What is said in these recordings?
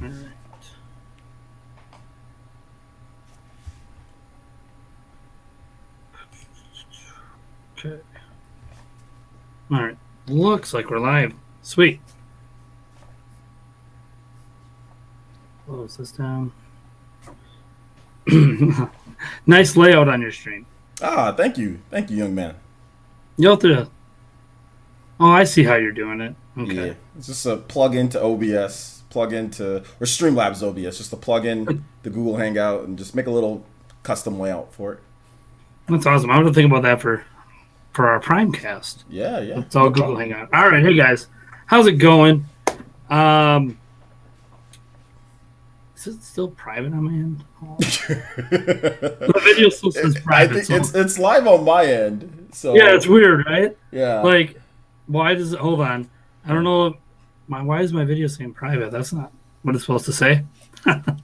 All right. Okay. All right. Looks like we're live. Sweet. Close this down. Nice layout on your stream. Ah, thank you. Thank you, young man. You'll have to. Oh, I see how you're doing it. Yeah. Okay. It's just a plug into OBS, plug into, or Streamlabs OBS, just to plug in the Google Hangout and just make a little custom layout for it. That's awesome. I'm gonna think about that for our Primecast. Yeah, yeah. It's all No Google problem. Hangout. All right, hey guys, how's it going? Um, is it still private on my end? Oh, the video still says I private. think So. it's live on my end. So Yeah, it's weird, right? yeah. Like, why does it? Hold on. I don't know. Why is my video saying private? That's not what it's supposed to say.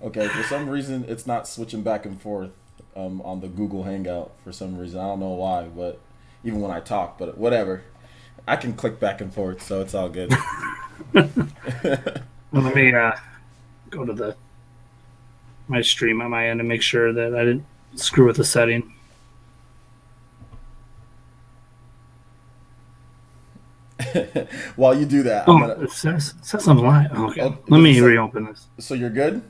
Okay, for some reason it's not switching back and forth on the Google Hangout for some reason. I don't know why, but even when I talk, but whatever. I can click back and forth, so it's all good. Well, let me go to my stream on my end and make sure that I didn't screw with the setting. While you do that, I'm Oh, gonna. it says I'm live. Okay, Oh, let does it me say, reopen this. so you're good?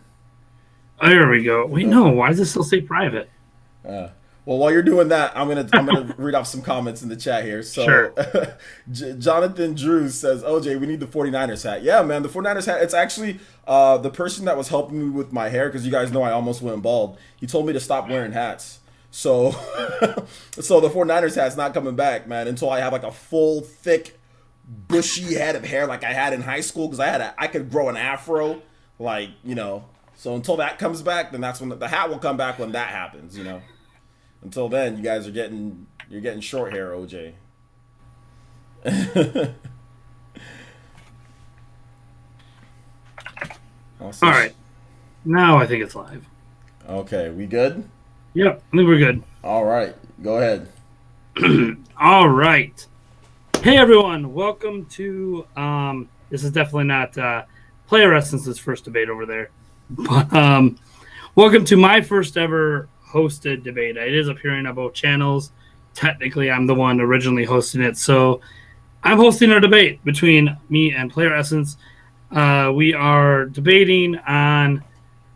There we go. Wait, no. Why does it still say private? Uh, well, while you're doing that, I'm gonna read off some comments in the chat here. Sure. So, Jonathan Drews says, "OJ, we need the 49ers hat." Yeah, man, the 49ers hat. It's actually the person that was helping me with my hair because you guys know I almost went bald. He told me to stop wearing hats. So, so the 49ers hat's not coming back, man, until I have like a full, thick, bushy head of hair like I had in high school because I could grow an afro, like So until that comes back, then that's when the hat will come back when that happens. Until then, you guys you're getting short hair, OJ. All right. Now I think it's live. Okay, we good? Yep, I think we're good. All right, go ahead. All right. Hey everyone, welcome to this is definitely not Player Essence's first debate over there. But welcome to my first ever hosted debate. It is appearing on both channels. Technically I'm the one originally hosting it. So I'm hosting a debate between me and Player Essence. We are debating on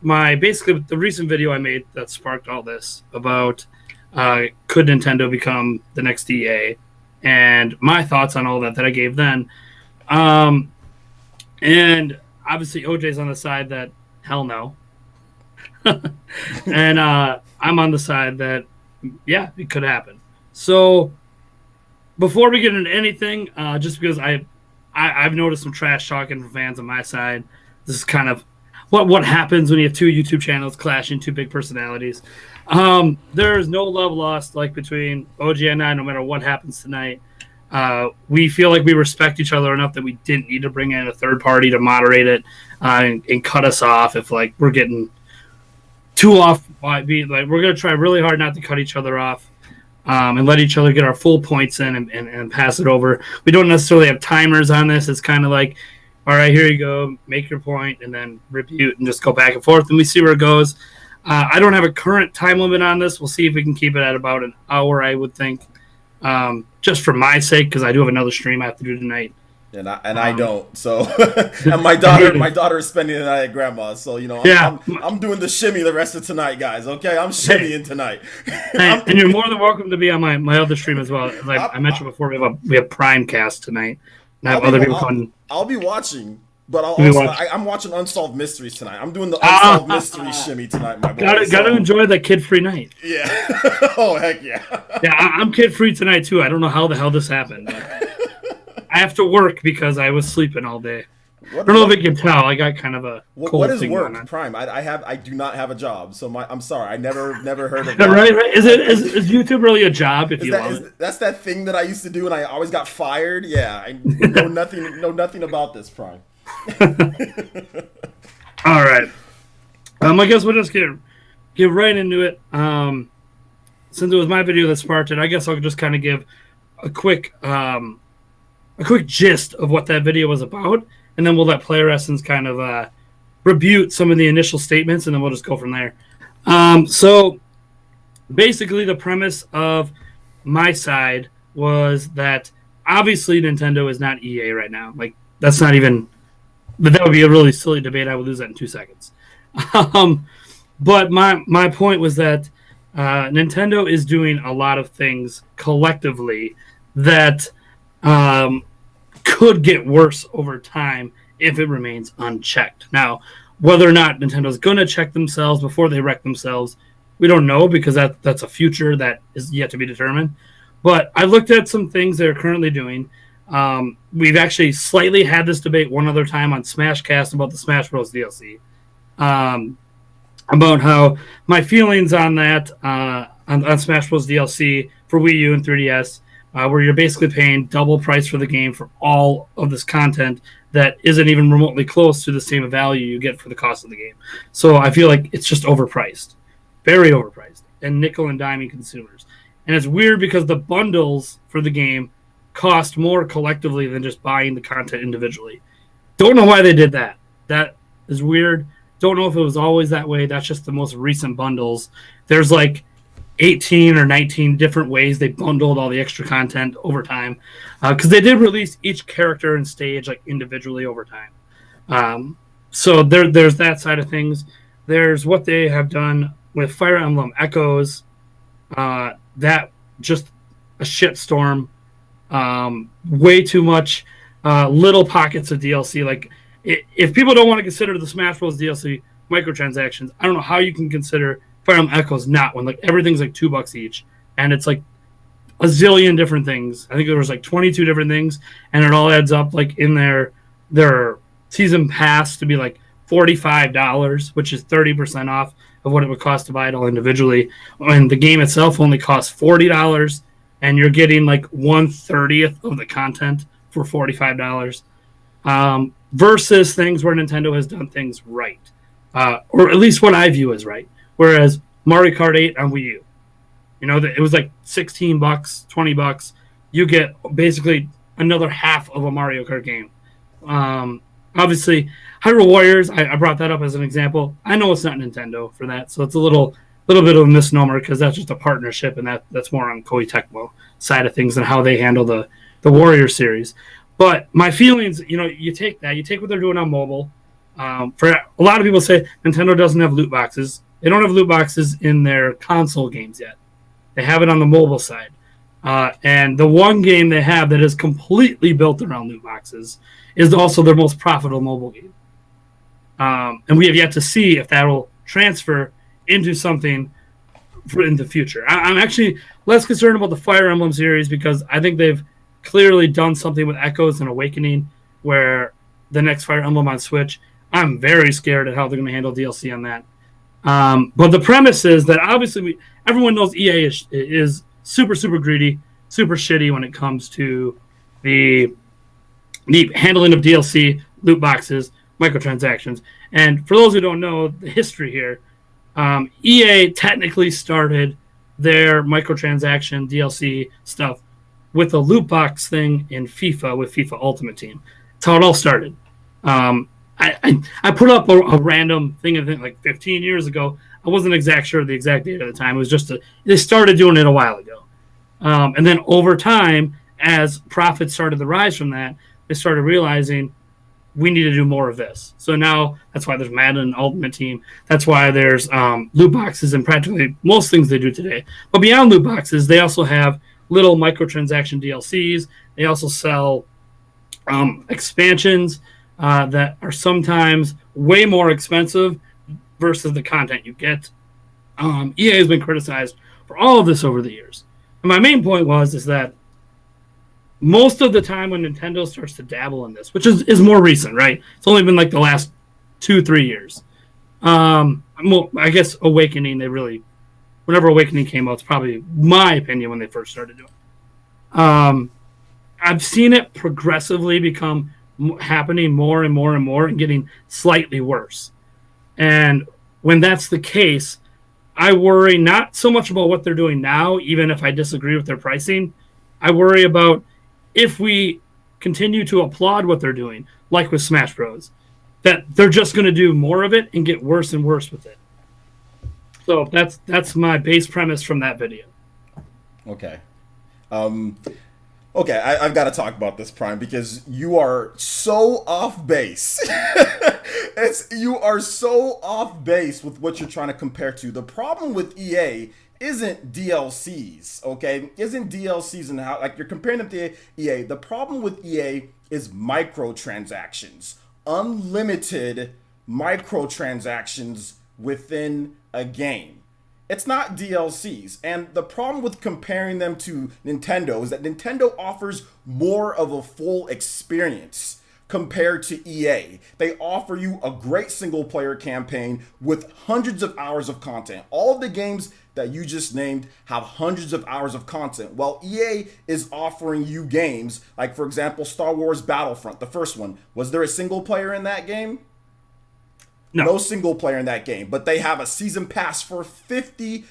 basically the recent video I made that sparked all this about could Nintendo become the next EA, and my thoughts on all that I gave then. And obviously OJ's on the side that hell no. And I'm on the side that yeah, it could happen. So before we get into anything, just because I've noticed some trash talking from fans on my side. This is kind of what happens when you have two YouTube channels clashing, two big personalities. There is no love lost like between OG and I, no matter what happens tonight. We feel like we respect each other enough that we didn't need to bring in a third party to moderate it and cut us off if like we're getting too off. We're gonna try really hard not to cut each other off. And let each other get our full points in and pass it over. We don't necessarily have timers on this. It's kind of like, all right, here you go, make your point, and then rebuke and just go back and forth, and we see where it goes. I don't have a current time limit on this. We'll see if we can keep it at about an hour, I would think, just for my sake, because I do have another stream I have to do tonight. I don't. So, and my daughter is spending the night at grandma's. So I'm doing the shimmy the rest of tonight, guys. Okay, I'm shimmying tonight. And you're more than welcome to be on my other stream as well. Like I mentioned before, we have Primecast tonight. And I have other people coming. I'll be watching, but I'm watching Unsolved Mysteries tonight. I'm doing the Unsolved Mysteries shimmy tonight, my boy. Gotta enjoy that kid-free night. Yeah. Oh heck yeah. Yeah, I'm kid-free tonight too. I don't know how the hell this happened. I have to work because I was sleeping all day. I don't know if you can tell. I got kind of a cold what is thing work, going on. Prime? I do not have a job, so I'm sorry. I never heard of that. Right. Is YouTube really a job if you love it? That's that thing that I used to do and I always got fired. Yeah, I know nothing about this, Prime. All right. I guess we'll just get right into it. Since it was my video that sparked it, I guess I'll just kind of give a quick gist of what that video was about, and then we'll let Player Essence kind of rebut some of the initial statements, and then we'll just go from there. So basically, the premise of my side was that obviously Nintendo is not EA right now. Like, that's not even, but that would be a really silly debate. I would lose that in 2 seconds. But my point was that Nintendo is doing a lot of things collectively that could get worse over time if it remains unchecked. Now, whether or not Nintendo's going to check themselves before they wreck themselves, we don't know, because that's a future that is yet to be determined. But I looked at some things they're currently doing. We've actually slightly had this debate one other time on Smashcast about the Smash Bros. DLC. About how my feelings on that, on Smash Bros. DLC for Wii U and 3DS, where you're basically paying double price for the game for all of this content that isn't even remotely close to the same value you get for the cost of the game. So I feel like it's just overpriced. Very overpriced. And nickel and diming consumers. And it's weird because the bundles for the game cost more collectively than just buying the content individually. Don't know why they did that. That is weird. Don't know if it was always that way. That's just the most recent bundles. There's like 18 or 19 different ways they bundled all the extra content over time, because they did release each character and stage like individually over time. So there's that side of things. There's what they have done with Fire Emblem Echoes. That just a shitstorm. Way too much little pockets of DLC. Like, if people don't want to consider the Smash Bros. DLC microtransactions, I don't know how you can consider Fire Emblem Echoes not one. Like, everything's like $2 each, and it's like a zillion different things. I think there was like 22 different things, and it all adds up like in their season pass to be like $45, which is 30% off of what it would cost to buy it all individually. And the game itself only costs $40, and you're getting like 1/30th of the content for $45. Versus things where Nintendo has done things right, or at least what I view as right. Whereas Mario Kart 8 on Wii U, it was like $16, $20. You get basically another half of a Mario Kart game. Obviously, Hyrule Warriors, I brought that up as an example. I know it's not Nintendo for that, so it's a little bit of a misnomer, because that's just a partnership, and that's more on Koei Tecmo side of things and how they handle the Warrior series. But my feelings, you take what they're doing on mobile. For a lot of people say Nintendo doesn't have loot boxes. They don't have loot boxes in their console games yet. They have it on the mobile side. And the one game they have that is completely built around loot boxes is also their most profitable mobile game. And we have yet to see if that will transfer into something in the future. I'm actually less concerned about the Fire Emblem series, because I think they've clearly done something with Echoes and Awakening, where the next Fire Emblem on Switch, I'm very scared at how they're going to handle DLC on that. But the premise is that obviously everyone knows EA is super, super greedy, super shitty when it comes to the handling of DLC, loot boxes, microtransactions. And for those who don't know the history here, EA technically started their microtransaction DLC stuff with a loot box thing in FIFA with FIFA Ultimate Team. That's how it all started. I put up a random thing, I think like 15 years ago. I wasn't sure of the exact date at the time. It was just they started doing it a while ago. And then over time, as profits started to rise from that, they started realizing we need to do more of this. So now that's why there's Madden Ultimate Team. That's why there's loot boxes in practically most things they do today. But beyond loot boxes, they also have little microtransaction DLCs. They also sell expansions that are sometimes way more expensive versus the content you get. EA has been criticized for all of this over the years. And my main point is that most of the time when Nintendo starts to dabble in this, which is more recent, right? It's only been like the last 2-3 years. I guess Awakening, whenever Awakening came out, it's probably my opinion when they first started doing it. I've seen it progressively become happening more and more and more and getting slightly worse. And when that's the case, I worry not so much about what they're doing now, even if I disagree with their pricing. I worry about if we continue to applaud what they're doing, like with Smash Bros., that they're just going to do more of it and get worse and worse with it. So that's my base premise from that video. Okay. Okay, I've got to talk about this, Prime, because you are so off base. You are so off base with what you're trying to compare to. The problem with EA isn't DLCs, okay? Isn't DLCs and how, like, you're comparing them to EA. The problem with EA is microtransactions. Unlimited microtransactions within a game. It's not DLCs. And the problem with comparing them to Nintendo is that Nintendo offers more of a full experience compared to EA. They offer you a great single player campaign with hundreds of hours of content. All of the games that you just named have hundreds of hours of content, while EA is offering you games like, for example, Star Wars Battlefront, the first one. Was there a single player in that game? No single player in that game, but they have a season pass for $50,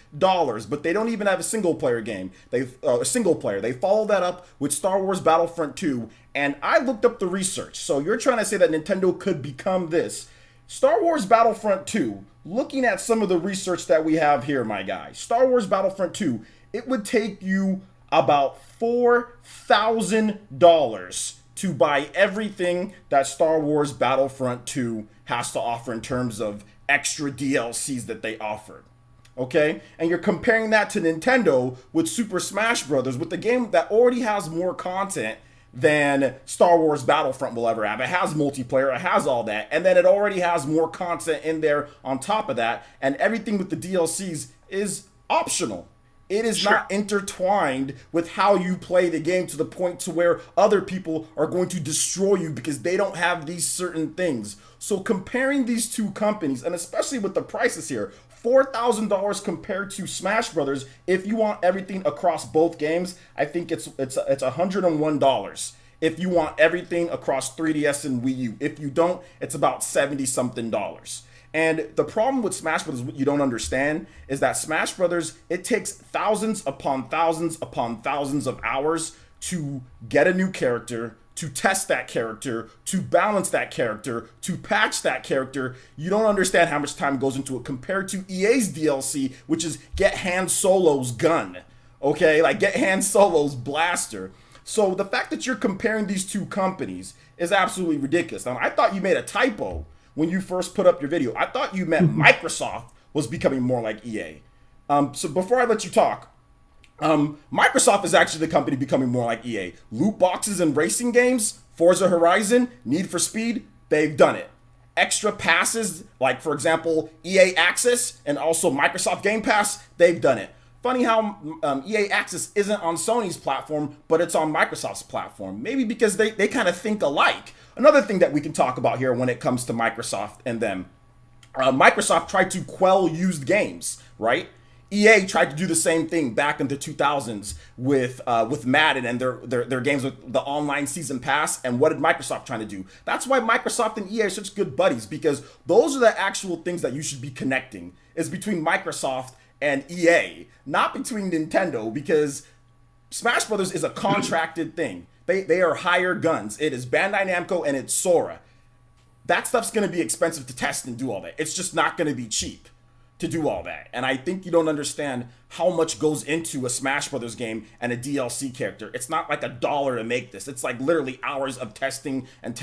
but they don't even have a single player game. A single player. They follow that up with Star Wars Battlefront 2, and I looked up the research. So you're trying to say that Nintendo could become this. Star Wars Battlefront 2, looking at some of the research that we have here, my guy. Star Wars Battlefront 2, it would take you about $4,000 to buy everything that Star Wars Battlefront 2 has to offer in terms of extra DLCs that they offered. Okay? And you're comparing that to Nintendo with Super Smash Bros., with the game that already has more content than Star Wars Battlefront will ever have. It has multiplayer, it has all that, and then it already has more content in there on top of that, and everything with the DLCs is optional. It is not intertwined with how you play the game to the point to where other people are going to destroy you because they don't have these certain things. So comparing these two companies, and especially with the prices here, $4,000 compared to Smash Brothers, if you want everything across both games, I think it's $101. If you want everything across 3DS and Wii U. If you don't, it's about $70-something. And the problem with Smash Brothers, what you don't understand, is that Smash Brothers, it takes thousands upon thousands upon thousands of hours to get a new character, to test that character, to balance that character, to patch that character. You don't understand how much time goes into it compared to EA's DLC, which is get Han Solo's gun, okay? Like get Han Solo's blaster. So the fact that you're comparing these two companies is absolutely ridiculous. Now, I thought you made a typo when you first put up your video. I thought you meant Microsoft was becoming more like EA. So before I let you talk, Microsoft is actually the company becoming more like EA. Loot boxes and racing games, Forza Horizon, Need for Speed, they've done it. Extra passes, like for example, EA Access and also Microsoft Game Pass, they've done it. Funny how EA Access isn't on Sony's platform, but it's on Microsoft's platform. Maybe because they kind of think alike. Another thing that we can talk about here when it comes to Microsoft and them. Microsoft tried to quell used games, right? EA tried to do the same thing back in the 2000s with Madden and their games with the online season pass. And what did Microsoft trying to do? That's why Microsoft and EA are such good buddies, because those are the actual things that you should be connecting, is between Microsoft and EA, not between Nintendo, because Smash Brothers is a contracted thing. They are hired guns. It is Bandai Namco and it's Sora. That stuff's going to be expensive to test and do all that. It's just not going to be cheap to do all that. And I think you don't understand how much goes into a Smash Brothers game and a DLC character. It's not like $1 to make this. It's like literally hours of testing and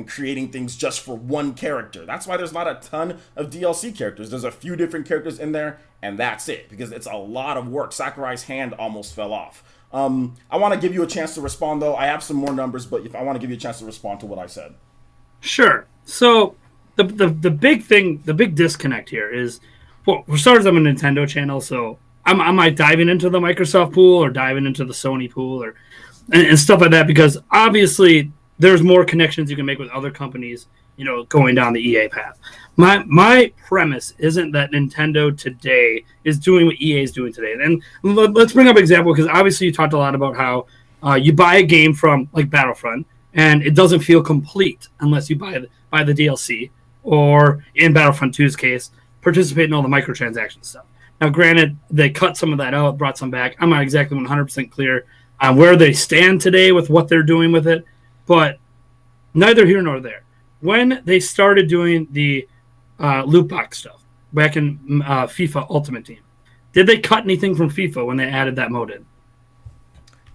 creating things just for one character. That's why there's not a ton of DLC characters. There's a few different characters in there, and that's it, because it's a lot of work. Sakurai's hand almost fell off. I want to give you a chance to respond, though. I have some more numbers, but if I want to give you a chance to respond to what I said. Sure. So the big thing, the big disconnect here is, well, for starters, I'm a Nintendo channel, so I'm like diving into the Microsoft pool or diving into the Sony pool and stuff like that, because obviously there's more connections you can make with other companies, going down the EA path. My premise isn't that Nintendo today is doing what EA is doing today. And let's bring up an example, because obviously you talked a lot about how you buy a game from like Battlefront and it doesn't feel complete unless you buy the DLC, or in Battlefront 2's case, participate in all the microtransaction stuff. Now, granted, they cut some of that out, brought some back. I'm not exactly 100% clear on where they stand today with what they're doing with it, but neither here nor there. when they started doing the loot box stuff back in FIFA Ultimate Team, did they cut anything from FIFA when they added that mode in?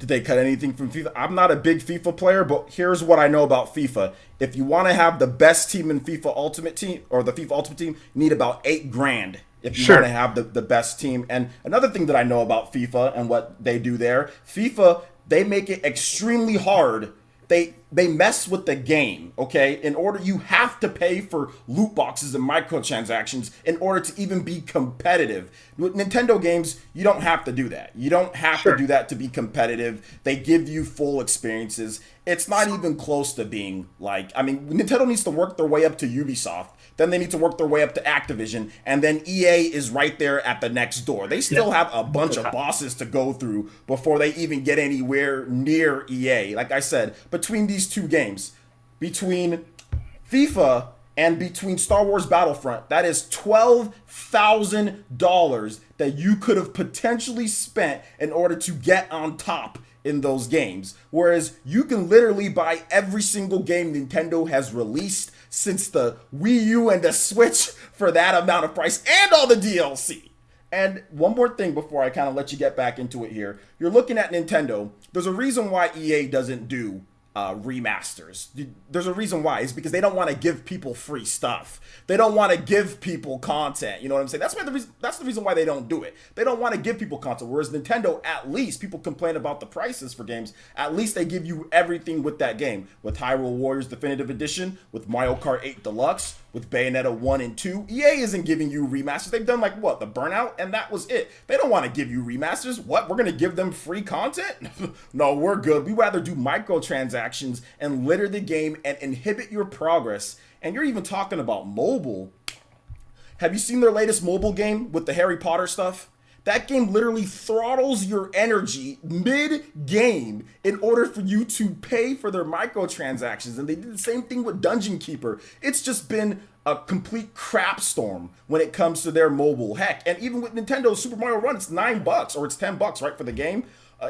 Did they cut anything from FIFA? I'm not a big FIFA player, but here's what I know about FIFA. If you want to have the best team in FIFA Ultimate Team or the FIFA Ultimate Team, you need about $8,000 if you want to have the best team. And another thing that I know about FIFA and what they do there, FIFA, they make it extremely hard. They mess with the game, okay? In order, you have to pay for loot boxes and microtransactions in order to even be competitive. With Nintendo games, you don't have to do that. You don't have to do that to be competitive. They give you full experiences. It's not even close to being like, I mean, Nintendo needs to work their way up to Ubisoft. Then they need to work their way up to Activision, and then EA is right there at the next door. They still have a bunch of bosses to go through before they even get anywhere near EA. Like I said, between these two games, between FIFA and between Star Wars Battlefront, that is $12,000 that you could have potentially spent in order to get on top in those games. Whereas you can literally buy every single game Nintendo has released since the Wii U and the Switch for that amount of price and all the DLC. And one more thing before I kind of let you get back into it here. You're looking at Nintendo. There's a reason why EA doesn't do remasters. There's a reason why. It's because they don't want to give people free stuff. They don't want to give people content. You know what I'm saying? That's the reason why they don't do it. They don't want to give people content. Whereas Nintendo, at least, people complain about the prices for games. At least they give you everything with that game. With Hyrule Warriors Definitive Edition, with Mario Kart 8 Deluxe, with Bayonetta 1 and 2. EA isn't giving you remasters. They've done like what? The Burnout? And that was it. They don't want to give you remasters. What? We're going to give them free content? No, we're good. We'd rather do microtransactions and litter the game and inhibit your progress. And you're even talking about mobile. Have you seen their latest mobile game with the Harry Potter stuff? That game literally throttles your energy mid-game in order for you to pay for their microtransactions. And they did the same thing with Dungeon Keeper. It's just been a complete crap storm when it comes to their mobile. Heck, and even with Nintendo Super Mario Run, it's $9 or it's $10, right, for the game.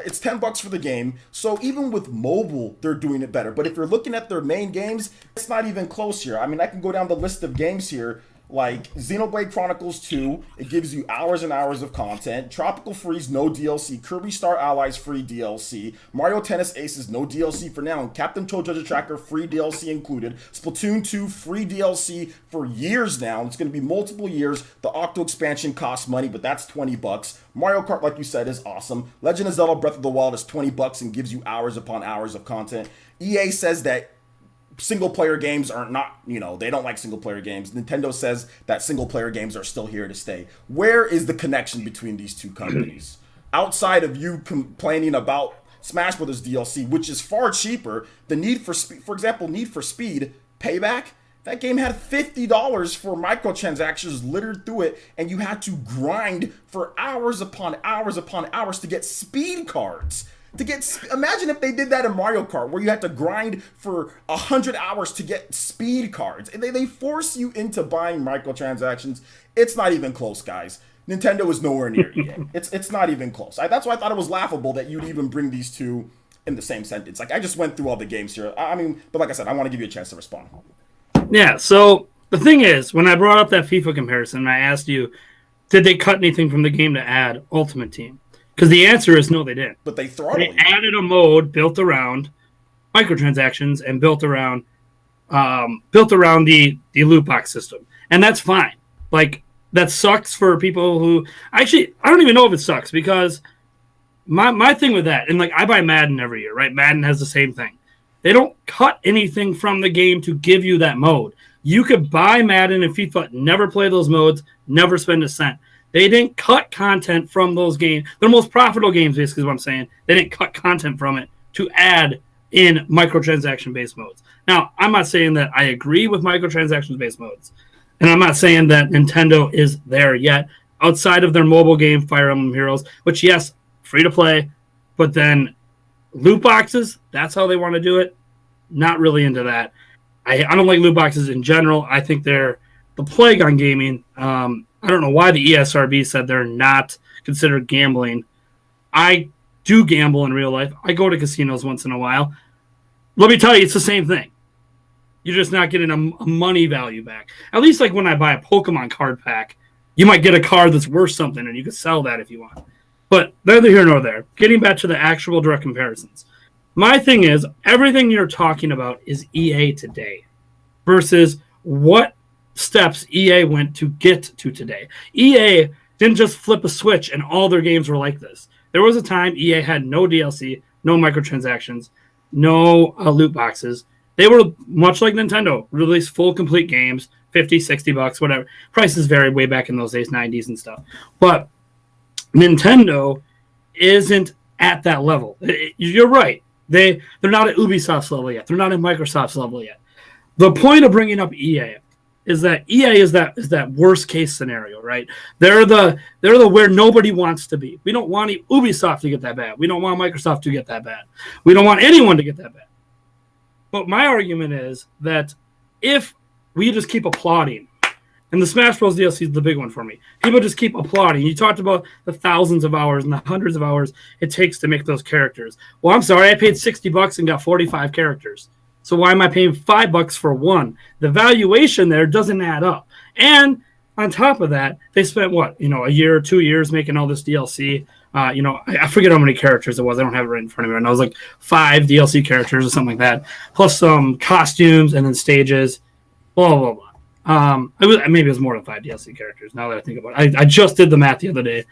It's $10 for the game. So even with mobile, they're doing it better. But if you're looking at their main games, it's not even close here. I mean, I can go down the list of games here. Like Xenoblade Chronicles 2, it gives you hours and hours of content. Tropical Freeze, no DLC. Kirby Star Allies, free DLC. Mario Tennis Aces, no DLC for now. And Captain Toad Treasure Tracker, free DLC included. Splatoon 2, free DLC for years now. It's going to be multiple years. The Octo expansion costs money, but that's $20. Mario Kart, like you said, is awesome. Legend of Zelda Breath of the Wild is $20 and gives you hours upon hours of content. EA says that single player games are not, they don't like single player games. Nintendo says that single player games are still here to stay. Where is the connection between these two companies? Outside of you complaining about Smash Brothers DLC, which is far cheaper, the Need for Speed, for example, Need for Speed Payback, that game had $50 for microtransactions littered through it, and you had to grind for hours upon hours upon hours to get speed cards. Imagine if they did that in Mario Kart, where you had to grind for 100 hours to get speed cards. And they force you into buying microtransactions. It's not even close, guys. Nintendo is nowhere near EA. It's not even close. That's why I thought it was laughable that you'd even bring these two in the same sentence. Like, I just went through all the games here. I mean, but like I said, I want to give you a chance to respond. Yeah, so the thing is, when I brought up that FIFA comparison, I asked you, did they cut anything from the game to add Ultimate Team? Because the answer is no, they didn't. But they throttled They added a mode built around microtransactions and built around the loot box system, and that's fine. Like, that sucks for people who actually, I don't even know if it sucks, because my thing with that, and like, I buy Madden every year, right? Madden has the same thing. They don't cut anything from the game to give you that mode. You could buy Madden and FIFA, never play those modes, never spend a cent. They didn't cut content from those games. Their most profitable games, basically, is what I'm saying. They didn't cut content from it to add in microtransaction-based modes. Now, I'm not saying that I agree with microtransactions-based modes, and I'm not saying that Nintendo is there yet, outside of their mobile game, Fire Emblem Heroes, which, yes, free to play, but then loot boxes, that's how they want to do it. Not really into that. I don't like loot boxes in general. I think they're the plague on gaming. I don't know why the ESRB said they're not considered gambling. I do gamble in real life. I go to casinos once in a while. Let me tell you, it's the same thing. You're just not getting a money value back. At least like when I buy a Pokemon card pack, you might get a card that's worth something, and you could sell that if you want. But neither here nor there. Getting back to the actual direct comparisons. My thing is, everything you're talking about is EA today versus what steps EA went to get to today. EA didn't just flip a switch and all their games were like this. There was a time EA had no DLC, no microtransactions, no loot boxes. They were much like Nintendo, released full complete games, $50, $60, whatever. Prices varied way back in those days, 90s and stuff. But Nintendo isn't at that level. You're right. They're not at Ubisoft's level yet. They're not at Microsoft's level yet. The point of bringing up EA is that EA is that worst case scenario, right? They're the where nobody wants to be. We don't want Ubisoft to get that bad. We don't want Microsoft to get that bad. We don't want anyone to get that bad. But my argument is that if we just keep applauding, and the Smash Bros. DLC is the big one for me. People just keep applauding. You talked about the thousands of hours and the hundreds of hours it takes to make those characters. Well, I'm sorry, I paid $60 and got 45 characters. So why am I paying $5 for one? The valuation there doesn't add up. And on top of that, they spent a year or 2 years making all this DLC. I forget how many characters it was. I don't have it right in front of me. And I was like 5 DLC characters or something like that, plus some costumes and then stages. Blah blah blah. Maybe it was more than 5 DLC characters. Now that I think about it, I just did the math the other day,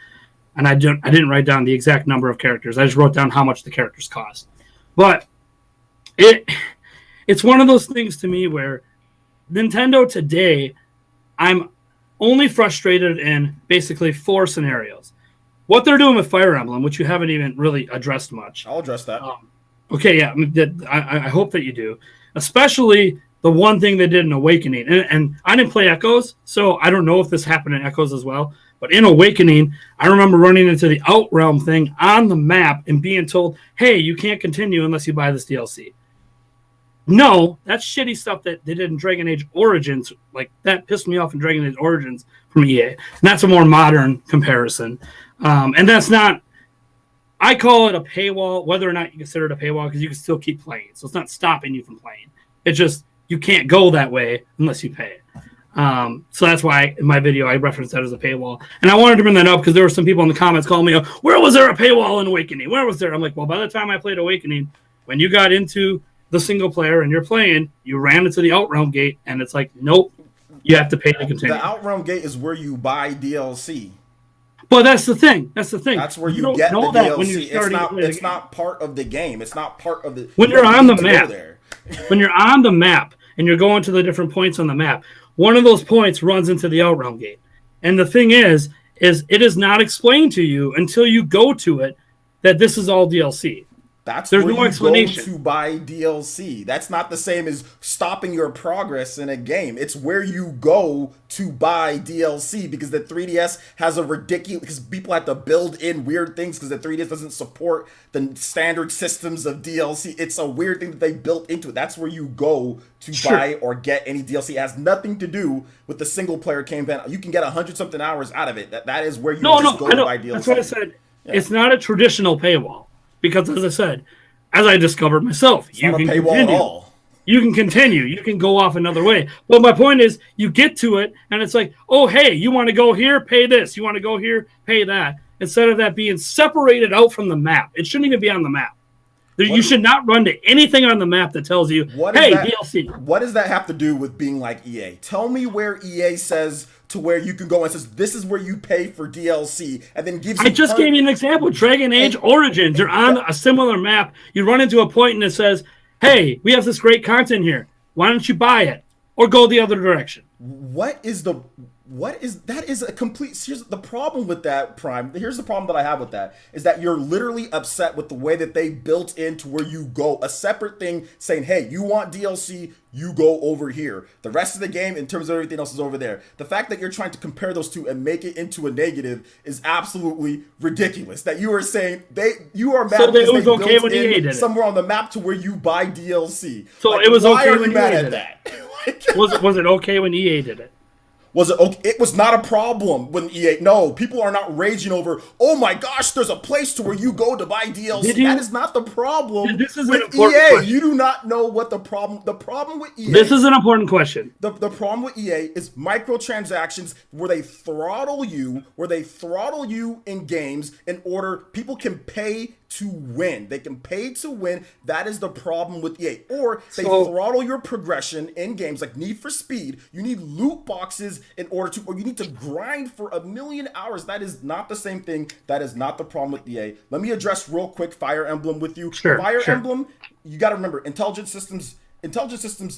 and I didn't write down the exact number of characters. I just wrote down how much the characters cost. But it's one of those things to me where Nintendo today, I'm only frustrated in basically 4 scenarios. What they're doing with Fire Emblem, which you haven't even really addressed much. I'll address that. Okay, yeah, I hope that you do, especially the one thing they did in Awakening. And I didn't play Echoes, so I don't know if this happened in Echoes as well. But in Awakening, I remember running into the Outrealm thing on the map and being told, hey, you can't continue unless you buy this DLC. No, that's shitty stuff that they did in Dragon Age Origins. Like, that pissed me off in Dragon Age Origins from EA. And that's a more modern comparison. And that's not... I call it a paywall, whether or not you consider it a paywall, because you can still keep playing. So it's not stopping you from playing. It's just... you can't go that way unless you pay. So that's why in my video I referenced that as a paywall. And I wanted to bring that up because there were some people in the comments calling me, where was there a paywall in Awakening? Where was there? I'm like, well, by the time I played Awakening, when you got into the single player and you're playing, you ran into the Outrealm gate, and it's like, nope, you have to pay to continue. The Outrealm gate is where you buy DLC. But that's the thing. That's where you get the DLC. When you're it's not part of the game. It's not part of the... When you're on the map. When you're on the map and you're going to the different points on the map, one of those points runs into the Outrealm gate. And the thing is it is not explained to you until you go to it that this is all DLC. There's no explanation. Go to buy DLC. That's not the same as stopping your progress in a game. It's where you go to buy DLC, because the 3DS has a ridiculous... because people have to build in weird things because the 3DS doesn't support the standard systems of DLC. It's a weird thing that they built into it. That's where you go to buy or get any DLC. It has nothing to do with the single player campaign. You can get 100-something hours out of it. That is where you go to buy DLC. That's what I said. Yeah. It's not a traditional paywall. Because, as I said, as I discovered myself, you can continue. You can continue. You can go off another way. But my point is, you get to it, and it's like, oh, hey, you want to go here? Pay this. You want to go here? Pay that. Instead of that being separated out from the map. It shouldn't even be on the map. You should not run to anything on the map that tells you, hey, DLC. What does that have to do with being like EA? Tell me where EA says... to where you can go and says, this is where you pay for DLC, and then gives you... I just gave you an example. Dragon Age Origins. You're on a similar map. You run into a point and it says, hey, we have this great content here. Why don't you buy it? Or go the other direction. That is a complete... Here's the problem with that, Prime. Here's the problem that I have with that, is that you're literally upset with the way that they built into where you go. A separate thing saying, hey, you want DLC, you go over here. The rest of the game, in terms of everything else, is over there. The fact that you're trying to compare those two and make it into a negative is absolutely ridiculous. That you are saying, you are mad because they built in somewhere on the map to where you buy DLC. So it was okay when EA did that. Was it okay when EA did it? Was it okay? It was not a problem when EA. No, people are not raging over. Oh my gosh, there's a place to where you go to buy DLC. That is not the problem This is an with important EA. question. You do not know what the problem. The problem with EA. This is an important question. The problem with EA is microtransactions where they throttle you in games in order people can pay to win. They can pay to win. That is the problem with EA. Or they throttle your progression in games like Need for Speed. You need loot boxes in order to, or you need to grind for 1,000,000 hours. That is not the same thing. That is not the problem with EA. Let me address real quick Fire Emblem with you. Sure, Fire sure. Emblem, you got to remember, Intelligent Systems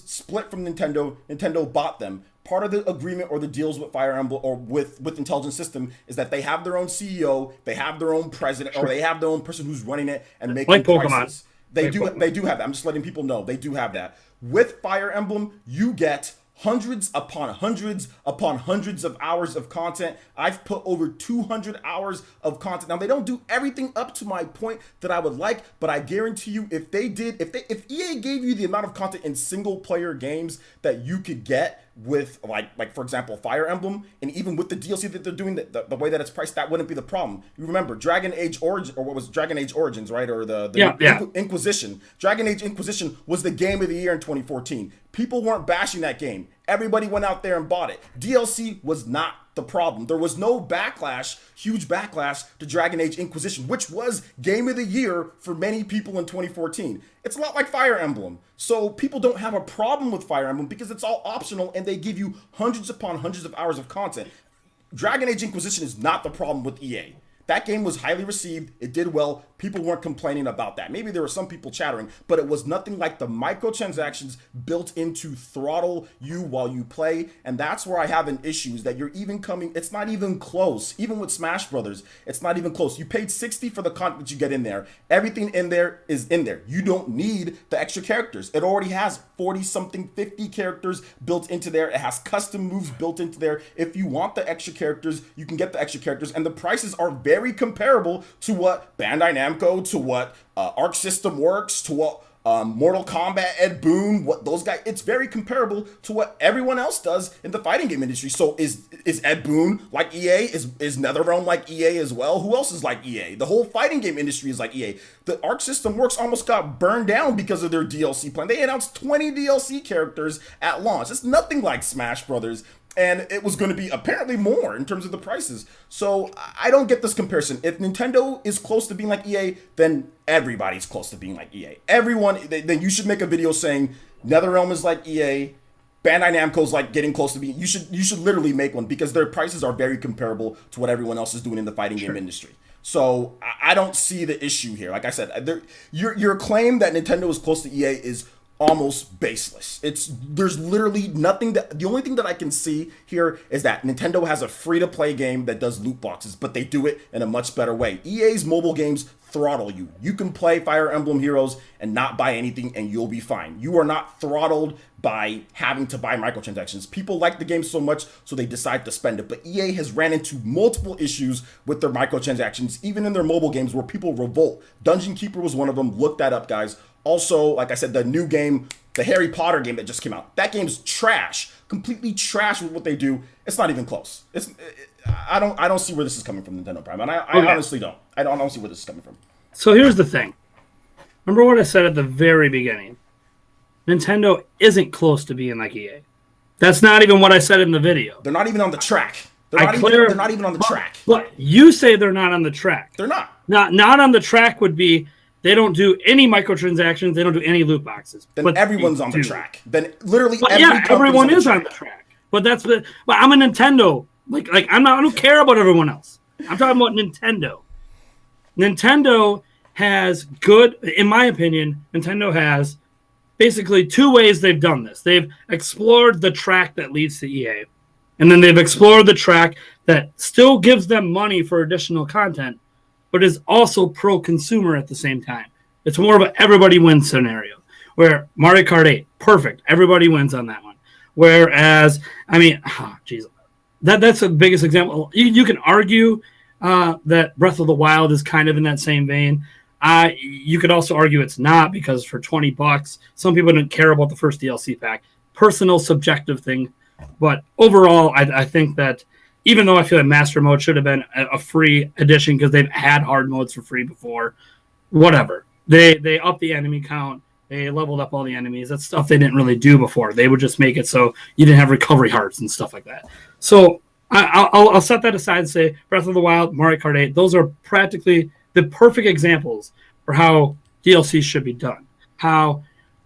split from Nintendo. Nintendo bought them. Part of the agreement or the deals with Fire Emblem or with Intelligent System is that they have their own CEO, they have their own president, or they have their own person who's running it and making Like Pokemon. prices. They do have that. I'm just letting people know they do have that. With Fire Emblem, you get hundreds upon hundreds upon hundreds of hours of content. I've put over 200 hours of content. Now they don't do everything up to my point that I would like, but I guarantee you if EA gave you the amount of content in single player games that you could get with like for example Fire Emblem, and even with the DLC that they're doing, the way that it's priced, that wouldn't be the problem. You remember Dragon Age Origins, or what was Dragon Age Origins, right? Or the Inquisition. Dragon Age Inquisition was the game of the year in 2014. People weren't bashing that game. Everybody went out there and bought it. DLC was not the problem. There was no huge backlash to Dragon Age Inquisition, which was game of the year for many people in 2014. It's a lot like Fire Emblem. So people don't have a problem with Fire Emblem because it's all optional and they give you hundreds upon hundreds of hours of content. Dragon Age Inquisition is not the problem with EA. That game was highly received. It did well. People weren't complaining about that. Maybe there were some people chattering, but it was nothing like the microtransactions built into throttle you while you play. And that's where I have an issue, is that it's not even close. Even with Smash Brothers, it's not even close. You paid $60 for the content that you get in there. Everything in there is in there. You don't need the extra characters. It already has 40-something, 50 characters built into there. It has custom moves built into there. If you want the extra characters, you can get the extra characters. And the prices are very comparable to what Bandai Namco, to what Arc System Works, to what Mortal Kombat, Ed Boon, what those guys, it's very comparable to what everyone else does in the fighting game industry. So is Ed Boon like EA? Is NetherRealm like EA as well? Who else is like EA? The whole fighting game industry is like EA. The Arc System Works almost got burned down because of their DLC plan. They announced 20 DLC characters at launch. It's nothing like Smash Brothers. And it was going to be apparently more in terms of the prices. So I don't get this comparison. If Nintendo is close to being like EA, then everybody's close to being like EA. Then you should make a video saying NetherRealm is like EA, Bandai Namco's like getting close to being. You should literally make one, because their prices are very comparable to what everyone else is doing in the fighting game industry. So I don't see the issue here. Like I said, your claim that Nintendo is close to EA is almost baseless. There's literally nothing the only thing that I can see here is that Nintendo has a free-to-play game that does loot boxes, but they do it in a much better way. EA's mobile games throttle you. You can play Fire Emblem Heroes and not buy anything and you'll be fine. You are not throttled by having to buy microtransactions. People like the game so much, so they decide to spend it. But EA has ran into multiple issues with their microtransactions, even in their mobile games, where people revolt. Dungeon Keeper was one of them. Look that up, guys. Also, like I said, the new game, the Harry Potter game that just came out, that game's trash, completely trash with what they do. It's not even close. I don't see where this is coming from, Nintendo Prime, and I honestly don't. I don't see where this is coming from. So here's the thing. Remember what I said at the very beginning? Nintendo isn't close to being like EA. That's not even what I said in the video. They're not even on the track. They're not even on the track. But you say they're not on the track. They're not. Not on the track would be they don't do any microtransactions. They don't do any loot boxes. Then but everyone's on the track. Then literally everyone is on the track. But but I'm a Nintendo. Like I don't care about everyone else. I'm talking about Nintendo. Nintendo has in my opinion, Nintendo has basically two ways they've done this. They've explored the track that leads to EA, and then they've explored the track that still gives them money for additional content, but is also pro-consumer at the same time. It's more of an everybody wins scenario, where Mario Kart 8, perfect. Everybody wins on that one. Whereas, that's the biggest example. You can argue that Breath of the Wild is kind of in that same vein. You could also argue it's not, because for $20, some people didn't care about the first DLC pack. Personal, subjective thing. But overall, I think that even though I feel like Master Mode should have been a free addition because they've had hard modes for free before, whatever. They upped the enemy count. They leveled up all the enemies. That's stuff they didn't really do before. They would just make it so you didn't have recovery hearts and stuff like that. So I'll set that aside and say Breath of the Wild, Mario Kart 8, those are practically the perfect examples for how DLC should be done. How,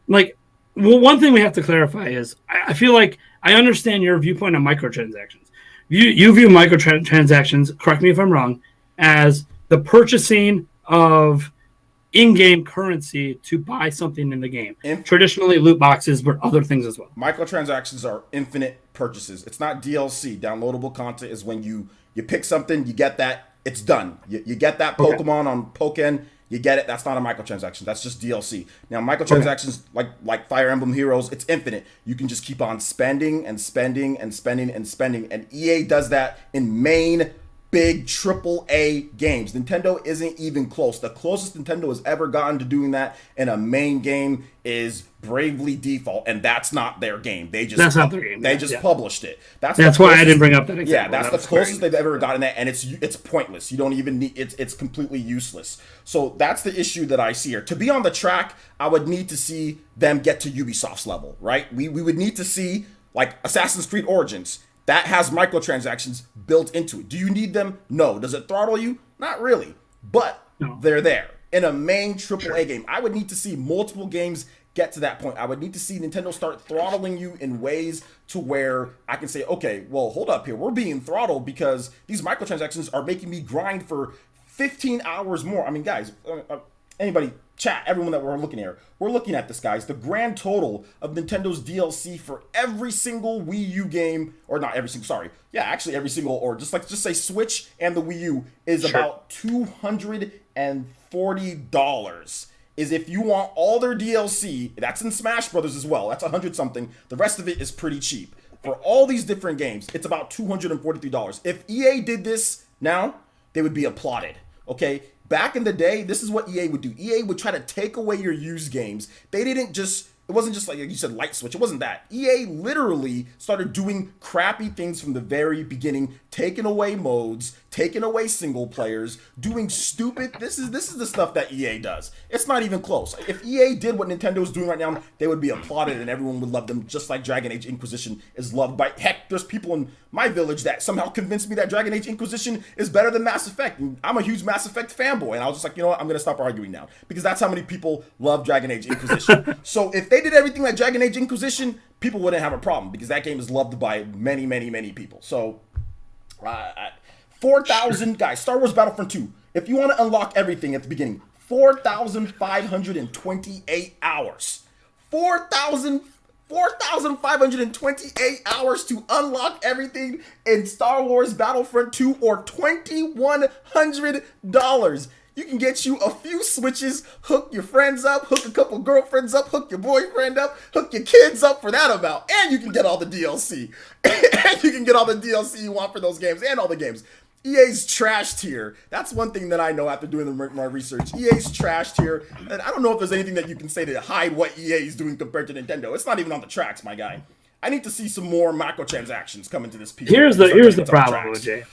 like, well, one thing we have to clarify is I feel like I understand your viewpoint on microtransactions. You view microtransactions, correct me if I'm wrong, as the purchasing of in-game currency to buy something in the game. Traditionally, loot boxes, but other things as well. Microtransactions are infinite purchases. It's not DLC. Downloadable content is when you pick something, you get that, it's done. You get that Pokemon on Pokken, you get it. That's not a microtransaction. That's just DLC. Now, microtransactions like Fire Emblem Heroes, it's infinite. You can just keep on spending and spending and spending and spending. And EA does that in main big AAA games. Nintendo isn't even close. The closest Nintendo has ever gotten to doing that in a main game is Bravely Default, and that's not their game. That's not their game. They just published it. That's why I didn't bring up that example. Yeah, that's the closest they've ever gotten that, and it's pointless. You don't even need it's completely useless. So that's the issue that I see here. To be on the track, I would need to see them get to Ubisoft's level, right? We would need to see like Assassin's Creed Origins. That has microtransactions built into it. Do you need them? No. Does it throttle you? Not really. But they're there. In a main AAA game, I would need to see multiple games get to that point. I would need to see Nintendo start throttling you in ways to where I can say, okay, well, hold up here. We're being throttled because these microtransactions are making me grind for 15 hours more. I mean, guys, anybody, chat, everyone that we're looking at this, guys. The grand total of Nintendo's DLC for every single Wii U game, or not every single, sorry. Yeah, actually every single, or just say Switch and the Wii U is about $240. Is if you want all their DLC, that's in Smash Brothers as well. That's 100 something. The rest of it is pretty cheap. For all these different games, it's about $243. If EA did this now, they would be applauded. Okay? Back in the day, this is what EA would do. EA would try to take away your used games. They didn't just, it wasn't just like you said, light switch. It wasn't that. EA literally started doing crappy things from the very beginning, taking away modes, taking away single players, doing stupid. This is the stuff that EA does. It's not even close. If EA did what Nintendo's doing right now, they would be applauded and everyone would love them, just like Dragon Age Inquisition is loved by. Heck, there's people in my village that somehow convinced me that Dragon Age Inquisition is better than Mass Effect. And I'm a huge Mass Effect fanboy, and I was just like, you know what, I'm gonna stop arguing now because that's how many people love Dragon Age Inquisition. So if they did everything like Dragon Age Inquisition, people wouldn't have a problem because that game is loved by many, many, many people. So 4,000 guys, Star Wars Battlefront 2. If you want to unlock everything at the beginning, 4,528 hours. 4,528 hours to unlock everything in Star Wars Battlefront 2, or $2,100. You can get you a few Switches, hook your friends up, hook a couple girlfriends up, hook your boyfriend up, hook your kids up for that amount, and you can get all the DLC. And you can get all the DLC you want for those games and all the games. EA's trash tier. That's one thing that I know after doing my research. EA's trash tier, and I don't know if there's anything that you can say to hide what EA is doing compared to Nintendo. It's not even on the tracks, my guy. I need to see some more microtransactions come into this piece. Here's the problem, OJ.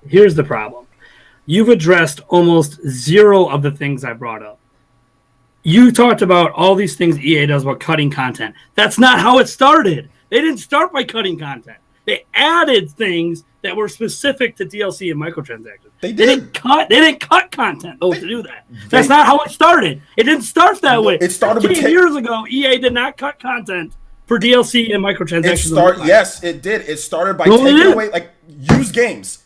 Here's the problem. You've addressed almost zero of the things I brought up. You talked about all these things EA does about cutting content. That's not how it started. They didn't start by cutting content. They added things that were specific to DLC and microtransactions. They didn't cut content to do that. That's not how it started. It didn't start that way. It started 10 years ago. EA did not cut content for DLC and microtransactions. Yes, it did. It started by taking away like used games.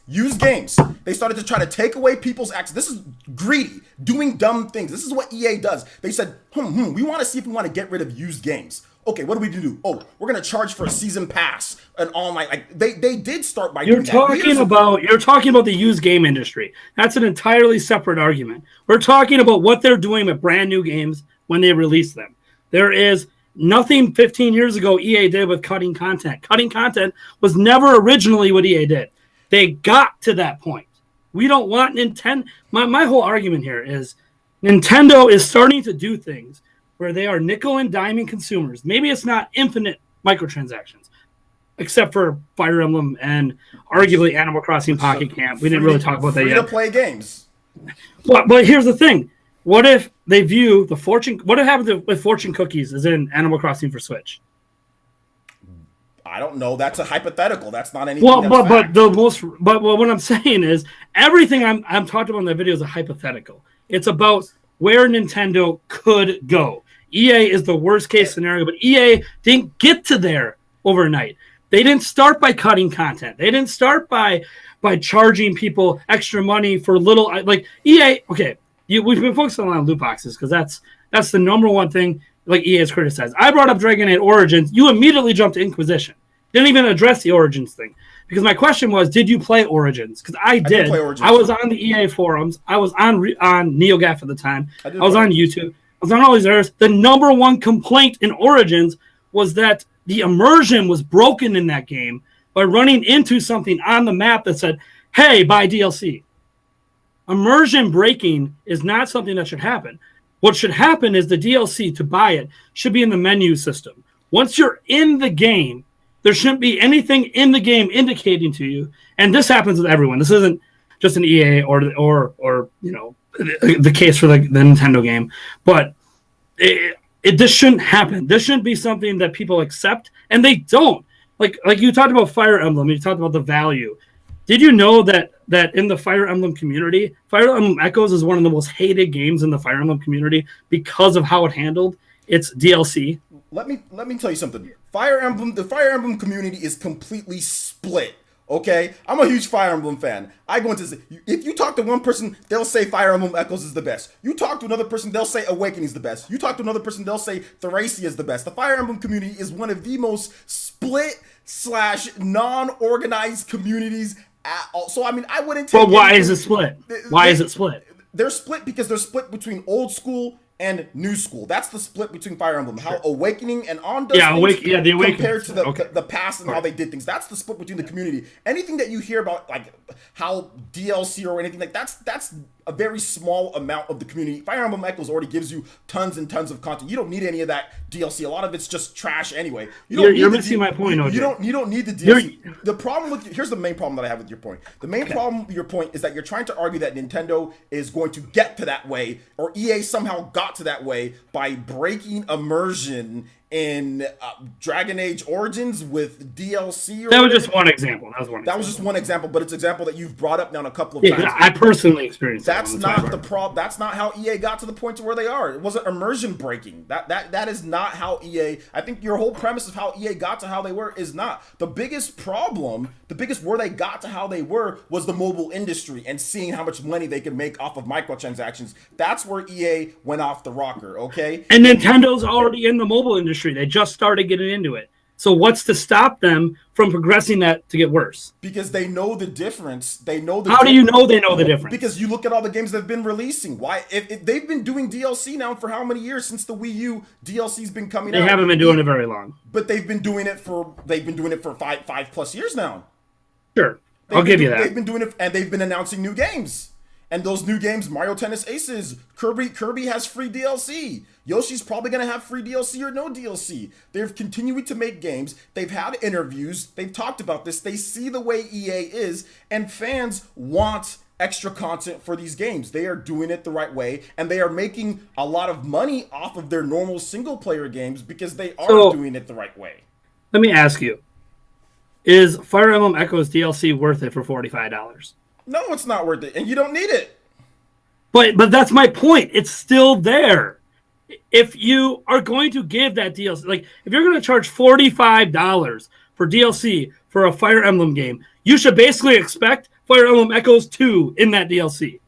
They started to try to take away people's access. This is greedy, doing dumb things. This is what EA does. They said, we want to see if we want to get rid of used games. Okay, what do we do? Oh, we're gonna charge for a season pass, an online. Like they did start by. You're talking about the used game industry. That's an entirely separate argument. We're talking about what they're doing with brand new games when they release them. There is nothing 15 years ago EA did with cutting content. Cutting content was never originally what EA did. They got to that point. We don't want Nintendo. My whole argument here is Nintendo is starting to do things where they are nickel and diming consumers. Maybe it's not infinite microtransactions, except for Fire Emblem and arguably Animal Crossing Pocket Camp. We didn't really talk about that yet. Free to play games. But here's the thing. What if they view the fortune? What happens with fortune cookies is in Animal Crossing for Switch? I don't know. That's a hypothetical. That's not anything. Well, but what I'm saying is everything I'm talking about in the video is a hypothetical. It's about where Nintendo could go. EA is the worst case scenario, but EA didn't get to there overnight. They didn't start by cutting content. They didn't start by charging people extra money for little, like EA. Okay, we've been focusing on loot boxes because that's the number one thing like EA has criticized. I brought up Dragon Age Origins. You immediately jumped to Inquisition. Didn't even address the Origins thing because my question was, did you play Origins? Because I did. Play Origins. I was on the EA forums. I was on NeoGAF at the time. I was on YouTube. I was on all these areas. The number one complaint in Origins was that the immersion was broken in that game by running into something on the map that said, hey, buy DLC. Immersion breaking is not something that should happen. What should happen is the DLC to buy it should be in the menu system. Once you're in the game, there shouldn't be anything in the game indicating to you. And this happens with everyone. This isn't just an EA or you know the case for the Nintendo game. But this shouldn't happen. This shouldn't be something that people accept, and they don't. Like you talked about Fire Emblem, you talked about the value. Did you know that in the Fire Emblem community, Fire Emblem Echoes is one of the most hated games in the Fire Emblem community because of how it handled its DLC? Let me tell you something. The Fire Emblem community is completely split. Okay, I'm a huge Fire Emblem fan. I go into if you talk to one person, they'll say Fire Emblem Echoes is the best. You talk to another person, they'll say Awakening is the best. You talk to another person, they'll say Thracia is the best. The Fire Emblem community is one of the most split / non-organized communities at all. So I mean, I wouldn't take. But why is it split? Why is it split? They're split because they're split between old school and new school. That's the split between Fire Emblem. How Awakening and On does the Awakening compared to the past and how they did things. That's the split between the community. Anything that you hear about like how DLC or anything like that's a very small amount of the community. Fire Emblem Echoes already gives you tons and tons of content. You don't need any of that DLC. A lot of it's just trash anyway. You're missing my point, OJ. You don't need the DLC. The problem with here's the main problem that I have with your point. The main problem with your point is that you're trying to argue that Nintendo is going to get to that way, or EA somehow got to that way by breaking immersion in Dragon Age Origins with DLC. That was just one example. That was just one example, but it's an example that you've brought up now a couple of times. I personally experienced that's not the problem. That's not how EA got to the point to where they are. It wasn't immersion breaking. That is not how EA. I think your whole premise of how EA got to how they were is not. The biggest problem, the biggest where they got to how they were was the mobile industry and seeing how much money they could make off of microtransactions. That's where EA went off the rocker, okay? And Nintendo's already in the mobile industry. They just started getting into it. So what's to stop them from progressing that to get worse? Because they know the difference. How do you know they know the difference? Because you look at all the games they've been releasing. Why? If they've been doing DLC now for how many years since the Wii U DLC's been coming out? They haven't been doing it very long. But they've been doing it for five plus years now. Sure. I'll give you that. They've been doing it, and they've been announcing new games. And those new games, Mario Tennis Aces, Kirby has free DLC. Yoshi's probably going to have free DLC or no DLC. They've continued to make games. They've had interviews. They've talked about this. They see the way EA is, and fans want extra content for these games. They are doing it the right way, and they are making a lot of money off of their normal single-player games because they are doing it the right way. Let me ask you, is Fire Emblem Echoes DLC worth it for $45? No, it's not worth it, and you don't need it. But that's my point. It's still there. If you are going to give that DLC, like if you're going to charge $45 for DLC for a Fire Emblem game, you should basically expect Fire Emblem Echoes 2 in that DLC.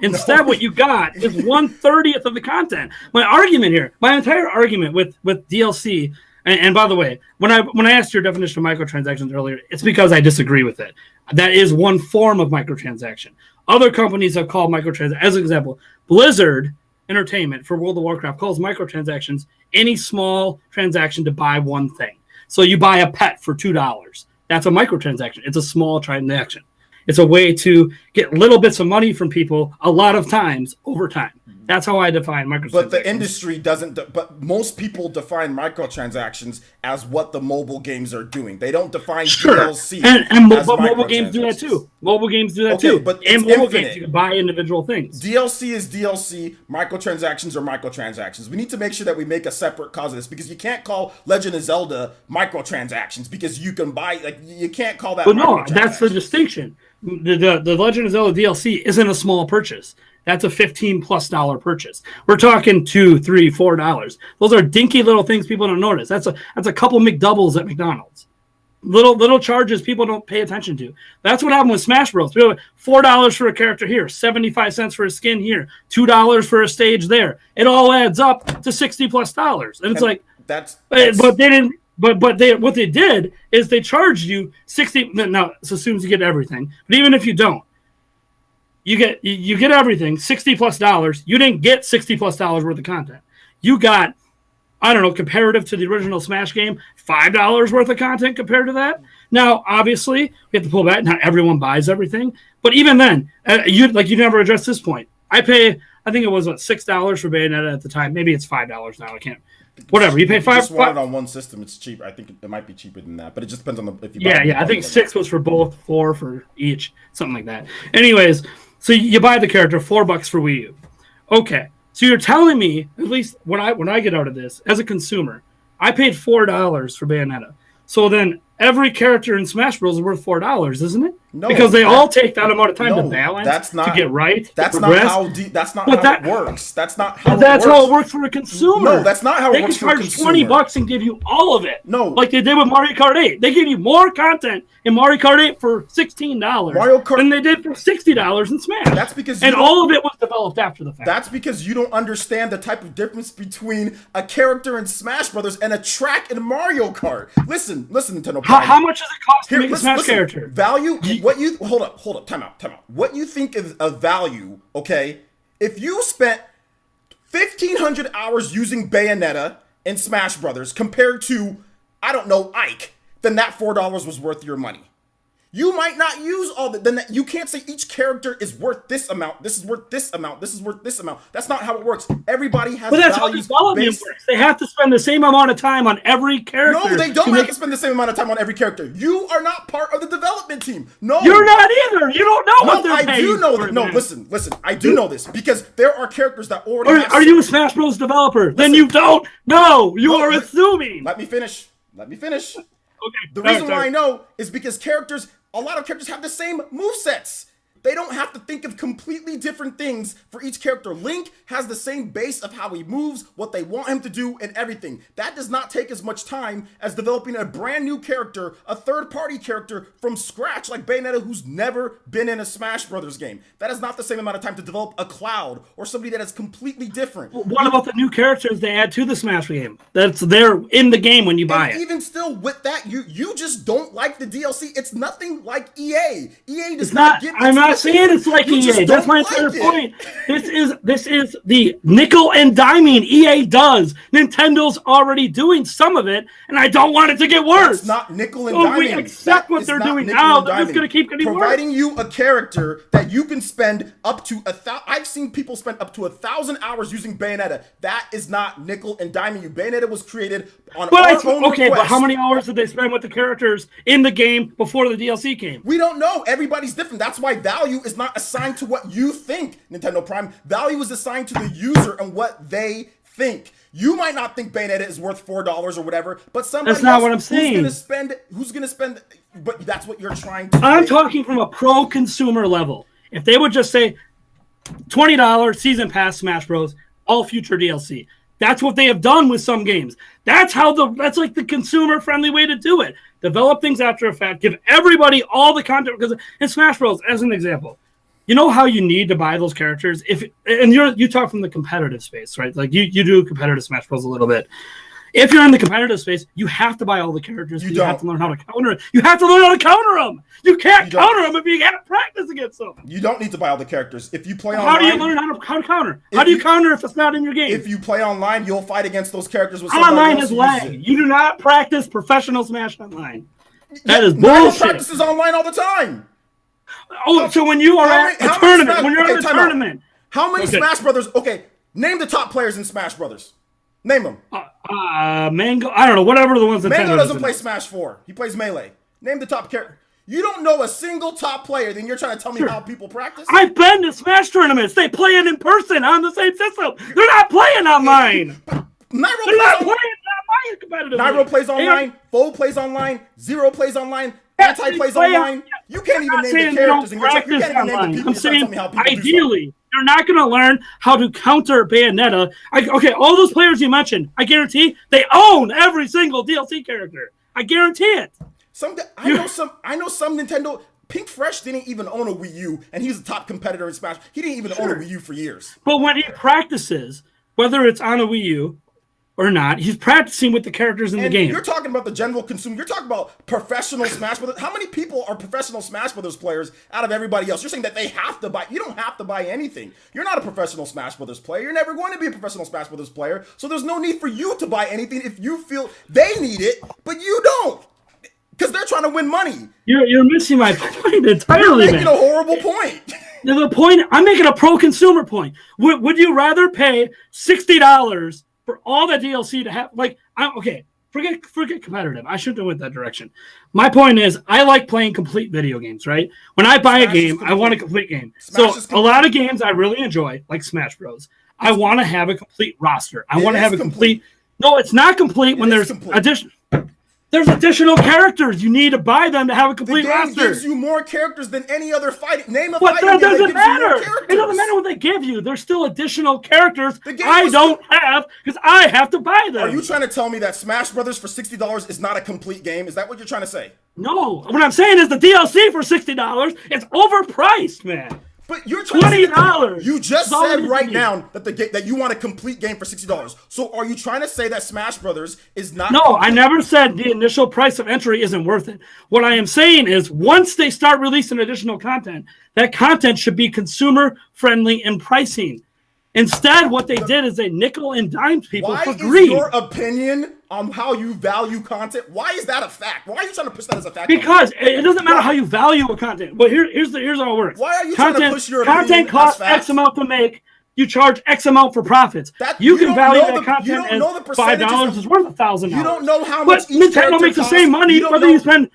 Instead, what you got is 1/30th of the content. My entire argument with DLC. And by the way, when I asked your definition of microtransactions earlier, it's because I disagree with it. That is one form of microtransaction. Other companies have called microtransactions, as an example, Blizzard Entertainment for World of Warcraft calls microtransactions any small transaction to buy one thing. So you buy a pet for $2. That's a microtransaction. It's a small transaction. It's a way to get little bits of money from people a lot of times over time. That's how I define microtransactions. But the industry doesn't. But most people define microtransactions as what the mobile games are doing. They don't define DLC. But mobile games do that too. Mobile games do that too. But in mobile games, you can buy individual things. DLC is DLC. Microtransactions are microtransactions. We need to make sure that we make a separate cause of this, because you can't call Legend of Zelda microtransactions, because you can buy, like, you can't call that. But no, that's the distinction. The Legend of Zelda DLC isn't a small purchase. That's a $15+ purchase. We're talking $2, $3, $4. Those are dinky little things people don't notice. That's a couple McDoubles at McDonald's. Little charges people don't pay attention to. That's what happened with Smash Bros. We have $4 for a character here, 75 cents for a skin here, $2 for a stage there. It all adds up to $60+, and it's like that's but they didn't. But what they did is they charged you 60. Now it's assumes you get everything, but even if you don't, you get everything, $60+. You didn't get $60+ worth of content. You got, I don't know, comparative to the original Smash game, $5 worth of content compared to that. Now, obviously, we have to pull back. Not everyone buys everything, but even then, you never addressed this point. I think it was $6 for Bayonetta at the time. Maybe it's $5 now. I can't. Whatever, you pay $5. Just want it on one system. It's cheap. I think it might be cheaper than that, but it just depends on if you. Yeah. I think 6 was for both, 4 for each, something like that. Anyways, so you buy the character, $4 for Wii U. Okay, so you're telling me, at least when I get out of this as a consumer, I paid $4 for Bayonetta. So then every character in Smash Bros is worth $4, isn't it? No, because they all take that amount of time to balance, to get right. That's not how it works. That's not how. That's how it works for a consumer. No, that's not how it works for a consumer. They can charge $20 and give you all of it. No, like they did with Mario Kart 8. They give you more content in Mario Kart 8 for $16 than they did for $60 in Smash. That's because all of it was developed after the fact. That's because you don't understand the type of difference between a character in Smash Brothers and a track in Mario Kart. Listen, Nintendo. How much does it cost to make a Smash character? Value. Hold up, time out. What you think is a value, okay? If you spent 1,500 hours using Bayonetta in Smash Brothers compared to, I don't know, Ike, then that $4 was worth your money. You might not use all that. Then you can't say each character is worth this amount. This is worth this amount. This is worth this amount. That's not how it works. Everybody has. But that's how development works. They have to spend the same amount of time on every character. No, they don't have to spend the same amount of time on every character. You are not part of the development team. No, you're not either. You don't know what they're paying. I do know that. No, listen. I do know this because there are characters that already. Are you a Smash Bros. Developer? Then you don't know. You are assuming. Let me finish. Okay. The reason why I know is because a lot of characters have the same movesets. They don't have to think of completely different things for each character. Link has the same base of how he moves, what they want him to do, and everything. That does not take as much time as developing a brand new character, a third-party character from scratch, like Bayonetta, who's never been in a Smash Brothers game. That is not the same amount of time to develop a Cloud or somebody that is completely different. What about the new characters they add to the Smash game? That's there in the game when you buy it. Even still, with that, you just don't like the DLC. It's nothing like EA. EA does not give. I'm not saying it's like EA. That's my entire point. This is the nickel and diming EA does. Nintendo's already doing some of it, and I don't want it to get worse. It's not nickel and diming. We accept what they're doing now. They're just going to keep getting worse. Providing you a character that you can spend up to I've seen people spend up to 1,000 hours using Bayonetta. That is not nickel and diming you. Bayonetta was created on our own request. But how many hours did they spend with the characters in the game before the DLC came? We don't know. Everybody's different. That's why value is not assigned to what you think, Nintendo Prime. Value is assigned to the user and what they think. You might not think Bayonetta is worth $4 or whatever, but somebody that's not what I'm saying. Who's gonna spend? But that's what you're trying to. I'm talking from a pro-consumer level. If they would just say $20 season pass Smash Bros. All future DLC. That's what they have done with some games. That's like the consumer-friendly way to do it. Develop things after a fact. Give everybody all the content. Because in Smash Bros, as an example, you know how you need to buy those characters? You talk from the competitive space, right? Like you do competitive Smash Bros a little bit. If you're in the competitive space, you have to buy all the characters. You have to learn how to counter it. You have to learn how to counter them. You can't counter them if you can't practice against them. You don't need to buy all the characters. If you play online... How do you learn how to counter? How do you counter if it's not in your game? If you play online, you'll fight against those characters with somebody online is lag. You do not practice professional Smash online. That is bullshit. Practices online all the time. Oh, so when you are at a tournament, when you're at a tournament... How many Smash Brothers... Okay, Name the top players in Smash Brothers. Name them. Mango. I don't know. Whatever the ones that Mango doesn't play Smash 4. He plays Melee. Name the top character. You don't know a single top player, then you're trying to tell me how people practice? I've been to Smash tournaments. They play it in person on the same system. They're not playing online. Nairo plays online. Foe plays online. Zero plays online. Anti plays online. You can't even name the characters. You can't even name the people. I'm saying, ideally, you're not going to learn how to counter Bayonetta. Okay, all those players you mentioned, I guarantee they own every single DLC character. I guarantee it. I know some Nintendo. Pink Fresh didn't even own a Wii U, and he's a top competitor in Smash. He didn't even own a Wii U for years. But when he practices, whether it's on a Wii U or not, he's practicing with the characters in the game. You're talking about the general consumer. You're talking about professional Smash Brothers. How many people are professional Smash Brothers players out of everybody else? You're saying that they have to buy. You don't have to buy anything. You're not a professional Smash Brothers player. You're never going to be a professional Smash Brothers player. So there's no need for you to buy anything if you feel they need it, but you don't. Because they're trying to win money. You're missing my point entirely, You're making a horrible point. The point, I'm making a pro-consumer point. Would you rather pay $60 for all the DLC to have, forget competitive. I shouldn't have went that direction. My point is, I like playing complete video games, right? When I buy a game, I want a complete game. So a lot of games I really enjoy, like Smash Bros. I want to have a complete roster. I want to have a complete. No, it's not complete when there's additional. There's additional characters. You need to buy them to have a complete roster. The game gives you more characters than any other fighting. Name a fighting game that doesn't matter. It doesn't matter what they give you. There's still additional characters I don't have because I have to buy them. Are you trying to tell me that Smash Brothers for $60 is not a complete game? Is that what you're trying to say? No. What I'm saying is the DLC for $60 is overpriced, man. But you're trying $20. You just said right now that you want a complete game for $60. So are you trying to say that Smash Brothers is not? No, complete? I never said the initial price of entry isn't worth it. What I am saying is once they start releasing additional content, that content should be consumer friendly in pricing. Instead, what they did is they nickel and dimed people for greed. Why is your opinion on how you value content? Why is that a fact? Why are you trying to push that as a fact? Because it doesn't matter how you value a content. But here's how it works. Why are you trying to push your opinion? Content costs X amount to make. You charge X amount for profits. You can value that content as $5 is worth $1,000. You don't know how much each Nintendo makes the same money whether you spend.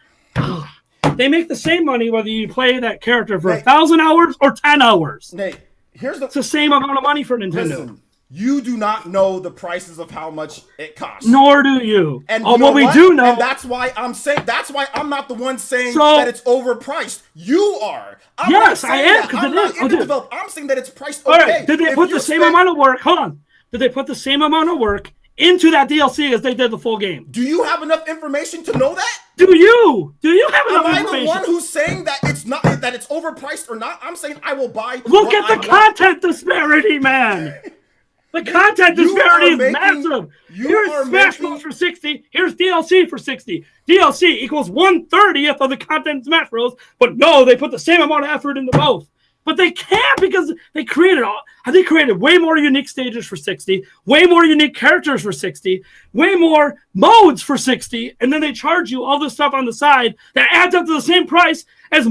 They make the same money whether you play that character for 1,000 hours or 10 hours. Nate, it's the same amount of money for Nintendo. Listen, you do not know the prices of how much it costs. Nor do you. And what we do know, and that's why I'm saying. That's why I'm not the one saying that it's overpriced. You are. Yes, I am. I'm saying that it's priced. All right. Did they put the same amount of work? Hold on. Did they put the same amount of work into that DLC as they did the full game? Do you have enough information to know that? Do you have enough information? Am I the one who's saying that it's not that it's overpriced or not? I'm saying I will buy. Look at the content disparity, man. The content disparity is massive. Here's Smash Bros. For 60. Here's DLC for 60. DLC equals 1/30th of the content in Smash Bros. But no, they put the same amount of effort into both. But they can't because they created way more unique stages for 60, way more unique characters for 60, way more modes for 60, and then they charge you all this stuff on the side that adds up to the same price as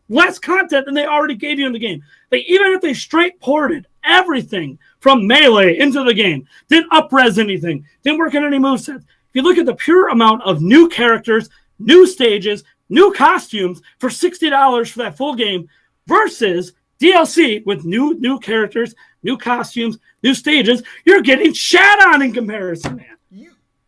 less content than they already gave you in the game. Even if they straight ported everything from Melee into the game, didn't up-res anything, didn't work on any movesets. If you look at the pure amount of new characters, new stages, new costumes for $60 for that full game, versus DLC with new characters, new costumes, new stages, you're getting shat on in comparison, man.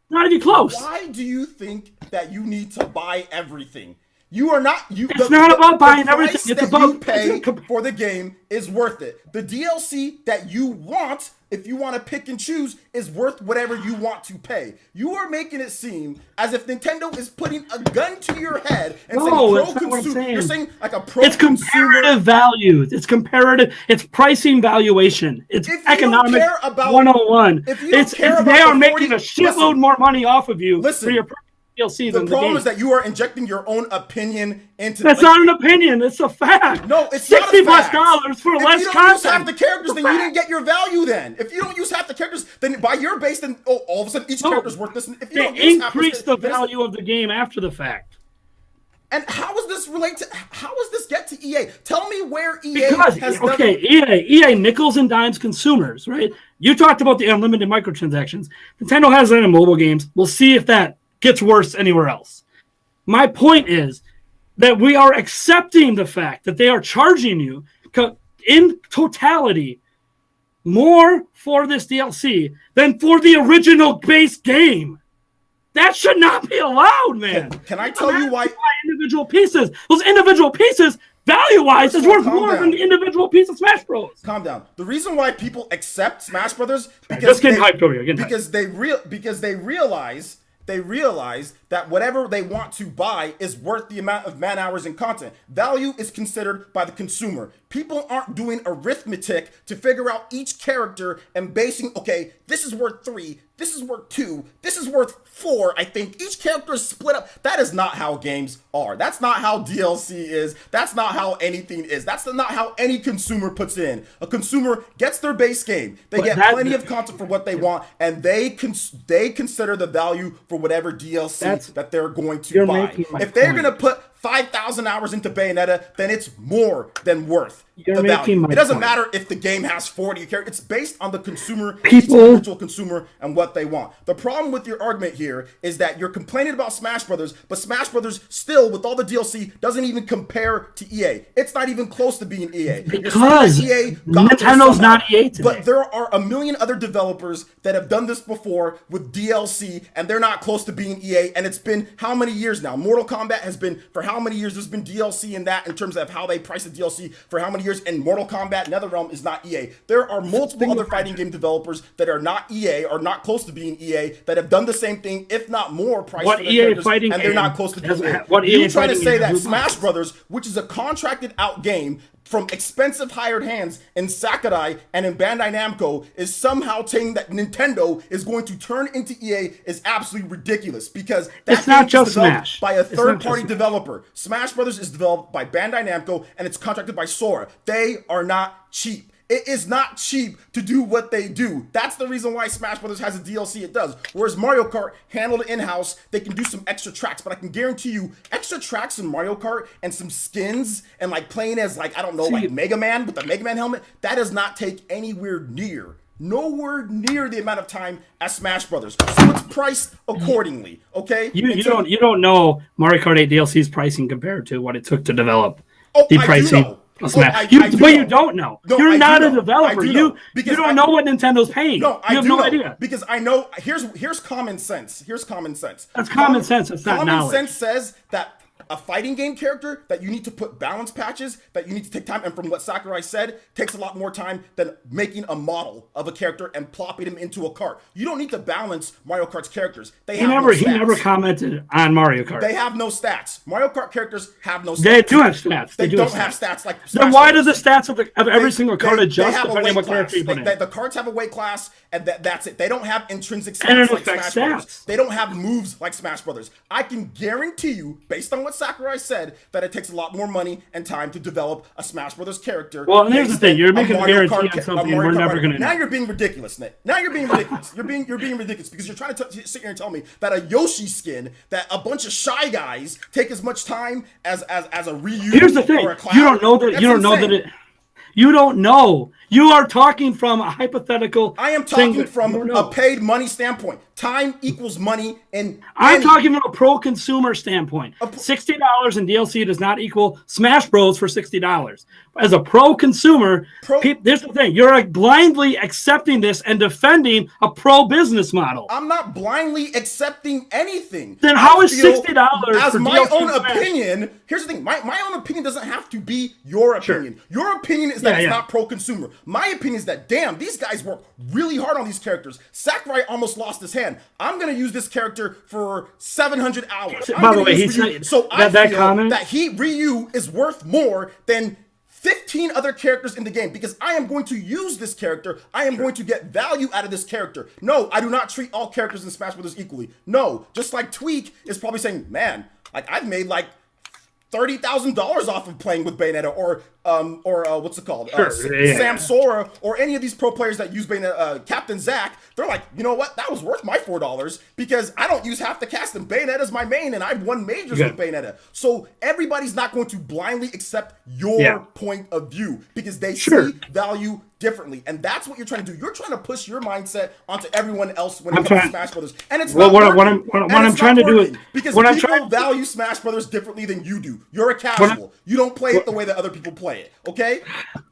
Not even close. Why do you think that you need to buy everything? You are not. It's not about buying everything. It's about you pay for the game is worth it. The DLC that you want, if you want to pick and choose, is worth whatever you want to pay. You are making it seem as if Nintendo is putting a gun to your head and saying pro-consumer. You're saying like a pro-consumer. It's comparative values. It's comparative. It's pricing valuation. It's economic 101. They are making a shitload more money off of you for your DLC the problem is that you are injecting your own opinion into. That's not an opinion. It's a fact. No, it's not a fact. $60+ for less content. If you don't use half the characters, then you didn't get your value. Then, if you don't use half the characters, then by your base, then all of a sudden each character's worth this. If you don't increase the value of the game after the fact. And how does this relate to? How does this get to EA. Tell me where EA Because has okay, EA nickels and dimes consumers, right? You talked about the unlimited microtransactions. Nintendo has that in mobile games. We'll see if that gets worse anywhere else. My point is that we are accepting the fact that they are charging you in totality more for this DLC than for the original base game. That should not be allowed, man. Can I tell you why? Individual pieces. Those individual pieces, value-wise, is worth more than the individual piece of Smash Bros. Calm down. The reason why people accept Smash Brothers because they realize that whatever they want to buy is worth the amount of man hours and content. Value is considered by the consumer. People aren't doing arithmetic to figure out each character and basing, okay, this is worth 3, this is worth 2, this is worth 4, I think. Each character is split up. That is not how games are. That's not how DLC is. That's not how anything is. That's not how any consumer puts in. A consumer gets their base game. They get plenty of content for what they want, and they consider the value for whatever DLC that they're going to buy. If they're going to put 5,000 hours into Bayonetta, then it's more than worth the value. It doesn't matter if the game has 40 characters. It's based on the consumer, each individual consumer, and what they want. The problem with your argument here is that you're complaining about Smash Brothers, but Smash Brothers still, with all the DLC, doesn't even compare to EA. It's not even close to being EA. Because Nintendo's not EA today. But there are a million other developers that have done this before with DLC, and they're not close to being EA, and it's been how many years now? Mortal Kombat has been, for how many years? There's been DLC in that in terms of how they price the DLC for how many years, and Mortal Kombat NetherRealm is not EA. There are multiple other fighting game developers that are not EA, or not close to being EA, that have done the same thing, if not more, price for their characters, and they're not close to being EA. You trying to say that Smash Brothers, which is a contracted out game from expensive hired hands in Sakurai and in Bandai Namco, is somehow saying that Nintendo is going to turn into EA is absolutely ridiculous, because that it's not just Smash by a third-party developer. Smash Brothers is developed by Bandai Namco, and it's contracted by Sora. They are not cheap. It is not cheap to do what they do. That's the reason why Smash Brothers has a DLC it does. Whereas Mario Kart, handled in-house, they can do some extra tracks. But I can guarantee you, extra tracks in Mario Kart and some skins and like playing as like, I don't know, like Mega Man with the Mega Man helmet, that does not take nowhere near the amount of time as Smash Brothers. So it's priced accordingly, okay? You don't know Mario Kart 8 DLC's pricing compared to what it took to develop the pricing. Do know. You don't know. No, you're not a developer. You don't know what Nintendo's paying. No, you have no idea. Because I know. Here's common sense. That's common sense. It's not knowledge. Common sense says that a fighting game character that you need to put balance patches, that you need to take time, and from what Sakurai said, takes a lot more time than making a model of a character and plopping him into a cart. You don't need to balance Mario Kart's characters. He never commented on Mario Kart. They have no stats. Mario Kart characters have no stats. They do have stats. They don't have stats like Smash Then why do the stats of every single card adjust depending on what character you put in? The cards have a weight class, and that's it. They don't have intrinsic stats like Smash Brothers. They don't have moves like Smash Brothers. I can guarantee you, based on what Sakurai said, that it takes a lot more money and time to develop a Smash Brothers character. Well, and here's the thing: you're making a guarantee on something we're never going to. Now you're being ridiculous, Nick. Now you're being ridiculous. You're being ridiculous because you're trying to sit here and tell me that a Yoshi skin, that a bunch of Shy Guys take as much time as a Ryu. Here's the thing: you don't know that. You don't know that it. You don't know. You are talking from a hypothetical. I am talking from a paid money standpoint. Time equals money, and I'm talking from a pro-consumer standpoint. $60 in DLC does not equal Smash Bros for $60. As a pro-consumer, there's the thing: you're blindly accepting this and defending a pro-business model. I'm not blindly accepting anything. Then how is $60 as for my DLC own opinion? Here's the thing: my own opinion doesn't have to be your opinion. Sure. Your opinion is that it's not pro-consumer. My opinion is that, damn, these guys work really hard on these characters. Sakurai almost lost his hand. I'm going to use this character for 700 hours. By the way, I feel that Ryu is worth more than 15 other characters in the game, because I am going to use this character. I am going to get value out of this character. No, I do not treat all characters in Smash Bros. Equally. No, just like Tweak is probably saying, man, like I've made like $30,000 off of playing with Bayonetta or what's it called? Sure, Sam Sora or any of these pro players that use Bayonetta, Captain Zack. They're like, you know what? That was worth my $4 because I don't use half the cast and Bayonetta's my main and I've won majors with Bayonetta. So everybody's not going to blindly accept your point of view because they see value differently, and that's what you're trying to do. You're trying to push your mindset onto everyone else when it comes to Smash Brothers, and it's not working. What I'm trying to do is because people value Smash Brothers differently than you do. You're a casual. You don't play it the way that other people play it. Okay?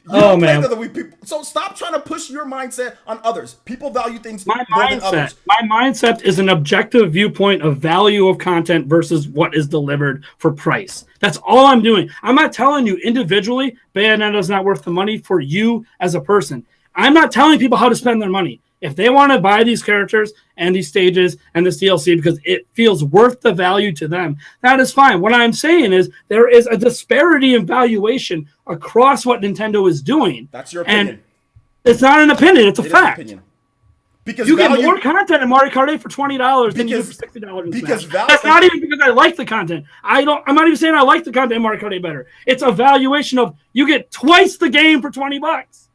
You don't play it the way people. So stop trying to push your mindset on others. People value things more than others. My mindset is an objective viewpoint of value of content versus what is delivered for price. That's all I'm doing. I'm not telling you individually Bayonetta is not worth the money for you as a person. I'm not telling people how to spend their money. If they want to buy these characters and these stages and this DLC because it feels worth the value to them, that is fine. What I'm saying is there is a disparity in valuation across what Nintendo is doing. That's your opinion. And it's not an opinion. It's a fact. Because you get more content in Mario Kart 8 for $20 than you do for $60 in Smash. That's not even because I like the content. I'm not even saying I like the content in Mario Kart 8 better. It's a valuation of you get twice the game for $20.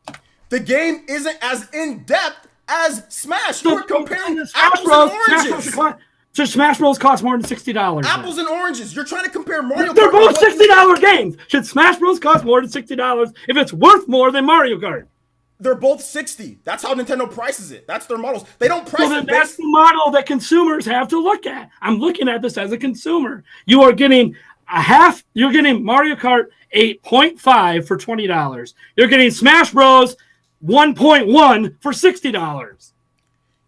The game isn't as in depth as Smash. You're comparing apples and oranges. So Smash Bros costs more than $60. Apples and oranges. You're trying to compare Mario Kart. They're both $60 games. Should Smash Bros cost more than $60 if it's worth more than Mario Kart? They're both $60. That's how Nintendo prices it. That's their models. They don't price it. That's the model that consumers have to look at. I'm looking at this as a consumer. You are getting you're getting Mario Kart 8.5 for $20. You're getting Smash Bros 1.1 for $60.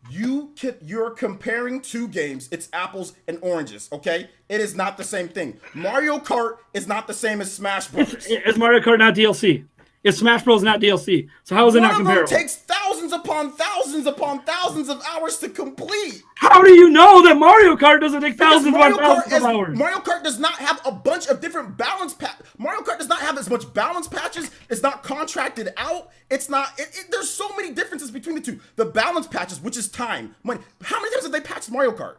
You're comparing two games. It's apples and oranges, okay? It is not the same thing. Mario Kart is not the same as Smash Bros. Is Mario Kart not DLC? Is Smash Bros not DLC? So how is it not comparable? One of them takes thousands upon thousands of hours to complete. How do you know that Mario Kart doesn't take thousands upon thousands of hours? Mario Kart does not have a bunch of different balance patches. Mario Kart does not have as much balance patches. It's not contracted out. It's not. There's so many differences between the two. The balance patches, which is time, money. How many times have they patched Mario Kart?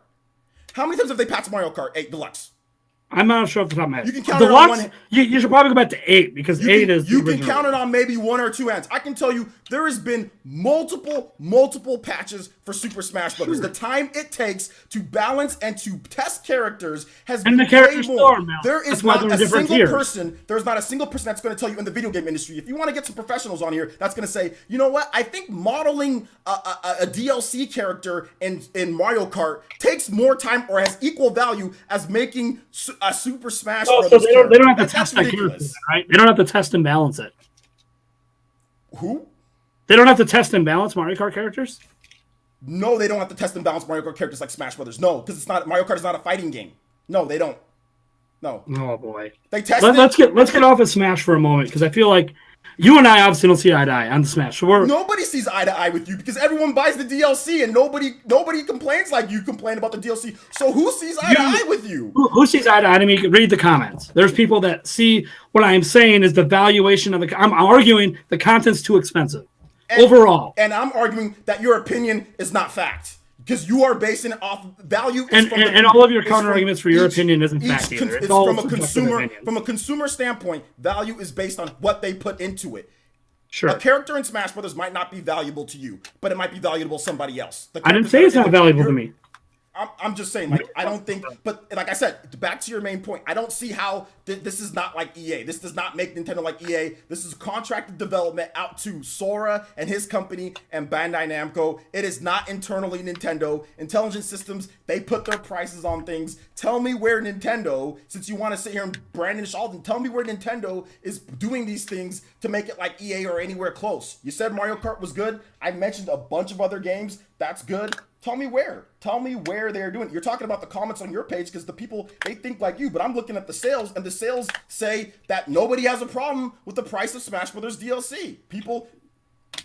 How many times have they patched Mario Kart 8 Deluxe? I'm not sure off the top of my head. You can count it on one. You should probably go back to 8 because 8 is. You can count it on maybe one or two hands. I can tell you there has been multiple patches for Super Smash Brothers. The time it takes to balance and to test characters has been way more. There is not a single person. There's not a single person that's going to tell you in the video game industry. If you want to get some professionals on here, that's going to say, you know what? I think modeling a DLC character in Mario Kart takes more time or has equal value as making a Super Smash Brothers. So they don't have to test that character, right? They don't have to test and balance it. Who? They don't have to test and balance Mario Kart characters? No, they don't have to test and balance Mario Kart characters like Smash Brothers. No, because it's not. Mario Kart is not a fighting game. No, they don't. No. Oh boy. They test. Let's get off of Smash for a moment because I feel like you and I obviously don't see eye to eye on the Smash. So nobody sees eye to eye with you because everyone buys the DLC and nobody complains like you complain about the DLC. So who sees eye to eye with you? Who sees eye to eye to me? Read the comments. There's people that see what I'm saying is the valuation of the. I'm arguing the content's too expensive overall, and I'm arguing that your opinion is not fact. Because you are basing it off value, and all of your counter arguments for your opinion isn't fact either. It's all from a consumer standpoint. Value is based on what they put into it. Sure, a character in Smash Brothers might not be valuable to you, but it might be valuable to somebody else. I didn't say it's not valuable to me. I'm just saying, like, I don't think, but like I said, back to your main point, I don't see how this is not like EA. This does not make Nintendo like EA. This is contracted development out to Sora and his company and Bandai Namco. It is not internally Nintendo. Intelligent Systems, they put their prices on things. Tell me where Nintendo, since you want to sit here and brandish all of them, tell me where Nintendo is doing these things to make it like EA or anywhere close. You said Mario Kart was good. I mentioned a bunch of other games. That's good. Tell me where. Tell me where they're doing it. You're talking about the comments on your page because the people, they think like you, but I'm looking at the sales, and the sales say that nobody has a problem with the price of Smash Brothers DLC. People,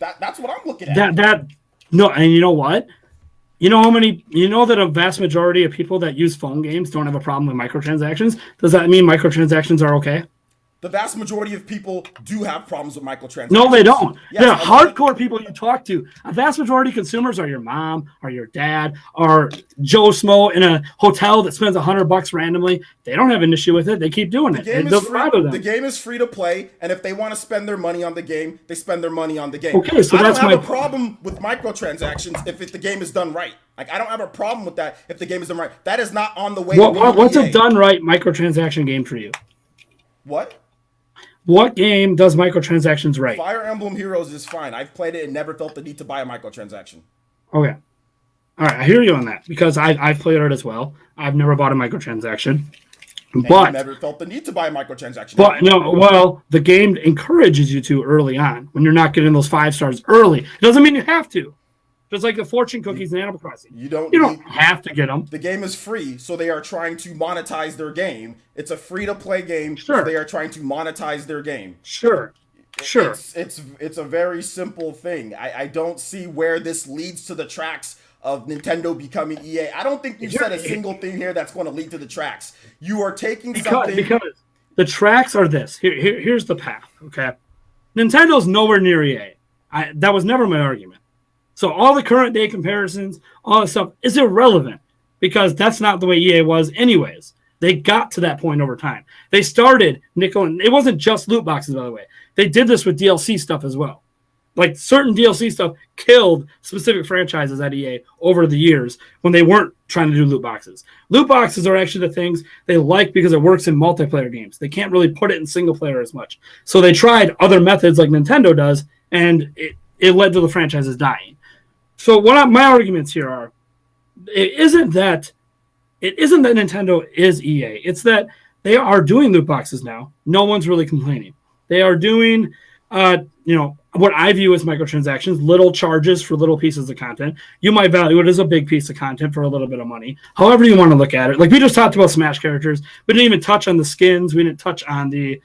that's what I'm looking at. No, and you know what? You know that a vast majority of people that use phone games don't have a problem with microtransactions? Does that mean microtransactions are okay? The vast majority of people do have problems with microtransactions. No, they don't. Yes, They're hardcore people you talk to. A vast majority of consumers are your mom, or your dad, or Joe Smo in a hotel that spends $100 randomly. They don't have an issue with it. They keep doing it. It doesn't bother them. The game is free to play, and if they want to spend their money on the game, they spend their money on the game. Okay, so I that's don't have a problem with microtransactions if the game is done right. Like, I don't have a problem with that if the game is done right. That is not on the way. What's a done right microtransaction game for you? What? What game does microtransactions right? Fire Emblem Heroes is fine. I've played it and never felt the need to buy a microtransaction. Okay. All right, I hear you on that because I've played it as well. I've never bought a microtransaction. But never felt the need to buy a microtransaction. But no, well, the game encourages you to early on when you're not getting those 5 stars early. It doesn't mean you have to. Just like the fortune cookies in Animal Crossing. You don't have to get them. The game is free, so they are trying to monetize their game. It's a free-to-play game, sure. So they are trying to monetize their game. Sure. It's a very simple thing. I don't see where this leads to the tracks of Nintendo becoming EA. I don't think you've said a single thing here that's going to lead to the tracks. You are taking something... Because the tracks are this. Here's the path, okay? Nintendo's nowhere near EA. That was never my argument. So all the current day comparisons, all that stuff is irrelevant because that's not the way EA was anyways. They got to that point over time. They started nickel, and it wasn't just loot boxes, by the way. They did this with DLC stuff as well. Like certain DLC stuff killed specific franchises at EA over the years when they weren't trying to do loot boxes. Loot boxes are actually the things they like because it works in multiplayer games. They can't really put it in single player as much. So they tried other methods like Nintendo does, and it led to the franchises dying. So my arguments here are, it isn't that Nintendo is EA. It's that they are doing loot boxes now. No one's really complaining. They are doing, what I view as microtransactions, little charges for little pieces of content. You might value it as a big piece of content for a little bit of money. However you want to look at it. Like we just talked about Smash characters. We didn't even touch on the skins. We didn't touch on the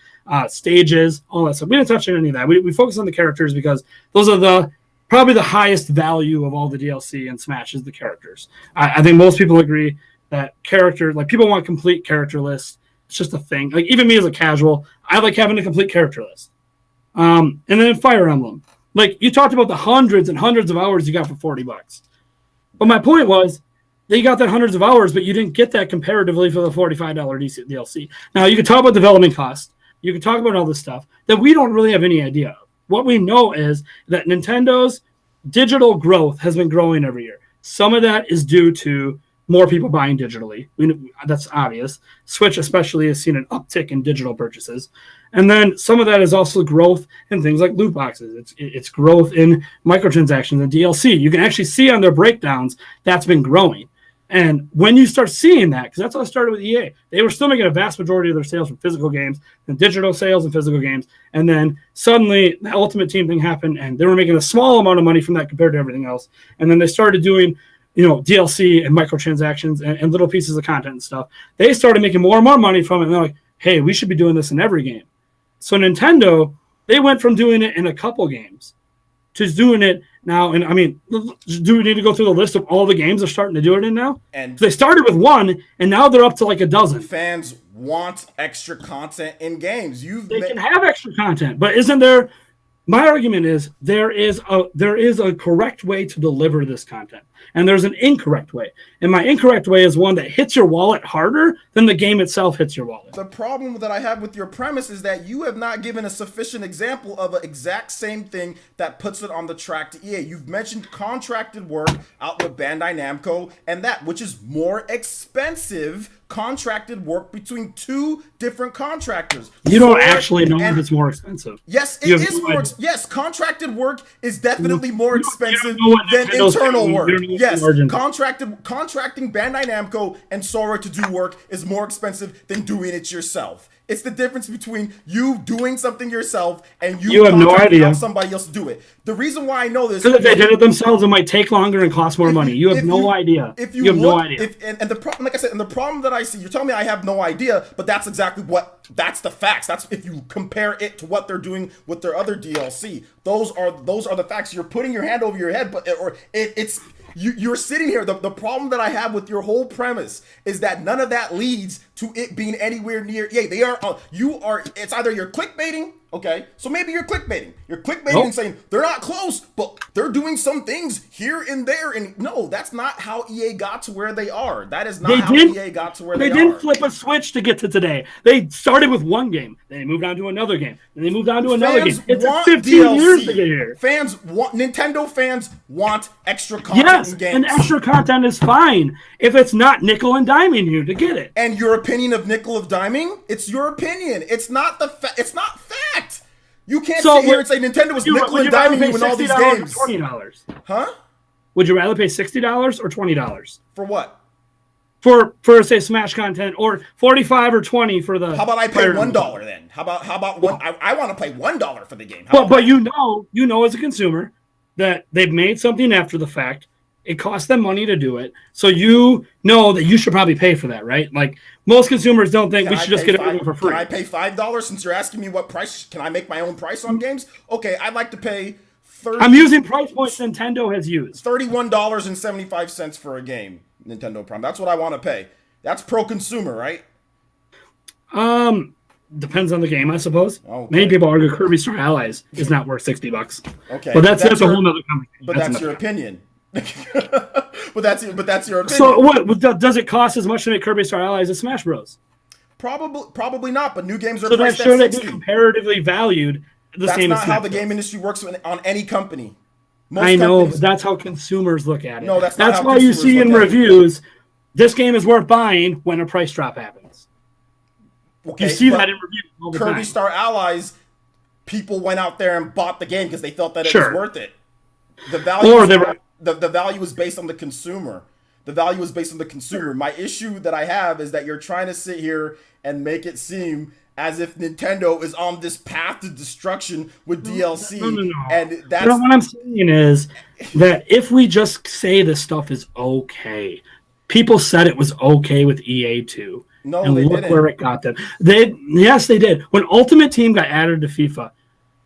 stages, all that stuff. We didn't touch on any of that. We focus on the characters because those are probably the highest value of all the DLC in Smash is the characters. I think most people agree that people want complete character lists. It's just a thing. Like even me as a casual, I like having a complete character list. And then Fire Emblem. Like you talked about the hundreds and hundreds of hours you got for $40. But my point was that you got that hundreds of hours, but you didn't get that comparatively for the $45 DLC. Now you could talk about development costs. You could talk about all this stuff that we don't really have any idea of. What we know is that Nintendo's digital growth has been growing every year. Some of that is due to more people buying digitally. That's obvious. Switch especially has seen an uptick in digital purchases. And then some of that is also growth in things like loot boxes. It's growth in microtransactions and DLC. You can actually see on their breakdowns that's been growing. And when you start seeing that, because that's how I started with EA, they were still making a vast majority of their sales from physical games and digital sales and physical games. And then suddenly the Ultimate Team thing happened and they were making a small amount of money from that compared to everything else. And then they started doing, DLC and microtransactions and little pieces of content and stuff. They started making more and more money from it. And they're like, hey, we should be doing this in every game. So Nintendo, they went from doing it in a couple games to doing it now. And I mean, do we need to go through the list of all the games they're starting to do it in now? And they started with one, and now they're up to like a dozen. Fans want extra content in games. They can have extra content, but isn't there? My argument is there is a correct way to deliver this content, and there's an incorrect way. And my incorrect way is one that hits your wallet harder than the game itself hits your wallet. The problem that I have with your premise is that you have not given a sufficient example of an exact same thing that puts it on the track to EA. You've mentioned contracted work out with Bandai Namco and that, which is more expensive contracted work between two different contractors. You don't actually know if it's more expensive. Yes, it is more. Yes, contracted work is definitely more expensive than internal work. Yes, contracting Bandai Namco and Sora to do work is more expensive than doing it yourself. It's the difference between you doing something yourself and you have no idea somebody else to do it. The reason why I know this because if they did it themselves, it might take longer and cost more money. You have no idea. You have no idea. And the problem, like I said, and the problem that I see, you're telling me I have no idea, but that's exactly that's the facts. That's if you compare it to what they're doing with their other DLC. Those are the facts. You're putting your hand over your head, you're sitting here. The problem that I have with your whole premise is that none of that leads to it being anywhere near. Yeah, they are. You are. It's either you're clickbaiting. Okay, so maybe you're clickbaiting. You're clickbaiting and saying they're not close, but they're doing some things here and there. And no, that's not how EA got to where they are. That is not how EA got to where they are. They didn't flip a switch to get to today. They started with one game, then they moved on to another game, then they moved on to another game. It took 15 years to get here. Nintendo fans want extra content in games. And extra content is fine if it's not nickel and diming you to get it. And your opinion of nickel of diming, it's your opinion. It's not it's not fact. You can't sit here and say Nintendo was nickel and diming you in all these games. $20. Huh? Would you rather pay $60 or $20? For what? For say Smash content, or $45 or $20 for the. How about I pay $1 then? How about one? I want to pay $1 for the game. But you know as a consumer that they've made something after the fact. It costs them money to do it, so you know that you should probably pay for that, right? Like most consumers don't think we should just get everything for free. Can I pay $5 since you're asking me what price? Can I make my own price on games? Okay, I'd like to pay $30. I'm using price points Nintendo has used. $31.75 for a game, Nintendo Prime. That's what I want to pay. That's pro-consumer, right? Depends on the game, I suppose. Okay. Many people argue Kirby Star Allies is not worth $60. Okay, but that's a whole nother conversation. But that's your opinion. but that's your opinion. So what does it cost as much to make Kirby Star Allies as Smash Bros? Probably not. But new games are so priced that should at be $60. comparatively valued the that's same as Smash. That's not how the game industry works on any company. I know, but that's how consumers look at it. No, that's not that's how why you see in reviews, this game is worth buying when a price drop happens. Okay, you see that in reviews all the Kirby time. Star Allies, people went out there and bought the game because they felt that it was worth it. The value. The value is based on the consumer. The value is based on the consumer. My issue that I have is that you're trying to sit here and make it seem as if Nintendo is on this path to destruction with DLC. No. And that's what I'm saying is that if we just say this stuff is okay, people said it was okay with EA too. No, and they look didn't. Where it got them. Yes, they did. When Ultimate Team got added to FIFA,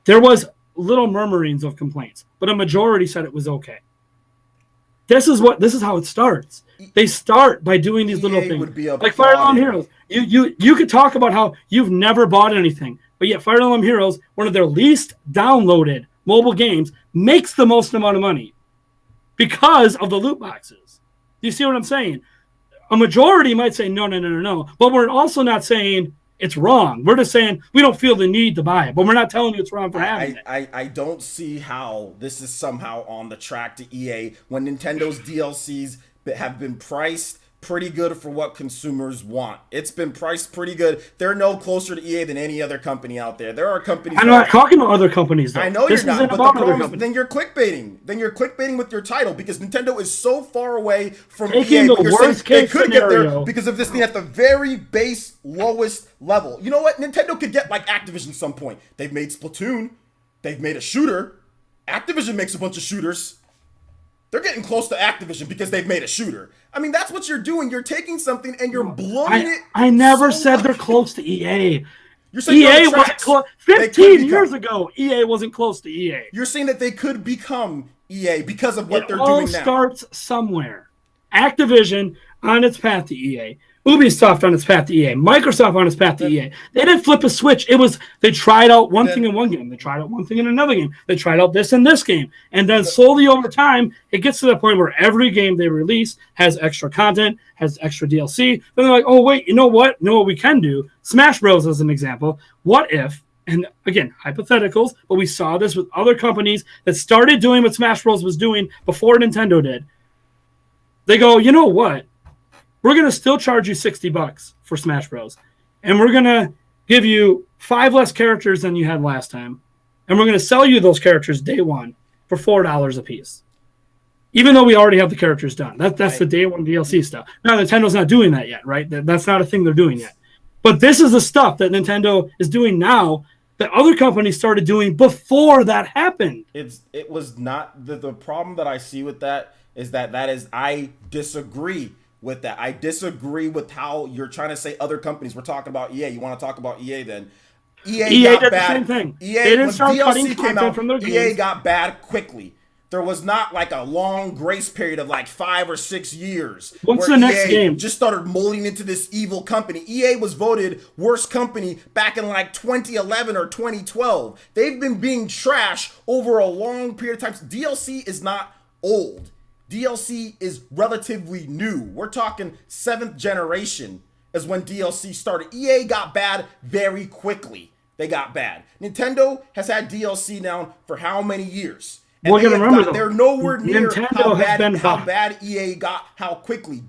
there was little murmurings of complaints, but a majority said it was okay. This is how it starts. They start by doing these little things, like Fire Emblem Heroes. You could talk about how you've never bought anything, but yet Fire Emblem Heroes, one of their least downloaded mobile games, makes the most amount of money because of the loot boxes. Do you see what I'm saying? A majority might say no, but we're also not saying it's wrong. We're just saying we don't feel the need to buy it, but we're not telling you it's wrong for having it. I don't see how this is somehow on the track to EA when Nintendo's DLCs have been priced pretty good for what consumers want. It's been priced pretty good. They're no closer to EA than any other company out there. There are companies. I'm not talking about other companies, though. I know you're not, but the problem is then you're clickbaiting. Then you're clickbaiting with your title because Nintendo is so far away from EA. The worst case they could scenario. get there because of this thing at the very base, lowest level. You know what? Nintendo could get like Activision some point. They've made Splatoon. They've made a shooter. Activision makes a bunch of shooters. They're getting close to Activision because they've made a shooter. I mean, that's what you're doing. You're taking something and you're blowing it. I never said they're close to EA. You're saying EA wasn't close. 15 years ago, EA wasn't close to EA. You're saying that they could become EA because of what they're doing now. It all starts somewhere. Activision on its path to EA. Ubisoft on its path to EA, Microsoft on its path to EA. They didn't flip a switch. It was they tried out one thing in one game. They tried out one thing in another game. They tried out this in this game. And then slowly over time, it gets to the point where every game they release has extra content, has extra DLC. Then they're like, oh, wait, you know what? You know what we can do? Smash Bros. As an example. What if, and again, hypotheticals, but we saw this with other companies that started doing what Smash Bros. Was doing before Nintendo did. They go, you know what? We're going to still charge you $60 for Smash Bros. And we're going to give you 5 less characters than you had last time. And we're going to sell you those characters day one for $4 a piece. Even though we already have the characters done. That's the day one DLC stuff. Now, Nintendo's not doing that yet, right? That's not a thing they're doing yet. But this is the stuff that Nintendo is doing now that other companies started doing before that happened. It was not the problem that I see with that is that I disagree with that. I disagree with how you're trying to say other companies. We're talking about EA. You want to talk about EA then? EA got did bad. The same thing. EA when DLC cutting came out, from their EA games. got bad quickly. There was not like a long grace period of like 5 or 6 years. What's where the next EA game? just started molding into this evil company. EA was voted worst company back in like 2011 or 2012. They've been being trash over a long period of time. DLC is not old. DLC is relatively new. We're talking 7th generation is when DLC started. EA got bad very quickly. They got bad. Nintendo has had DLC now for how many years? And well, remember, they're nowhere near Nintendo how bad EA got, how quickly.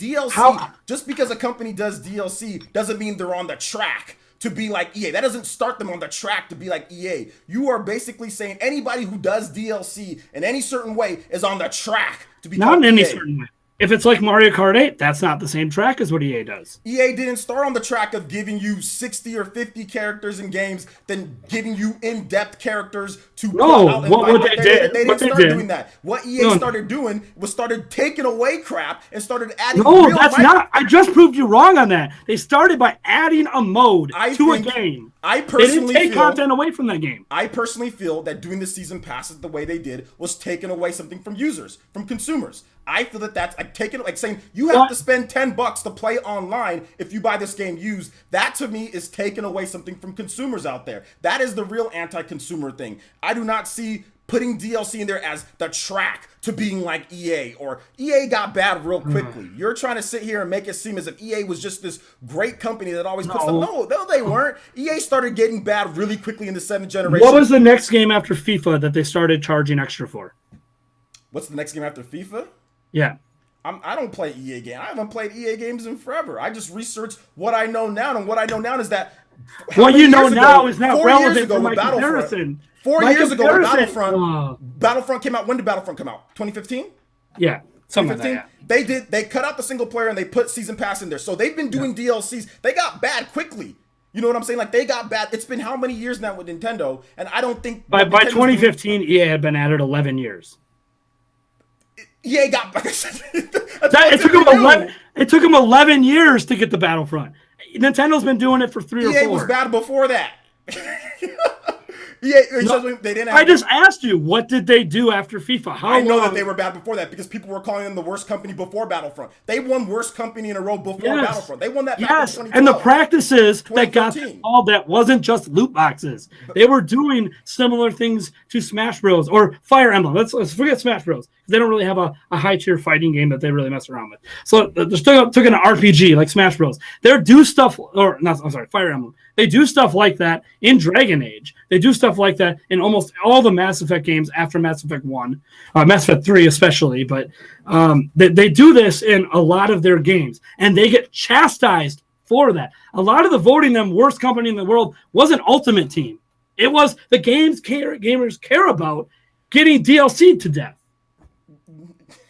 Just because a company does DLC doesn't mean they're on the track to be like EA. That doesn't start them on the track to be like EA. You are basically saying anybody who does DLC in any certain way is on the track to be not in any certain way. If it's like Mario Kart 8, that's not the same track as what EA does. EA didn't start on the track of giving you 60 or 50 characters in games, then giving you in-depth characters to no, out. What they did. They didn't start doing that. What EA started doing was started taking away crap and started adding not. I just proved you wrong on that. They started by adding a mode to a game. I personally they didn't take content away from that game. I personally feel that doing the season passes the way they did was taking away something from users, from consumers. I feel that that's like taking, like saying you have to spend $10 to play online if you buy this game used. That to me is taking away something from consumers out there. That is the real anti-consumer thing. I do not see putting DLC in there as the track to being like EA, or EA got bad real quickly. You're trying to sit here and make it seem as if EA was just this great company that always puts them. No, they weren't. EA started getting bad really quickly in the 7th generation. What was the next game after FIFA that they started charging extra for? What's the next game after FIFA? Yeah. I don't play EA games. I haven't played EA games in forever. I just researched what I know now, and what I know now is that what you know now is not relevant for my comparison. 4 years ago, Battlefront came out. When did Battlefront come out? 2015? Yeah, something like that. Yeah. They cut out the single player and they put season pass in there. So they've been doing DLCs. They got bad quickly. You know what I'm saying? Like, they got bad. It's been how many years now with Nintendo? And I don't think by 2015, EA had been at it 11 years. EA got it took them 11 years to get the Battlefront. Nintendo's been doing it for 3 or 4. EA was bad before that. They didn't. I just asked you, what did they do after FIFA? I know that they were bad before that because people were calling them the worst company before Battlefront. They won worst company in a row before Battlefront. They won that back in 2012. And the practices that got all that wasn't just loot boxes. They were doing similar things to Smash Bros. Or Fire Emblem. Let's forget Smash Bros. They don't really have a high-tier fighting game that they really mess around with. So they took an RPG like Smash Bros. They do stuff, Fire Emblem. They do stuff like that in Dragon Age. They do stuff like that in almost all the Mass Effect games after Mass Effect 1. Mass Effect 3 especially. But they do this in a lot of their games. And they get chastised for that. A lot of the voting them worst company in the world wasn't Ultimate Team. It was the gamers care about getting DLC to death.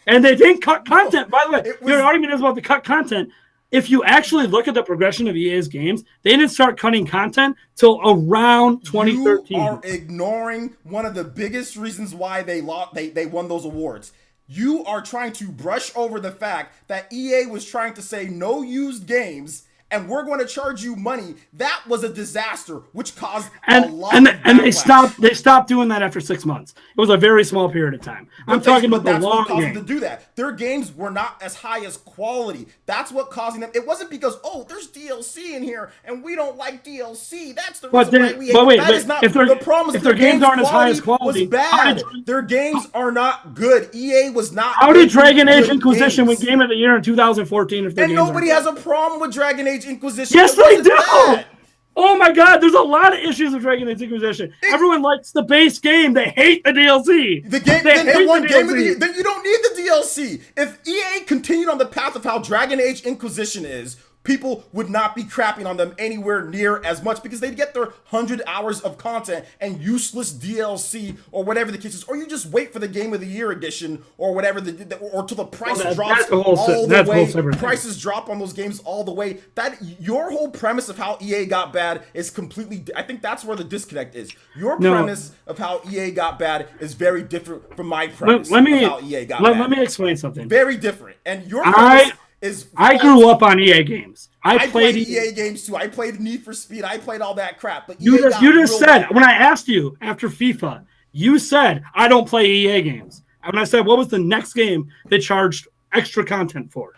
And they didn't cut content. By the way, your argument is about the cut content. If you actually look at the progression of EA's games, they didn't start cutting content till around 2013. You are ignoring one of the biggest reasons why they won those awards. You are trying to brush over the fact that EA was trying to say no used games and we're going to charge you money. That was a disaster, which caused a lot of backlash. They stopped doing that after 6 months. It was a very small period of time. I'm talking about the long game. That's what caused them to do that. Their games were not as high as quality. That's what causing them. It wasn't because, there's DLC in here and we don't like DLC. That's the reason why we. That is not the problem. If their games aren't as high as quality, was bad. Their games are not good. EA was not. How did Dragon Age Inquisition win Game of the Year in 2014? And nobody has a problem with Dragon Age Inquisition. Yes, they do. Bad. Oh my God, there's a lot of issues with Dragon Age Inquisition. Everyone likes the base game. They hate the DLC. Then you don't need the DLC. If EA continued on the path of how Dragon Age Inquisition is, people would not be crapping on them anywhere near as much because they'd get their 100 hours of content and useless DLC or whatever the case is. Or you just wait for the Game of the Year edition or whatever, or till the price drops all the way. Prices drop on those games all the way. Your whole premise of how EA got bad is completely, I think that's where the disconnect is. Your premise of how EA got bad is very different from my premise of how EA got bad. Let me explain something. Very different. And your premise I grew up on EA games. I played EA games too. I played Need for Speed. I played all that crap. But you just said, when I asked you after FIFA, you said, I don't play EA games. When I said, what was the next game they charged extra content for?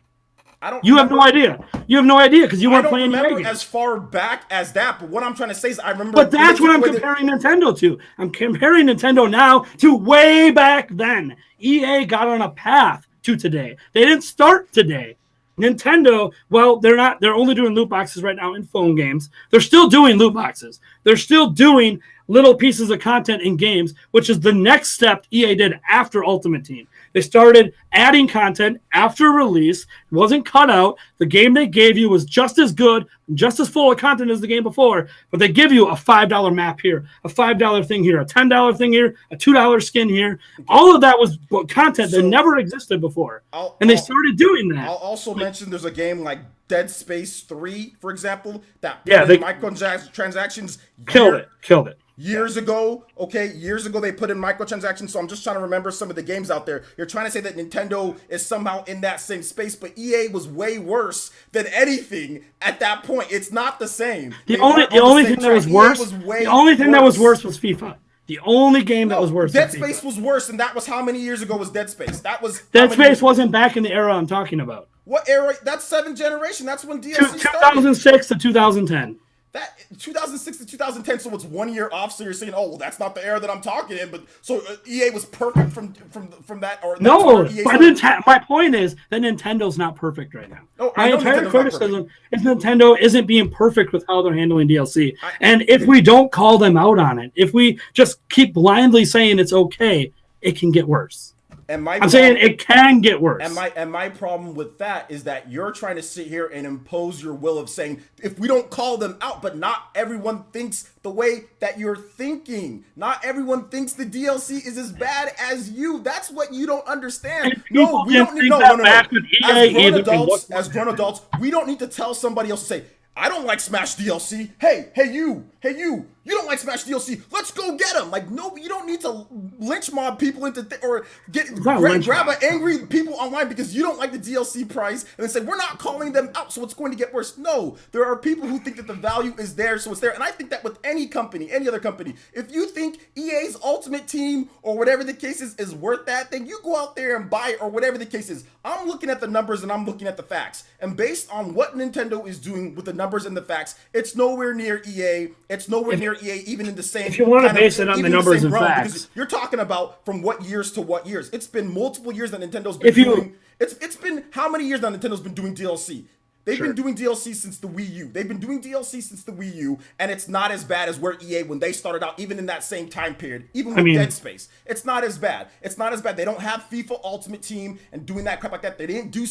You have no idea. You have no idea because you weren't playing EA games as far back as that. But what I'm trying to say is, I remember. But that's what I'm comparing Nintendo to. I'm comparing Nintendo now to way back then. EA got on a path to today. They didn't start today. Nintendo, well, they're only doing loot boxes right now in phone games. They're still doing loot boxes. They're still doing little pieces of content in games, which is the next step EA did after Ultimate Team. They started adding content after release. It wasn't cut out. The game they gave you was just as good, just as full of content as the game before, but they give you a $5 map here, a $5 thing here, a $10 thing here, a $2 skin here. All of that was content that never existed before. They started doing that. I'll also mention there's a game like Dead Space 3, for example, that microtransactions killed it. Years ago, they put in microtransactions. So I'm just trying to remember some of the games out there. You're trying to say that Nintendo is somehow in that same space, but EA was way worse than anything at that point. It's not the same. The only thing that was worse was FIFA. The only game that was worse. Dead Space was worse, and that was how many years ago was Dead Space? Dead Space wasn't back in the era I'm talking about. What era? That's 7th generation. That's when DLC started. 2006 to 2010. That 2006 to 2010, so it's 1 year off. So you're saying, oh, well, that's not the era that I'm talking in. But so EA was perfect from that. Or no, my point is that Nintendo's not perfect right now. No, my entire criticism is Nintendo isn't being perfect with how they're handling DLC. And if we don't call them out on it, if we just keep blindly saying it's okay, it can get worse. I'm saying it can get worse. And my problem with that is that you're trying to sit here and impose your will of saying, if we don't call them out, but not everyone thinks the way that you're thinking. Not everyone thinks the DLC is as bad as you. That's what you don't understand. No, we don't need no. As grown adults, we don't need to tell somebody else to say, I don't like Smash DLC. Hey, you don't like Smash DLC. Let's go get him. Like, no, you don't need to lynch mob people into or grab angry people online because you don't like the DLC price and then say we're not calling them out, so it's going to get worse. No, there are people who think that the value is there, so it's there. And I think that with any company, any other company, if you think EA's Ultimate Team or whatever the case is worth that, then you go out there and buy it or whatever the case is. I'm looking at the numbers and I'm looking at the facts. And based on what Nintendo is doing with the numbers and the facts, it's nowhere near EA. It's nowhere near EA, even in the same. If you want to base it on the numbers and facts, you're talking about from what years to what years. It's been multiple years that Nintendo's been doing. It's been how many years that Nintendo's been doing DLC? They've been doing DLC since the Wii U. They've been doing DLC since the Wii U, and it's not as bad as where EA when they started out, even in that same time period, even with Dead Space. It's not as bad. It's not as bad. They don't have FIFA Ultimate Team and doing that crap like that. They didn't do